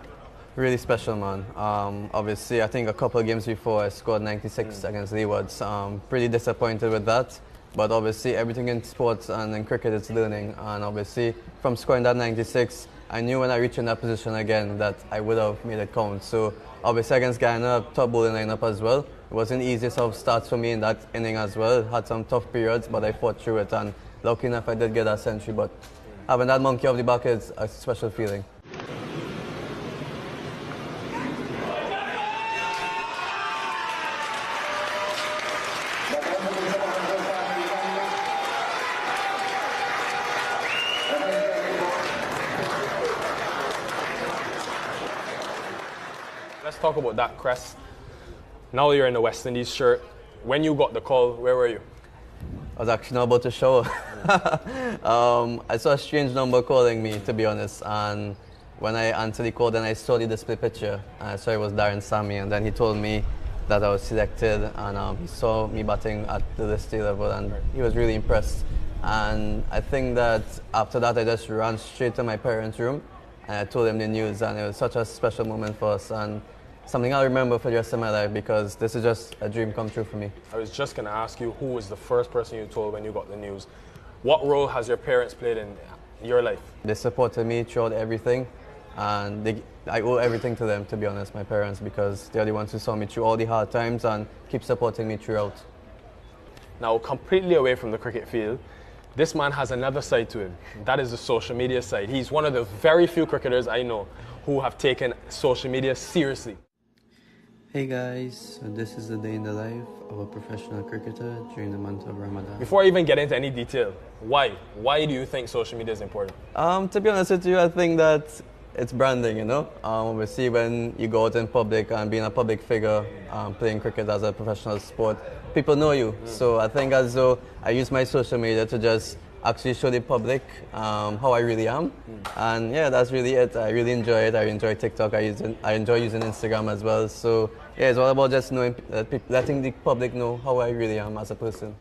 Really special, man. Obviously, I think a couple of games before I scored 96 against Leewards. Pretty disappointed with that. But obviously, everything in sports and in cricket is learning. And obviously, from scoring that 96, I knew when I reached in that position again that I would have made it count. So obviously against Guyana, top bowling lineup as well. It wasn't the easiest of starts for me in that inning as well. Had some tough periods, but I fought through it, and lucky enough I did get that century. But having that monkey off the back is a special feeling. Let's talk about that crest. Now you're in the West Indies shirt. When you got the call, where were you? I was actually not about to shower. I saw a strange number calling me, to be honest, and when I answered the call, then I saw the display picture, and I saw it was Darren Sammy, and then he told me that I was selected, and he saw me batting at the listed level, and he was really impressed. And I think that after that, I just ran straight to my parents' room, and I told them the news, and it was such a special moment for us, and something I'll remember for the rest of my life, because this is just a dream come true for me. I was just going to ask you, who was the first person you told when you got the news? What role has your parents played in your life? They supported me throughout everything, and I owe everything to them, to be honest, my parents, because they're the ones who saw me through all the hard times and keep supporting me throughout. Now, completely away from the cricket field, this man has another side to him. That is the social media side. He's one of the very few cricketers I know who have taken social media seriously. Hey guys, so this is the day in the life of a professional cricketer during the month of Ramadan. Before I even get into any detail, why? Why do you think social media is important? To be honest with you, I think that it's branding, you know. Obviously, when you go out in public and being a public figure, playing cricket as a professional sport, people know you. So I think as though I use my social media to just actually show the public how I really am. And yeah, that's really it. I really enjoy it. I enjoy TikTok. I enjoy using Instagram as well. So yeah, it's all about just knowing, letting the public know how I really am as a person.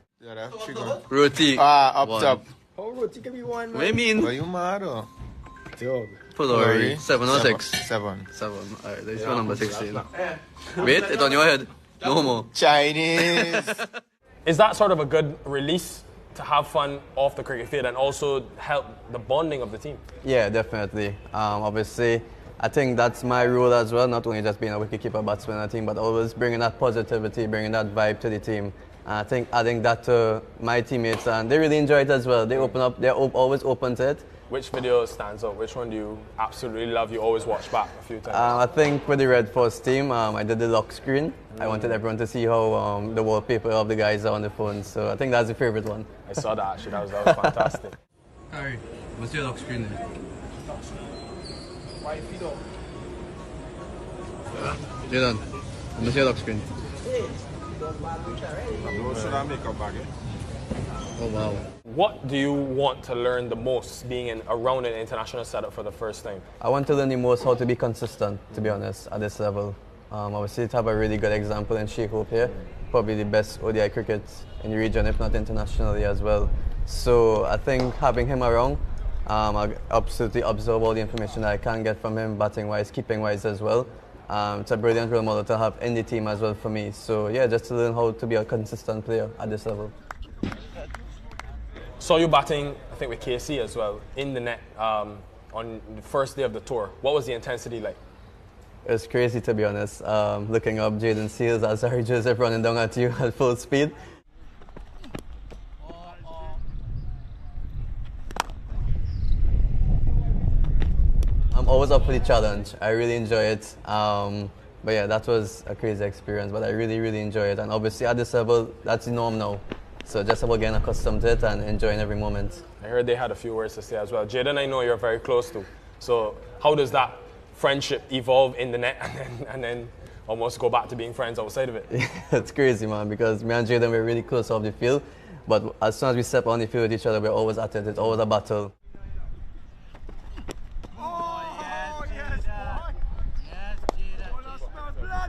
Roti. Up top. Oh, Roti can be one, man. What do you mean? What you mad or? Pulori. 7 or 6? 7. Alright, there's one number 16. Wait, it's on your head. No more. Chinese. Is that sort of a good release to have fun off the cricket field and also help the bonding of the team? Yeah, definitely. Obviously, I think that's my role as well, not only just being a wicketkeeper batsman on the team, but always bringing that positivity, bringing that vibe to the team. And I think adding that to my teammates, and they really enjoy it as well. They open up, they're always open to it. Which video stands out? Which one do you absolutely love? You always watch back a few times. I think with the Red Force team, I did the lock screen. I wanted everyone to see how the wallpaper of the guys are on the phone. So I think that's the favorite one. I saw that actually. That was fantastic. Alright, what's your lock screen there? Why feed up? Jayden, what's your lock screen? Oh wow. What do you want to learn the most being around an international setup for the first time? I want to learn the most how to be consistent, to be honest, at this level. Obviously, to have a really good example in Sheikh Hope here, probably the best ODI cricket in the region, if not internationally as well. So I think having him around, I absolutely absorb all the information that I can get from him, batting-wise, keeping-wise as well. It's a brilliant role model to have in the team as well for me. So yeah, just to learn how to be a consistent player at this level. Saw you batting, I think with KC as well, in the net on the first day of the tour. What was the intensity like? It was crazy, to be honest. Looking up Jaden Seals as Harry Joseph running down at you at full speed. I'm always up for the challenge. I really enjoy it. But yeah, that was a crazy experience, but I really, really enjoy it. And obviously at this level, that's the norm now. So just about getting accustomed to it and enjoying every moment. I heard they had a few words to say as well. Jaden, I know you're very close to. So how does that friendship evolve in the net and then almost go back to being friends outside of it? It's crazy, man, because me and Jaden, we're really close off the field. But as soon as we step on the field with each other, we're always at it. It's always a battle.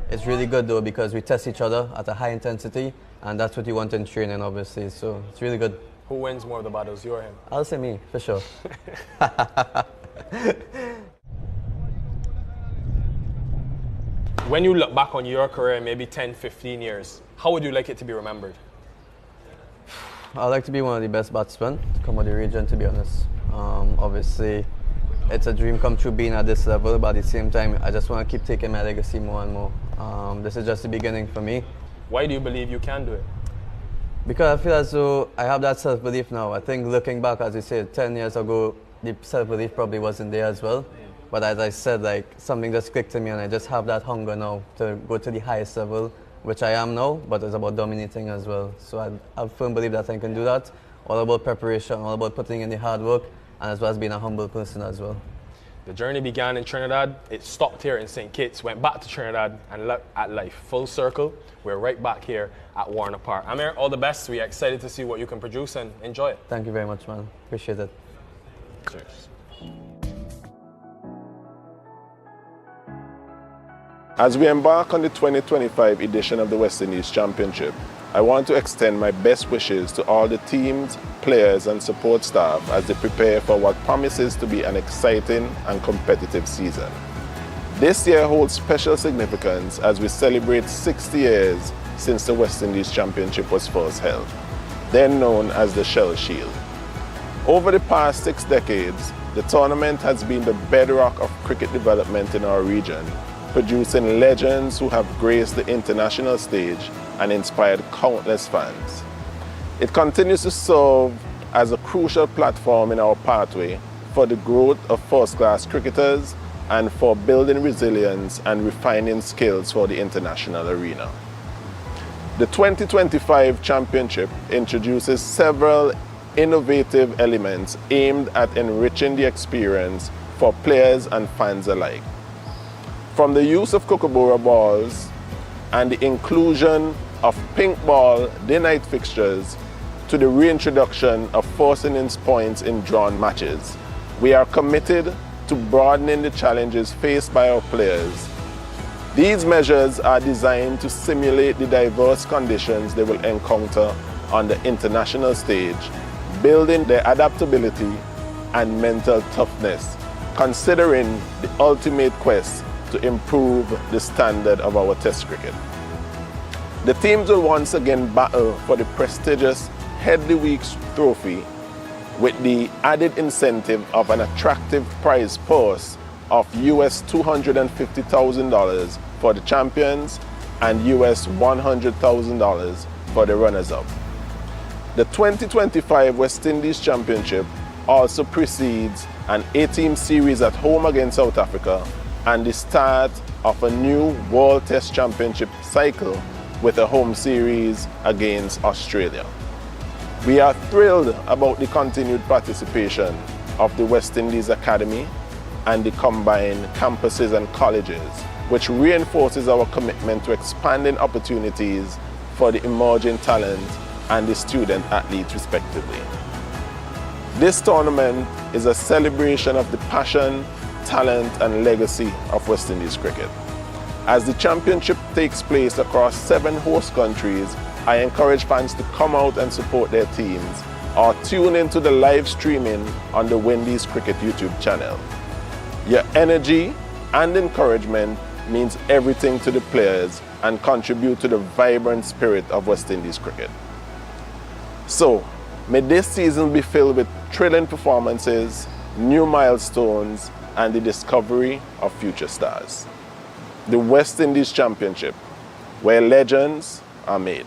It's really good though because we test each other at a high intensity, and that's what you want in training, obviously. So it's really good. Who wins more of the battles, you or him? I'll say me, for sure. When you look back on your career, maybe 10, 15 years, how would you like it to be remembered? I'd like to be one of the best batsmen to come out of the region, to be honest. Obviously, it's a dream come true being at this level, but at the same time, I just want to keep taking my legacy more and more. This is just the beginning for me, Why do you believe you can do it? Because I feel as though I have that self-belief now. I think looking back, as you said, 10 years ago, the self-belief probably wasn't there as well. But as I said, like, something just clicked to me, and I just have that hunger now to go to the highest level, which I am now, but it's about dominating as well. So I firmly believe that I can do that. All about preparation, all about putting in the hard work, and as well as being a humble person as well. The journey began in Trinidad, it stopped here in St. Kitts, went back to Trinidad, and at life. Full circle, we're right back here at Warner Park. Amir, all the best. We're excited to see what you can produce and enjoy it. Thank you very much, man. Appreciate it. Cheers. As we embark on the 2025 edition of the West Indies Championship, I want to extend my best wishes to all the teams, players and support staff as they prepare for what promises to be an exciting and competitive season. This year holds special significance as we celebrate 60 years since the West Indies Championship was first held, then known as the Shell Shield. Over the past 6 decades, the tournament has been the bedrock of cricket development in our region, producing legends who have graced the international stage and inspired countless fans. It continues to serve as a crucial platform in our pathway for the growth of first-class cricketers and for building resilience and refining skills for the international arena. The 2025 championship introduces several innovative elements aimed at enriching the experience for players and fans alike. From the use of kookaburra balls and the inclusion of pink ball day-night fixtures to the reintroduction of first-innings points in drawn matches, we are committed to broadening the challenges faced by our players. These measures are designed to simulate the diverse conditions they will encounter on the international stage, building their adaptability and mental toughness, considering the ultimate quest to improve the standard of our Test cricket. The teams will once again battle for the prestigious Head the Week's trophy with the added incentive of an attractive prize purse of US $250,000 for the champions and US $100,000 for the runners-up. The 2025 West Indies Championship also precedes an 8-team series at home against South Africa and the start of a new World Test Championship cycle with a home series against Australia. We are thrilled about the continued participation of the West Indies Academy and the combined campuses and colleges, which reinforces our commitment to expanding opportunities for the emerging talent and the student athletes respectively. This tournament is a celebration of the passion, talent and legacy of West Indies cricket. As the championship takes place across 7 host countries, I encourage fans to come out and support their teams or tune into the live streaming on the Windies Cricket YouTube channel. Your energy and encouragement means everything to the players and contribute to the vibrant spirit of West Indies cricket. So, may this season be filled with thrilling performances, new milestones, and the discovery of future stars. The West Indies Championship, where legends are made.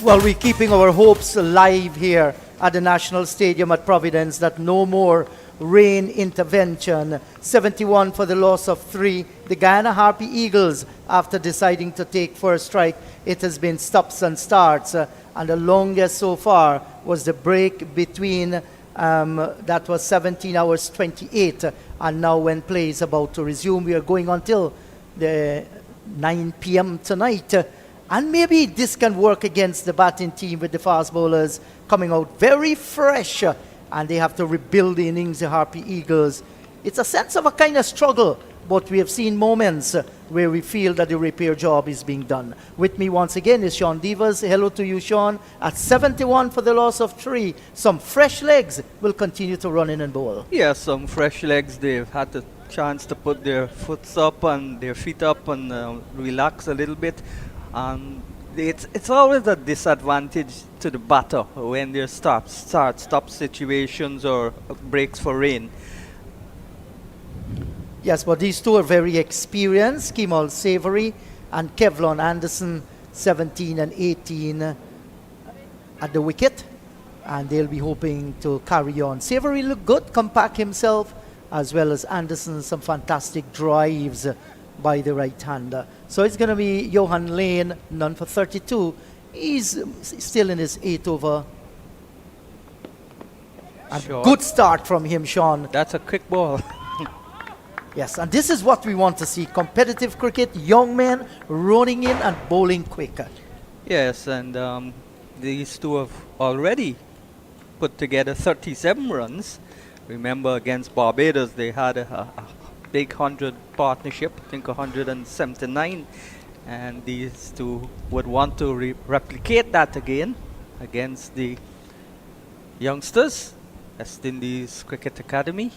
Well, we're keeping our hopes alive here at the National Stadium at Providence that no more rain intervention. 71 for the loss of 3. The Guyana Harpy Eagles, after deciding to take first strike, it has been stops and starts. And the longest so far was the break between, that was 17 hours 28. And now when play is about to resume, we are going until the 9 p.m. tonight. And maybe this can work against the batting team with the fast bowlers coming out very fresh. And they have to rebuild the innings, the Harpy Eagles. It's a sense of a kind of struggle, but we have seen moments where we feel that the repair job is being done. With me once again is Sean Devers. Hello to you, Sean. At 71 for the loss of 3, some fresh legs will continue to run in and bowl. Yeah, some fresh legs. They've had the chance to put their foots up and their feet up and relax a little bit. It's always a disadvantage to the batter when there stop situations or breaks for rain. Yes, but these two are very experienced. Kemal Savory and Kevlon Anderson, 17 and 18 at the wicket. And they'll be hoping to carry on. Savory looked good, compact himself, as well as Anderson, some fantastic drives by the right-hander. So it's going to be Johan Lane, none for 32. He's still in his 8th over. A good start from him, Sean. That's a quick ball. Yes, and this is what we want to see. Competitive cricket, young men running in and bowling quicker. Yes, and these two have already put together 37 runs. Remember, against Barbados, they had a big 100 partnership, I think 179. And these two would want to replicate that again against the youngsters, West Indies Cricket Academy.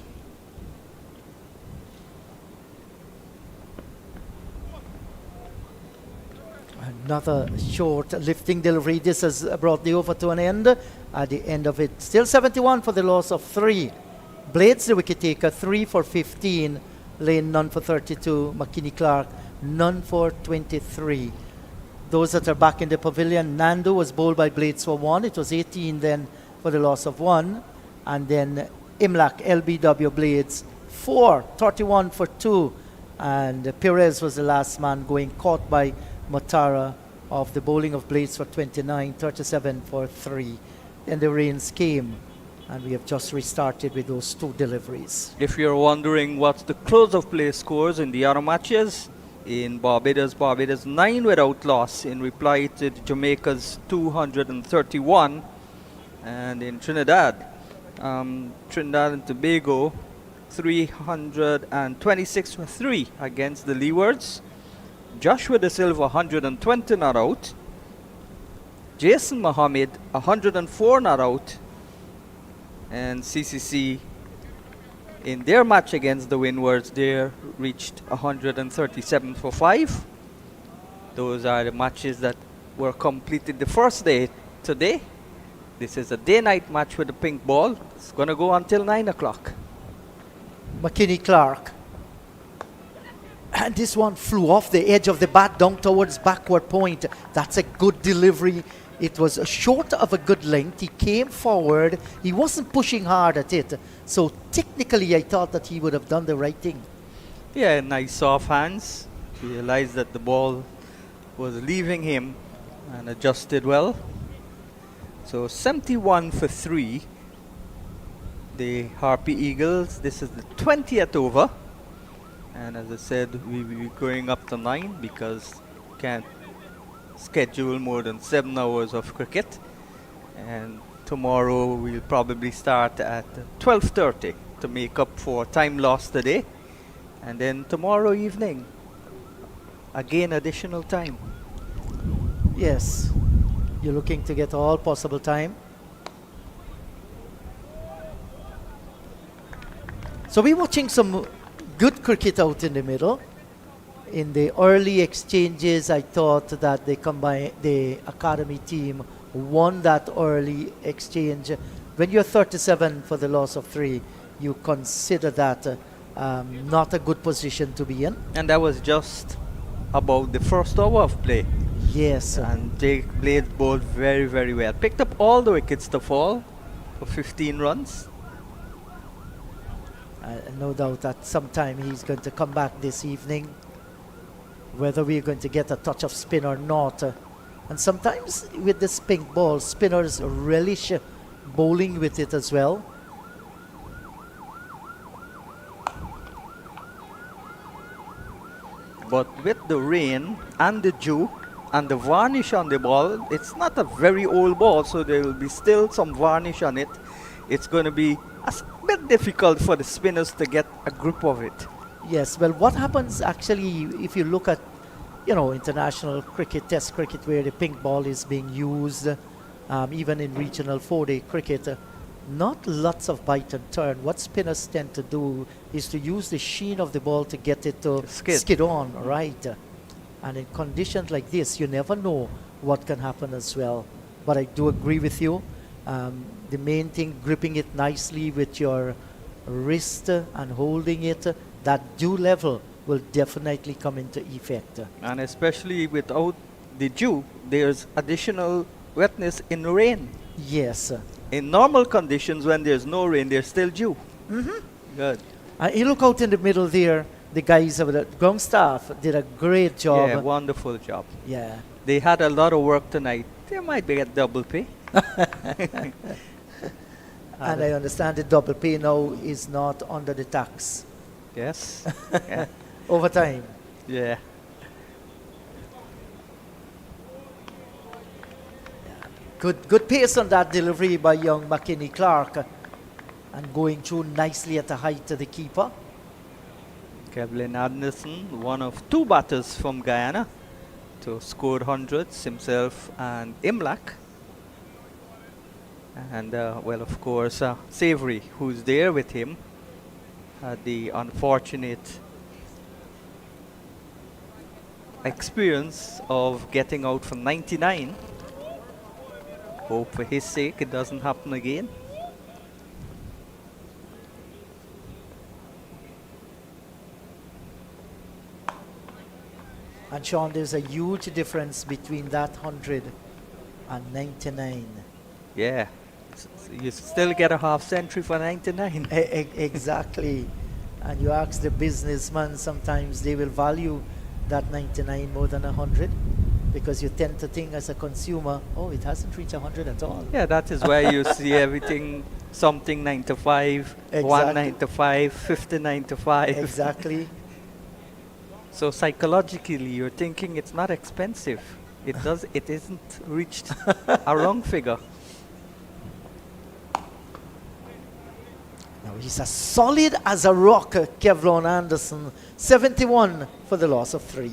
Another short lifting delivery. This has brought the over to an end. At the end of it, still 71 for the loss of 3. Blades, the wicket taker, 3 for 15. Lane, none for 32. McKinney Clark, none for 23. Those that are back in the pavilion, Nando was bowled by Blades for 1. It was 18 then for the loss of 1. And then Imlach, LBW Blades, 4, 31 for 2. And Perez was the last man going, caught by Matara of the bowling of Blades for 29, 37 for 3. Then the rains came, and we have just restarted with those 2 deliveries. If you're wondering what's the close of play scores in the other matches, in Barbados 9 without loss in reply to Jamaica's 231, and in Trinidad and Tobago 326 for 3 against the Leewards. Joshua De Silva 120 not out. Jason Mohammed 104 not out. And CCC in their match against the Windwards, they reached 137 for 5. Those are the matches that were completed the first day today. This is a day-night match with the pink ball. It's going to go until 9 o'clock. McKinney Clark. And this one flew off the edge of the bat down towards backward point. That's a good delivery. It was short of a good length. He came forward. He wasn't pushing hard at it. So technically, I thought that he would have done the right thing. Yeah, nice soft hands. Realized that the ball was leaving him and adjusted well. So 71 for 3. The Harpy Eagles. This is the 20th over. And as I said, we will be going up to 9 because can't schedule more than 7 hours of cricket. And tomorrow we'll probably start at 12:30 to make up for time lost today. And then tomorrow evening, again additional time. Yes, you're looking to get all possible time. So we're watching some good cricket out in the middle. In the early exchanges, I thought that the academy team won that early exchange. When you're 37 for the loss of 3, you consider that not a good position to be in. And that was just about the first hour of play. Yes. And Jake Blade bowled very, very well. Picked up all the wickets to fall for 15 runs. No doubt that sometime he's going to come back this evening, whether we're going to get a touch of spin or not. And sometimes with this pink ball, spinners relish bowling with it as well. But with the rain and the dew and the varnish on the ball, it's not a very old ball, so there will be still some varnish on it. It's going to be a bit difficult for the spinners to get a grip of it. Yes, well, what happens actually if you look at, international cricket, test cricket, where the pink ball is being used, even in regional 4-day cricket, not lots of bite and turn. What spinners tend to do is to use the sheen of the ball to get it to skid on, right? And in conditions like this, you never know what can happen as well. But I do agree with you. The main thing, gripping it nicely with your wrist and holding it, that dew level will definitely come into effect. And especially without the dew, there's additional wetness in the rain. Yes. In normal conditions, when there's no rain, there's still dew. Good. You look out in the middle there, the guys of the ground staff did a great job. Yeah, wonderful job. Yeah. They had a lot of work tonight. They might be at double pay. And I understand the double pay now is not under the tax. Yes. Yeah. Overtime. Yeah. Good pace on that delivery by young McKinney Clark, and going through nicely at the height to the keeper. Kevlin Anderson, one of two batters from Guyana to score hundreds, himself and Imlach. And, well, of course, Savory, who's there with him, had the unfortunate experience of getting out from 99. Hope for his sake it doesn't happen again. And Sean, there's a huge difference between that 100 and 99. Yeah, you still get a half century for 99. Exactly. And you ask the businessman, sometimes they will value that 99 more than 100, because you tend to think as a consumer, oh, it hasn't reached 100 at all. Yeah, that is where you see everything, something 95, Exactly. 195, 59.5. Exactly. So psychologically, you're thinking it's not expensive. It isn't reached a wrong figure. Now he's as solid as a rock, Kevlin Anderson. 71 for the loss of 3.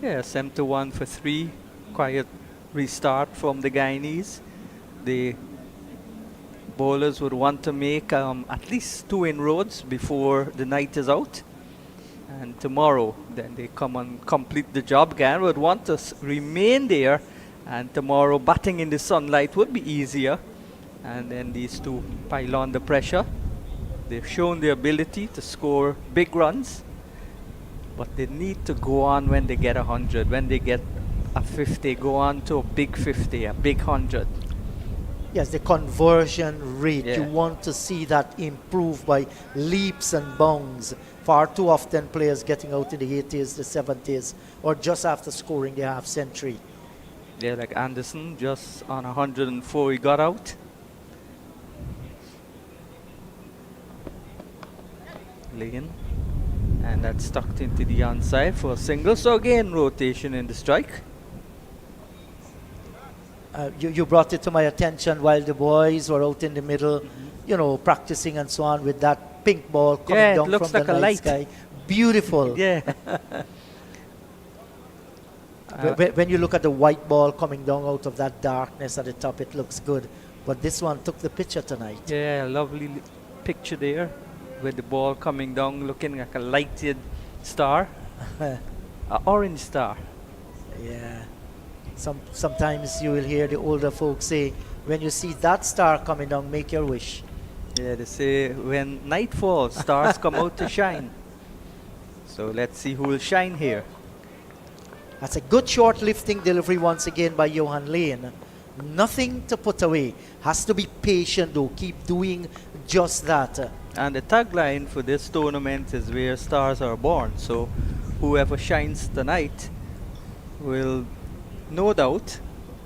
Yeah, 7-1 for 3. Quiet restart from the Guyanese. The bowlers would want to make at least 2 inroads before the night is out. And tomorrow, then they come and complete the job. Guyana would want to remain there. And tomorrow, batting in the sunlight would be easier. And then these two pile on the pressure. They've shown the ability to score big runs. But they need to go on when they get 100. When they get a 50, go on to a big 50, a big 100. Yes, the conversion rate, Yeah. you want to see that improve by leaps and bounds. Far too often players getting out in the 80s, the 70s, or just after scoring the half century. Yeah, like Anderson, just on 104, he got out. Lane. And that's tucked into the onside for a single. So again, rotation in the strike. You brought it to my attention while the boys were out in the middle, practicing and so on with that pink ball coming down looks from like the a night light. sky. Beautiful. Yeah. When you look at the white ball coming down out of that darkness at the top, it looks good. But this one took the picture tonight. Yeah, lovely picture there with the ball coming down looking like a lighted star. An orange star. Yeah. Sometimes you will hear the older folks say, when you see that star coming down, make your wish. Yeah, they say when night falls, stars come out to shine. So let's see who will shine here. That's a good short lifting delivery once again by Johan Lane. Nothing to put away. Has to be patient though. Keep doing just that. And the tagline for this tournament is where stars are born. So whoever shines tonight will no doubt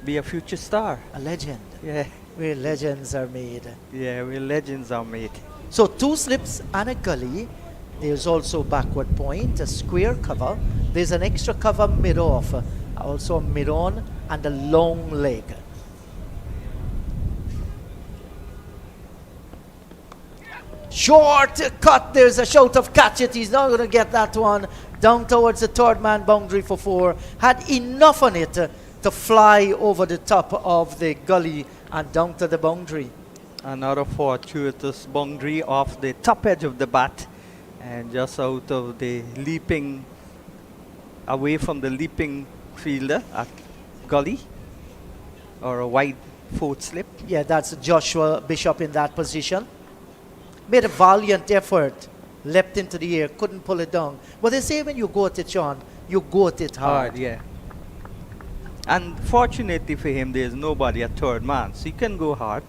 be a future star. A legend. Yeah. Where legends are made. Yeah, where legends are made. So 2 slips and a gully. There's also backward point, a square cover. There's an extra cover mid-off. Also a mid-on and a long leg. Short cut, there's a shout of catch it. He's not going to get that one. Down towards the third man boundary for 4. Had enough on it to fly over the top of the gully and down to the boundary. Another fortuitous boundary off the top edge of the bat and just out of the leaping, away from the leaping fielder at gully, or a wide 4th slip. Yeah, that's Joshua Bishop in that position. Made a valiant effort, leapt into the air, couldn't pull it down. But they say when you go at it, Sean, you go at it hard. Yeah. And fortunately for him, there's nobody at third man, so he can go hard.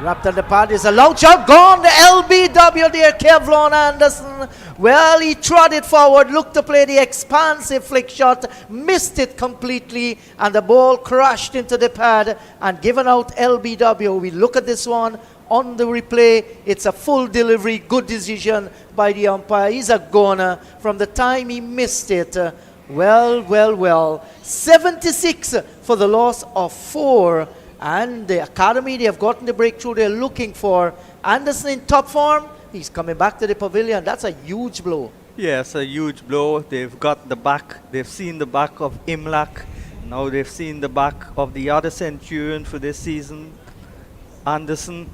Wrapped on the pad is a loud shot, gone the LBW there, Kevlon Anderson. Well, he trotted forward, looked to play the expansive flick shot, missed it completely, and the ball crashed into the pad and given out LBW. We look at this one on the replay. It's a full delivery, good decision by the umpire. He's a goner from the time he missed it. Well. 76 for the loss of 4. And the academy, they have gotten the breakthrough they're looking for. Anderson in top form. He's coming back to the pavilion. That's a huge blow. Yes, a huge blow. They've got the back. They've seen the back of Imlach. Now they've seen the back of the other Centurion for this season, Anderson.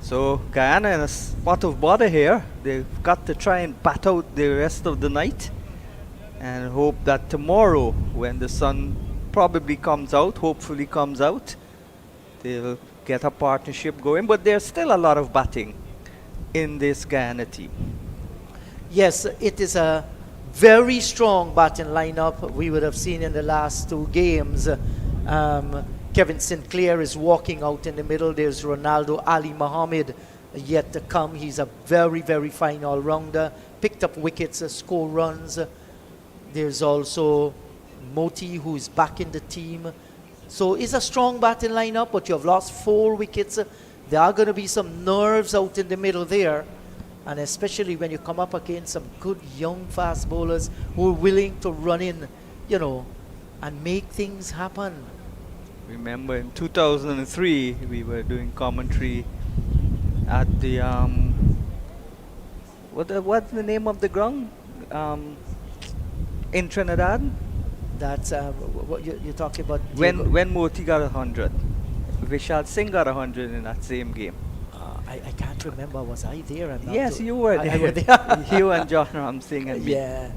So Guyana in a spot of bother here. They've got to try and bat out the rest of the night and hope that tomorrow, when the sun probably comes out, hopefully comes out, they'll get a partnership going. But there's still a lot of batting in this Guyana team. Yes, it is a very strong batting lineup. We would have seen in the last 2 games. Kevin Sinclair is walking out in the middle. There's Ronaldo Ali Mohammed yet to come. He's a very, very fine all-rounder. Picked up wickets, score runs. There's also Moti, who is back in the team. So it's a strong batting lineup, but you have lost 4 wickets. There are going to be some nerves out in the middle there. And especially when you come up against some good young fast bowlers who are willing to run in, and make things happen. Remember in 2003, we were doing commentary at the, what's the name of the ground? In Trinidad? That's what you're talking about. When Moti got 100, Vishal Singh got 100 in that same game. I can't remember. Was I there? Yes, you were there. You and John Ram Singh and me. Yeah.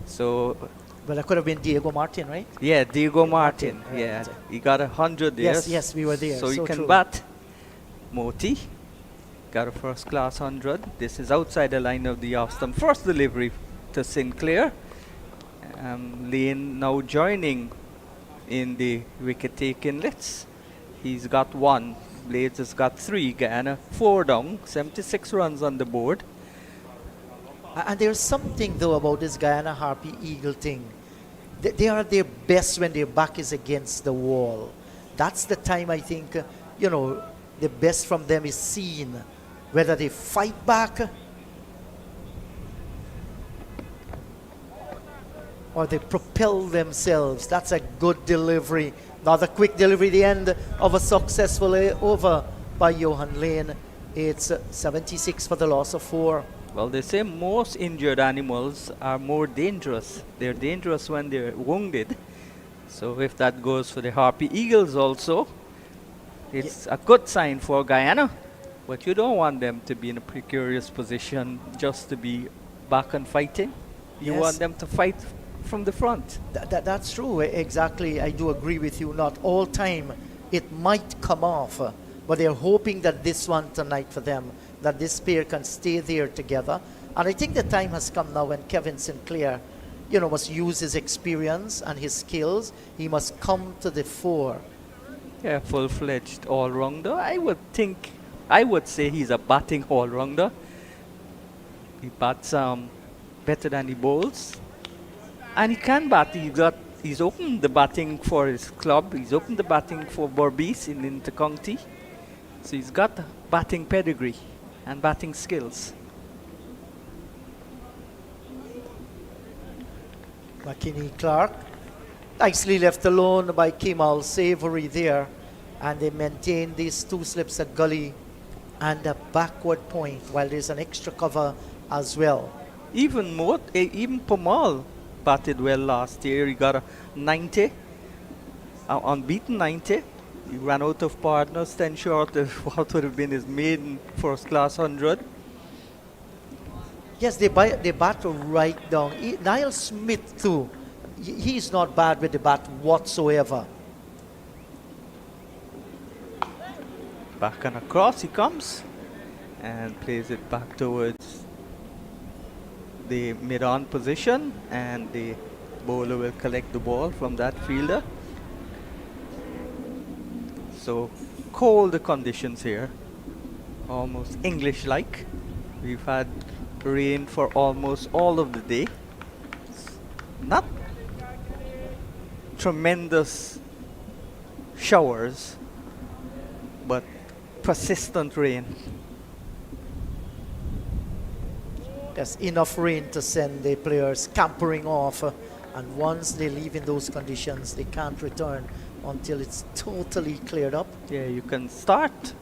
So. Well, that could have been Diego Martin, right? Yeah, Diego Martin. Yeah, right. He got 100 there. Yes, we were there. So you can bat. Moti got a first class 100. This is outside the line of the off stump. First delivery to Sinclair. Lane now joining in the wicket taking lists. He's got 1. Blades has got 3. Guyana 4 down. 76 runs on the board. And there's something though about this Guyana Harpy Eagle thing. They are their best when their back is against the wall. That's the time I think, the best from them is seen. Whether they fight back or they propel themselves. That's a good delivery. Another quick delivery, the end of a successful over by Johan Lane. It's 76 for the loss of 4. Well, they say most injured animals are more dangerous. They're dangerous when they're wounded. So if that goes for the Harpy Eagles also, it's a good sign for Guyana. But you don't want them to be in a precarious position just to be back and fighting. You want them to fight from the front. That's true, exactly. I do agree with you. Not all time it might come off, but they're hoping that this one tonight for them, that this pair can stay there together. And I think the time has come now when Kevin Sinclair must use his experience and his skills. He must come to the fore. Yeah, full-fledged all-rounder. I would say he's a batting all-rounder. He bats better than he bowls. And he can bat. He's opened the batting for his club. He's opened the batting for Berbice in Inter-County. So he's got batting pedigree and batting skills. McKinney Clark, nicely left alone by Kemal Savory there, and they maintain these 2 slips at gully and a backward point while there's an extra cover as well. Even Pamal batted well last year. He got a 90, unbeaten 90. He ran out of partners, 10 short of what would have been his maiden first class 100. Yes, they bat right down. Niall Smith too, he's not bad with the bat whatsoever. Back and across he comes and plays it back towards the mid-on position, and the bowler will collect the ball from that fielder. So cold conditions here, almost English-like. We've had rain for almost all of the day. Not tremendous showers, but persistent rain. There's enough rain to send the players scampering off, and once they leave in those conditions, they can't return until it's totally cleared up. Yeah, you can start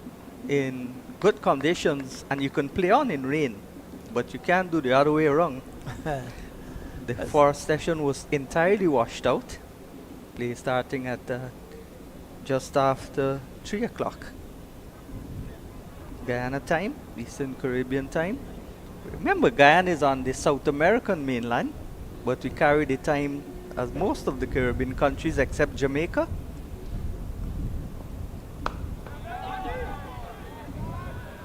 in good conditions and you can play on in rain, but you can't do the other way around. The first session was entirely washed out. Play starting at just after 3 o'clock. Guyana time, Eastern Caribbean time. Remember, Guyana is on the South American mainland, but we carry the time as most of the Caribbean countries except Jamaica.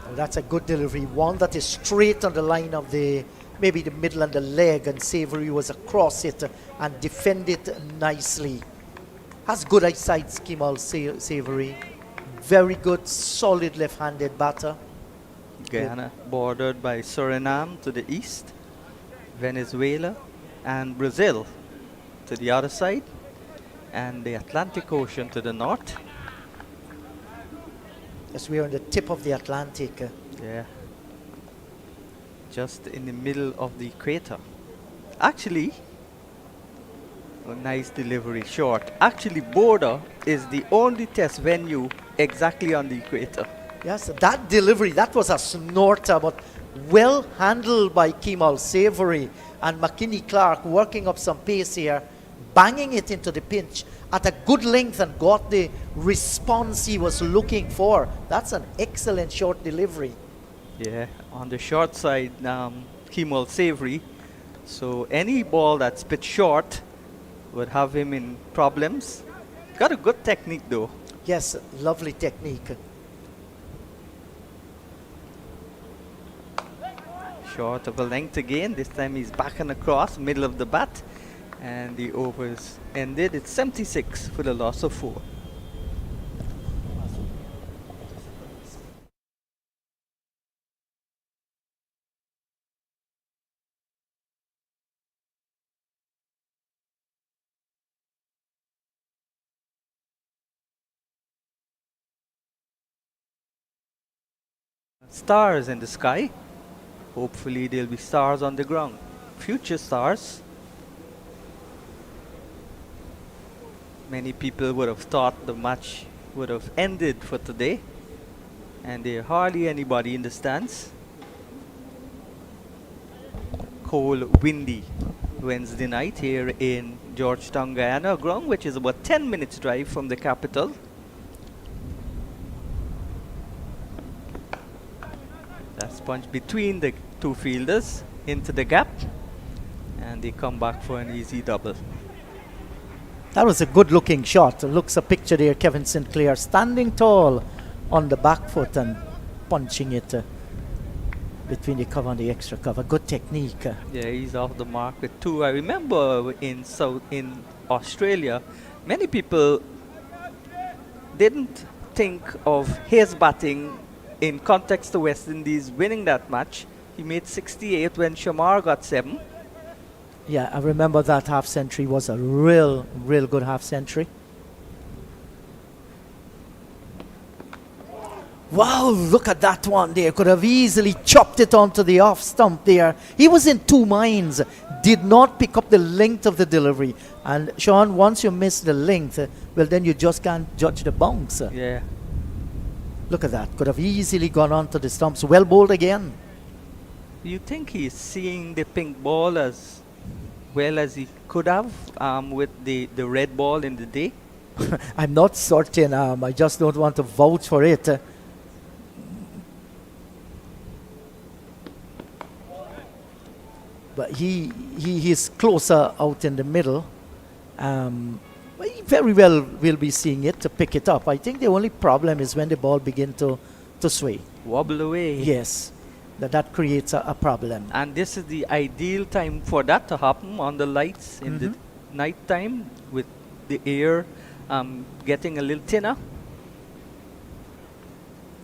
Oh, that's a good delivery. One that is straight on the line of maybe the middle and the leg, and Savory was across it and defended nicely. Has good eyesight, Kemal Savory. Very good, solid left-handed batter. Guyana bordered by Suriname to the east, Venezuela and Brazil to the other side, and the Atlantic Ocean to the north. Yes, we are on the tip of the Atlantic. Yeah. Just in the middle of the equator. Actually, a nice delivery short. Actually, border is the only test venue exactly on the equator. Yes, that delivery, that was a snorter, but well handled by Kemal Savory, and McKinney Clark working up some pace here, banging it into the pinch at a good length and got the response he was looking for. That's an excellent short delivery. Yeah, on the short side, Kemal Savory. So any ball that's pitched short would have him in problems. Got a good technique though. Yes, lovely technique. Short of a length again. This time he's back and across, middle of the bat. And the overs ended. It's 76 for the loss of 4. Stars in the sky. Hopefully there'll be stars on the ground. Future stars. Many people would have thought the match would have ended for today, and there hardly anybody in the stands. Cold, windy Wednesday night here in Georgetown, Guyana, a ground which is about 10 minutes drive from the capital. That's punched between the two fielders into the gap, and they come back for an easy double. That was a good looking shot. Looks a picture there, Kevin Sinclair standing tall on the back foot and punching it. between the cover and the extra cover. Good technique. Yeah, he's off the mark with 2. I remember in Australia, many people didn't think of his batting in context to West Indies winning that match. He made 68 when Shamar got 7. Yeah, I remember that half century was a real good half century. Wow, look at that one there. Could have easily chopped it onto the off stump there. He was in 2 minds. Did not pick up the length of the delivery. And Sean, once you miss the length, well, then you just can't judge the bounce. Yeah. Look at that. Could have easily gone onto the stumps. Well bowled again. You think he's seeing the pink ball as well as he could have with the red ball in the day? I'm not certain. I just don't want to vouch for it. But he is closer out in the middle. He very well will be seeing it to pick it up. I think the only problem is when the ball begins to sway. Wobble away. Yes, that creates a problem. And this is the ideal time for that to happen on the lights in the night time with the air getting a little thinner.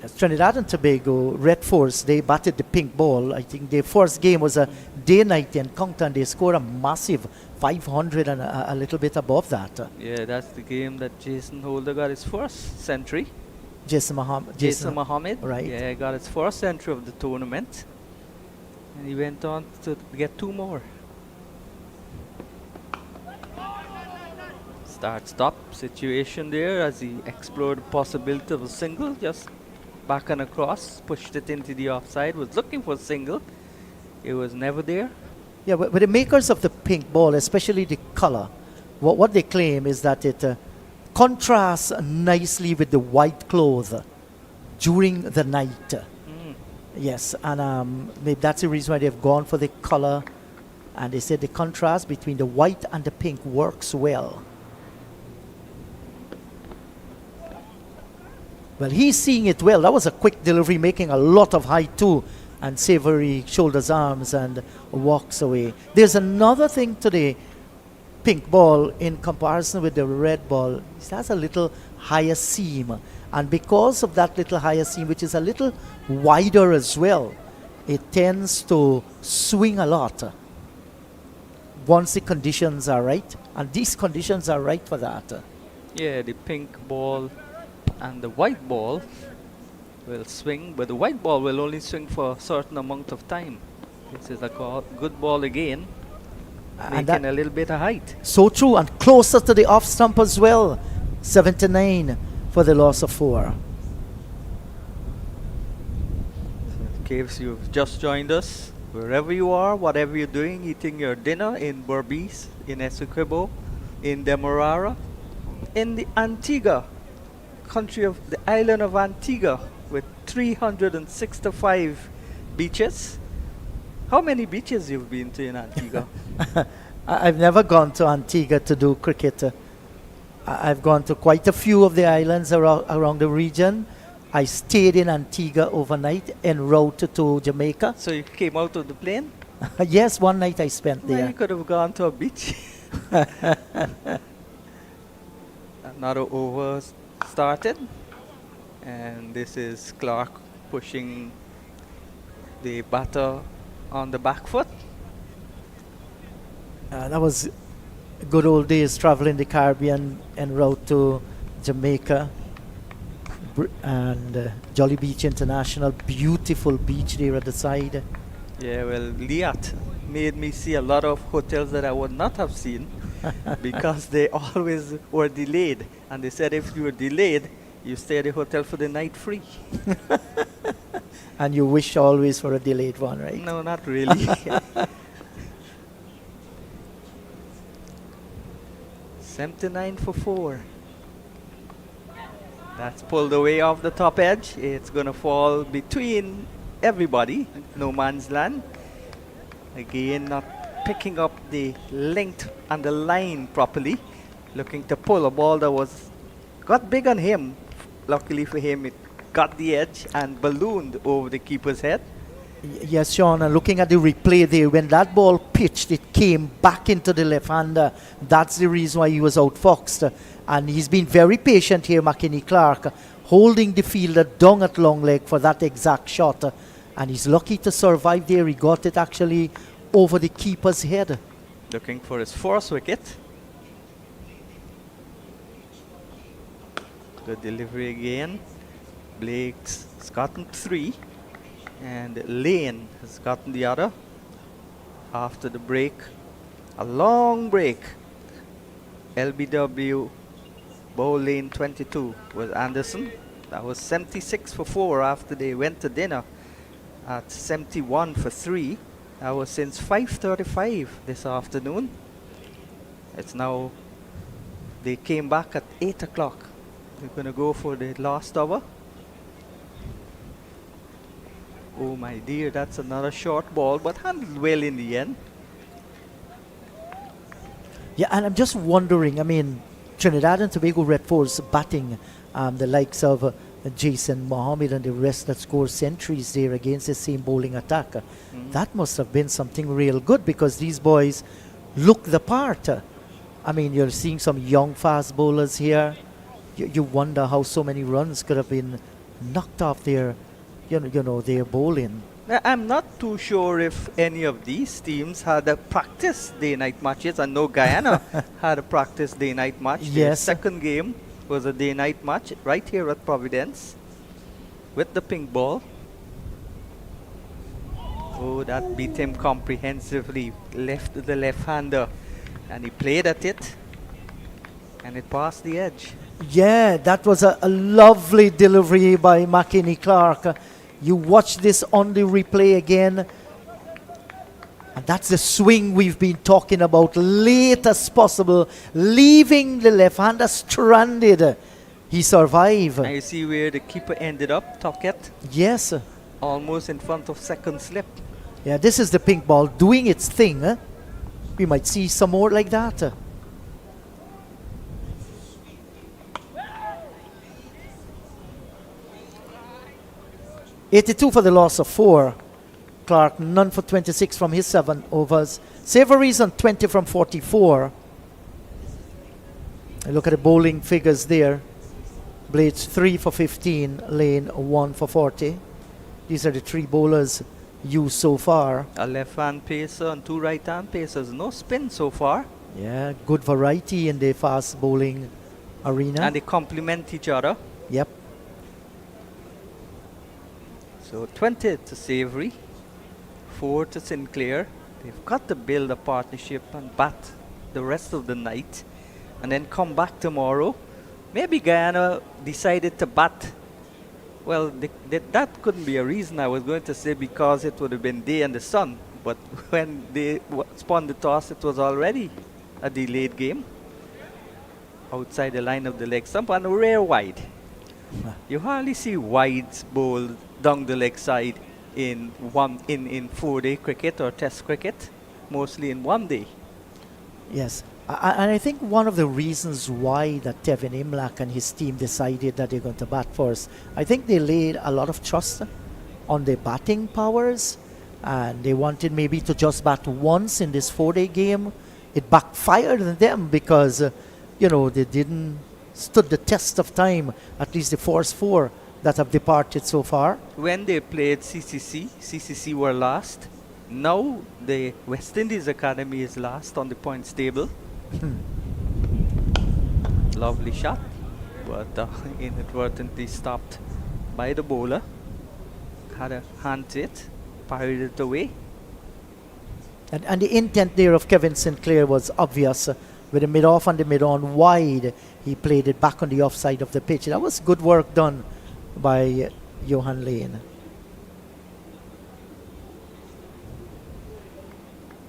As Trinidad and Tobago, Red Force, they batted the pink ball. I think their first game was a day-night encounter and they scored a massive 500 and a little bit above that. Yeah, that's the game that Jason Holder got his first century. Jason Mohammed. Jason Mohammed. Right. Yeah, got his first century of the tournament. And he went on to get 2 more. Start-stop situation there as he explored the possibility of a single, just back and across, pushed it into the offside, was looking for a single. It was never there. Yeah, but the makers of the pink ball, especially the color, what they claim is that it contrasts nicely with the white cloth during the night. Yes, and maybe that's the reason why they've gone for the color. And they said the contrast between the white and the pink works well. Well, he's seeing it well. That was a quick delivery, making a lot of height too. And Savory shoulders arms and walks away. There's another thing to the pink ball in comparison with the red ball. It has a little higher seam. And because of that little higher seam, which is a little wider as well, it tends to swing a lot once the conditions are right. And these conditions are right for that. Yeah, the pink ball and the white ball will swing, but the white ball will only swing for a certain amount of time. This is a good ball again, making a little bit of height. So true, and closer to the off stump as well. 79 for the loss of 4. In case you've just joined us, wherever you are, whatever you're doing, eating your dinner in Berbice, in Essequibo, in Demerara, in the Antigua, country of the island of Antigua, with 365 beaches. How many beaches you've been to in Antigua? I've never gone to Antigua to do cricket. I've gone to quite a few of the islands around the region. I stayed in Antigua overnight en route to Jamaica. So you came out of the plane? Yes, one night I spent there. Well, you could have gone to a beach. Another over started, and this is Clark pushing the batter on the back foot. That was good old days traveling the Caribbean en route to Jamaica and Jolly Beach International. Beautiful beach there at the side. Yeah, well, Liat made me see a lot of hotels that I would not have seen because they always were delayed. And they said if you were delayed, you stay at the hotel for the night free. And you wish always for a delayed one, right? No, not really. 79 for 4. That's pulled away off the top edge. It's going to fall between everybody. No man's land. Again, not picking up the length and the line properly. Looking to pull a ball that got big on him. Luckily for him, it got the edge and ballooned over the keeper's head. Yes, Sean, looking at the replay there, when that ball pitched, it came back into the left-hander. That's the reason why he was outfoxed. And he's been very patient here, McKinney Clark, holding the fielder down at long leg for that exact shot. And he's lucky to survive there. He got it actually over the keeper's head. Looking for his fourth wicket. Good delivery again. Blake's gotten 3. And Lane has gotten the other. After the break, a long break. LBW bowl lane 22 was Anderson. That was 76 for 4 after they went to dinner at 71 for 3. That was since 5:35 this afternoon. It's now, they came back at 8 o'clock. They're going to go for the last over. Oh my dear, that's another short ball, but handled well in the end. Yeah, and I'm just wondering, I mean, Trinidad and Tobago Red Force batting the likes of Jason Mohammed and the rest that score centuries there against the same bowling attack. That must have been something real good because these boys look the part. I mean, you're seeing some young fast bowlers here. You wonder how so many runs could have been knocked off their their bowling. I'm not too sure if any of these teams had a practice day-night matches. I know Guyana had a practice day-night match. Their Yes. second game was a day-night match right here at Providence with the pink ball. Oh, that beat him comprehensively. Left to the left-hander. And he played at it. And it passed the edge. Yeah, that was a lovely delivery by McKinney Clark. You watch this on the replay again. And that's the swing we've been talking about. Late as possible, leaving the left-hander stranded. He survived. And you see where the keeper ended up, Tocket? Yes. Almost in front of second slip. Yeah, this is the pink ball doing its thing. We might see some more like that. 82 for the loss of 4. Clark, none for 26 from his 7 overs. Savory's on 20 from 44. Look at the bowling figures there. Blades 3 for 15, Lane 1 for 40. These are the 3 bowlers used so far. A left-hand pacer and 2 right-hand pacers. No spin so far. Yeah, good variety in the fast bowling arena. And they complement each other. Yep. So 20 to Savory, 4 to Sinclair. They've got to build a partnership and bat the rest of the night and then come back tomorrow. Maybe Guyana decided to bat. Well, that couldn't be a reason. I was going to say because it would have been day and the sun. But when they spun the toss, it was already a delayed game. Outside the line of the leg stump and a rare wide. You hardly see wides bowled down the leg side in 4-day cricket or test cricket, mostly in 1 day. Yes, and I think one of the reasons why that Tevin Imlach and his team decided that they're going to bat first, I think they laid a lot of trust on their batting powers, and they wanted maybe to just bat once in this 4-day game. It backfired on them because, they didn't stood the test of time, at least the first 4 that have departed so far. When they played CCC were last. Now the West Indies Academy is last on the points table. Lovely shot, but inadvertently stopped by the bowler. Had a hand to it, parried it away. And the intent there of Kevin Sinclair was obvious. With the mid-off and the mid-on wide, he played it back on the offside of the pitch. That was good work done by Johan Lane.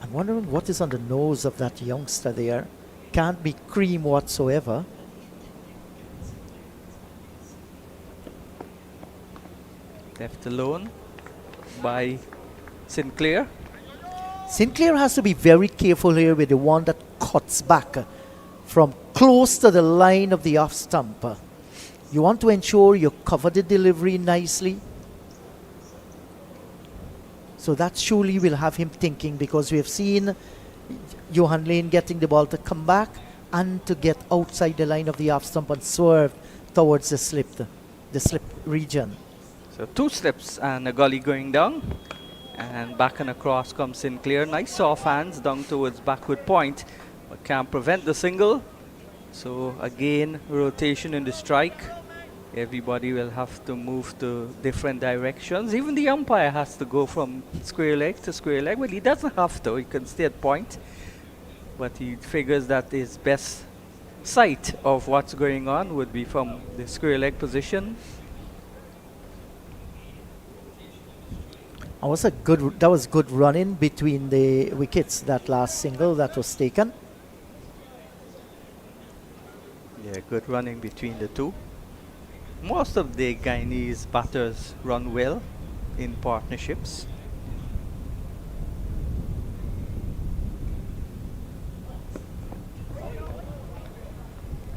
I'm wondering what is on the nose of that youngster there. Can't be cream whatsoever. Left alone by Sinclair. Sinclair has to be very careful here with the one that cuts back from close to the line of the off stump. You want to ensure you cover the delivery nicely. So that surely will have him thinking, because we have seen Johan Lane getting the ball to come back and to get outside the line of the half stump and swerve towards the slip region. So 2 slips and a gully going down. And back and across comes Sinclair. Nice soft hands down towards backward point, but can't prevent the single. So again, rotation in the strike. Everybody will have to move to different directions. Even the umpire has to go from square leg to square leg. Well, he doesn't have to. He can stay at point. But he figures that his best sight of what's going on would be from the square leg position. That was good running between the wickets, that last single that was taken. Yeah, good running between the two. Most of the Guyanese batters run well in partnerships.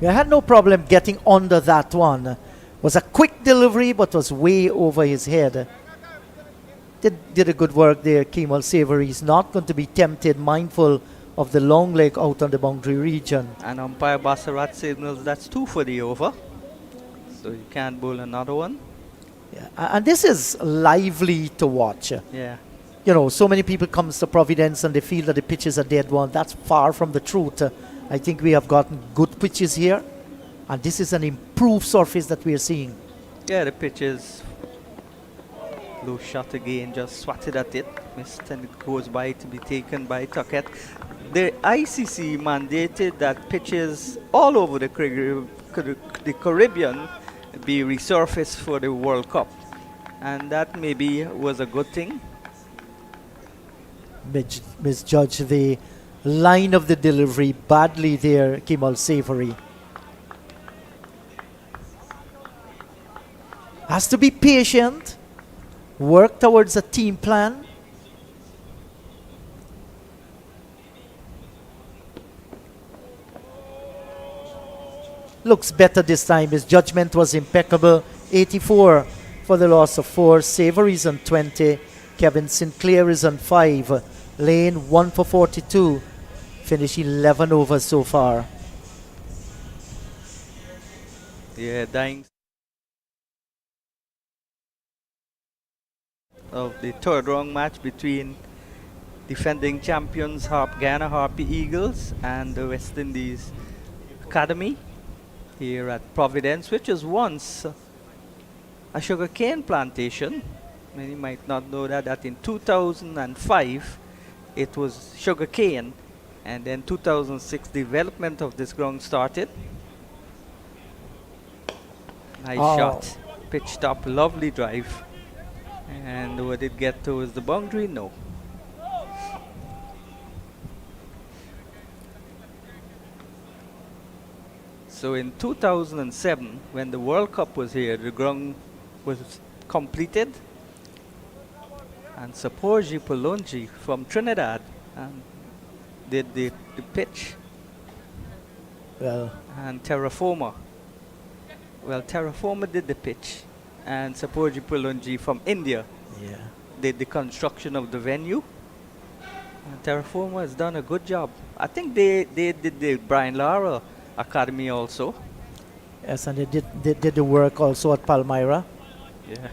I had no problem getting under that one. Was a quick delivery, but was way over his head. Did a good work there, Kemal Savory. He's not going to be tempted, mindful of the long leg out on the boundary region. And umpire Basarat signals that's 2 for the over. So you can't bowl another one. Yeah. And this is lively to watch. Yeah. You know, so many people come to Providence and they feel that the pitch is a dead one. That's far from the truth. I think we have gotten good pitches here. And this is an improved surface that we are seeing. Yeah, the pitch is low shot again, just swatted at it, missed, and it goes by to be taken by Tuckett. The ICC mandated that pitches all over the Caribbean be resurfaced for the World Cup, and that maybe was a good thing. Misjudged the line of the delivery badly there, Kemal Savory. Has to be patient. Work towards a team plan. Looks better this time. His judgment was impeccable. 84 for the loss of 4. Savory's on 20. Kevin Sinclair is on 5. Lane 1 for 42. Finish 11 overs so far. Yeah, dying of the third round match between defending champions Guyana Harpy Eagles and the West Indies Academy here at Providence, which was once a sugarcane plantation. Many might not know that in 2005 it was sugarcane, and then 2006 development of this ground started. Nice shot, pitched up, lovely drive. And would it get towards the boundary? No. So in 2007, when the World Cup was here, the ground was completed, and Saporji Polonji from Trinidad did the pitch. Well, and Terraforma. Well, Terraforma did the pitch, and Saporji Polonji from India did the construction of the venue. And Terraforma has done a good job. I think they did the Brian Lara Academy also. Yes, and they did the work also at Palmyra. Yeah.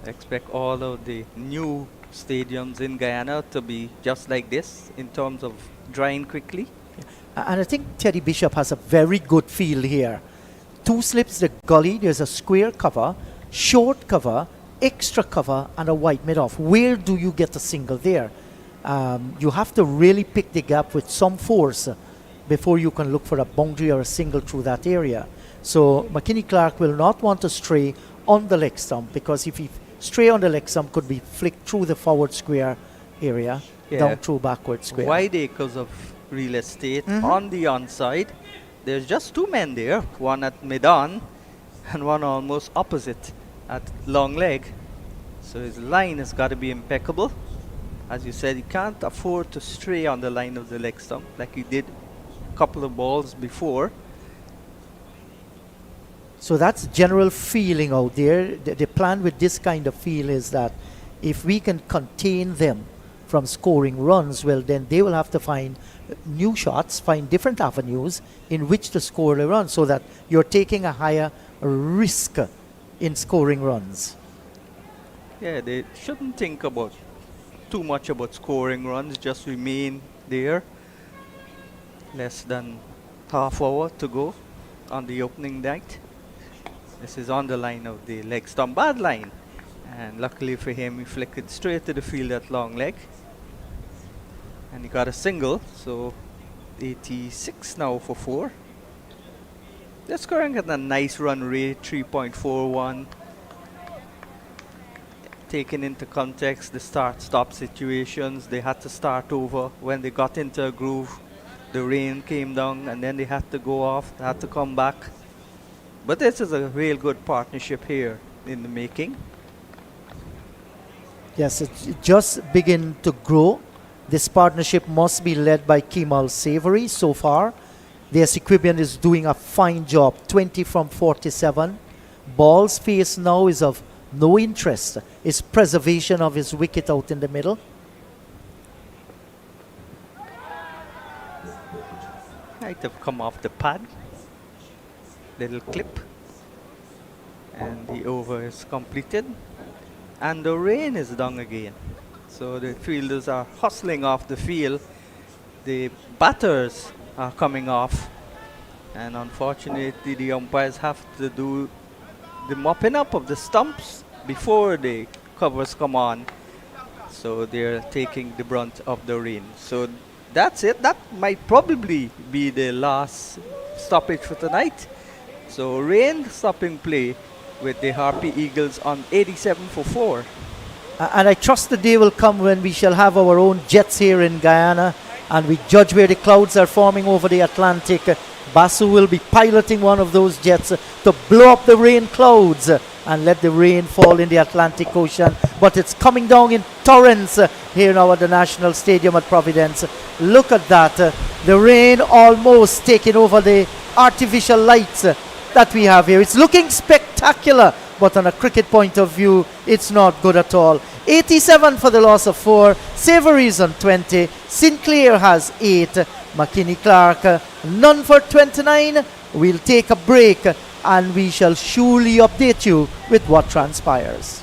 Expect all of the new stadiums in Guyana to be just like this in terms of drying quickly. And I think Teddy Bishop has a very good field here. 2 slips the gully, there's a square cover, short cover, extra cover, and a wide mid-off. Where do you get a single there? You have to really pick the gap with some force before you can look for a boundary or a single through that area. So McKinney Clark will not want to stray on the leg stump, because if he stray on the leg stump, could be flicked through the forward square area, down through backward square. Wide acres of real estate on the onside. There's just 2 men there, one at mid-on and one almost opposite at long leg. So his line has got to be impeccable. As you said, he can't afford to stray on the line of the leg stump like he did a couple of balls before. So that's general feeling out there. The plan with this kind of feel is that if we can contain them from scoring runs, well, then they will have to find new shots, find different avenues in which to score the run, so that you're taking a higher risk in scoring runs. Yeah, they shouldn't think about too much about scoring runs, just remain there. Less than half hour to go on the opening night. This is on the line of the leg stump, bad line. And luckily for him, he flicked straight to the field at long leg. And he got a single, so 86 now for 4. They're scoring at a nice run rate, 3.41. Taking into context the start-stop situations, they had to start over. When they got into a groove, the rain came down and then they had to go off, they had to come back. But this is a real good partnership here in the making. Yes, it's just begin to grow. This partnership must be led by Kemal Savory so far. Their equipment is doing a fine job, 20 from 47. Ball's face now is of no interest. It's preservation of his wicket out in the middle. Might have come off the pad. Little clip. And the over is completed. And the rain is down again. So the fielders are hustling off the field. The batters are coming off. And unfortunately, the umpires have to do the mopping up of the stumps before the covers come on. So they're taking the brunt of the rain. So that's it. That might probably be the last stoppage for tonight. So rain stopping play with the Harpy Eagles on 87 for 4. And I trust the day will come when we shall have our own jets here in Guyana and we judge where the clouds are forming over the Atlantic. Basu will be piloting one of those jets to blow up the rain clouds and let the rain fall in the Atlantic Ocean. But it's coming down in torrents here now at the National Stadium at Providence. Look at that. The rain almost taking over the artificial lights that we have here. It's looking spectacular, but on a cricket point of view, it's not good at all. 87 for the loss of 4. Savory's on 20. Sinclair has 8. McKinney Clark, none for 29. We'll take a break and we shall surely update you with what transpires.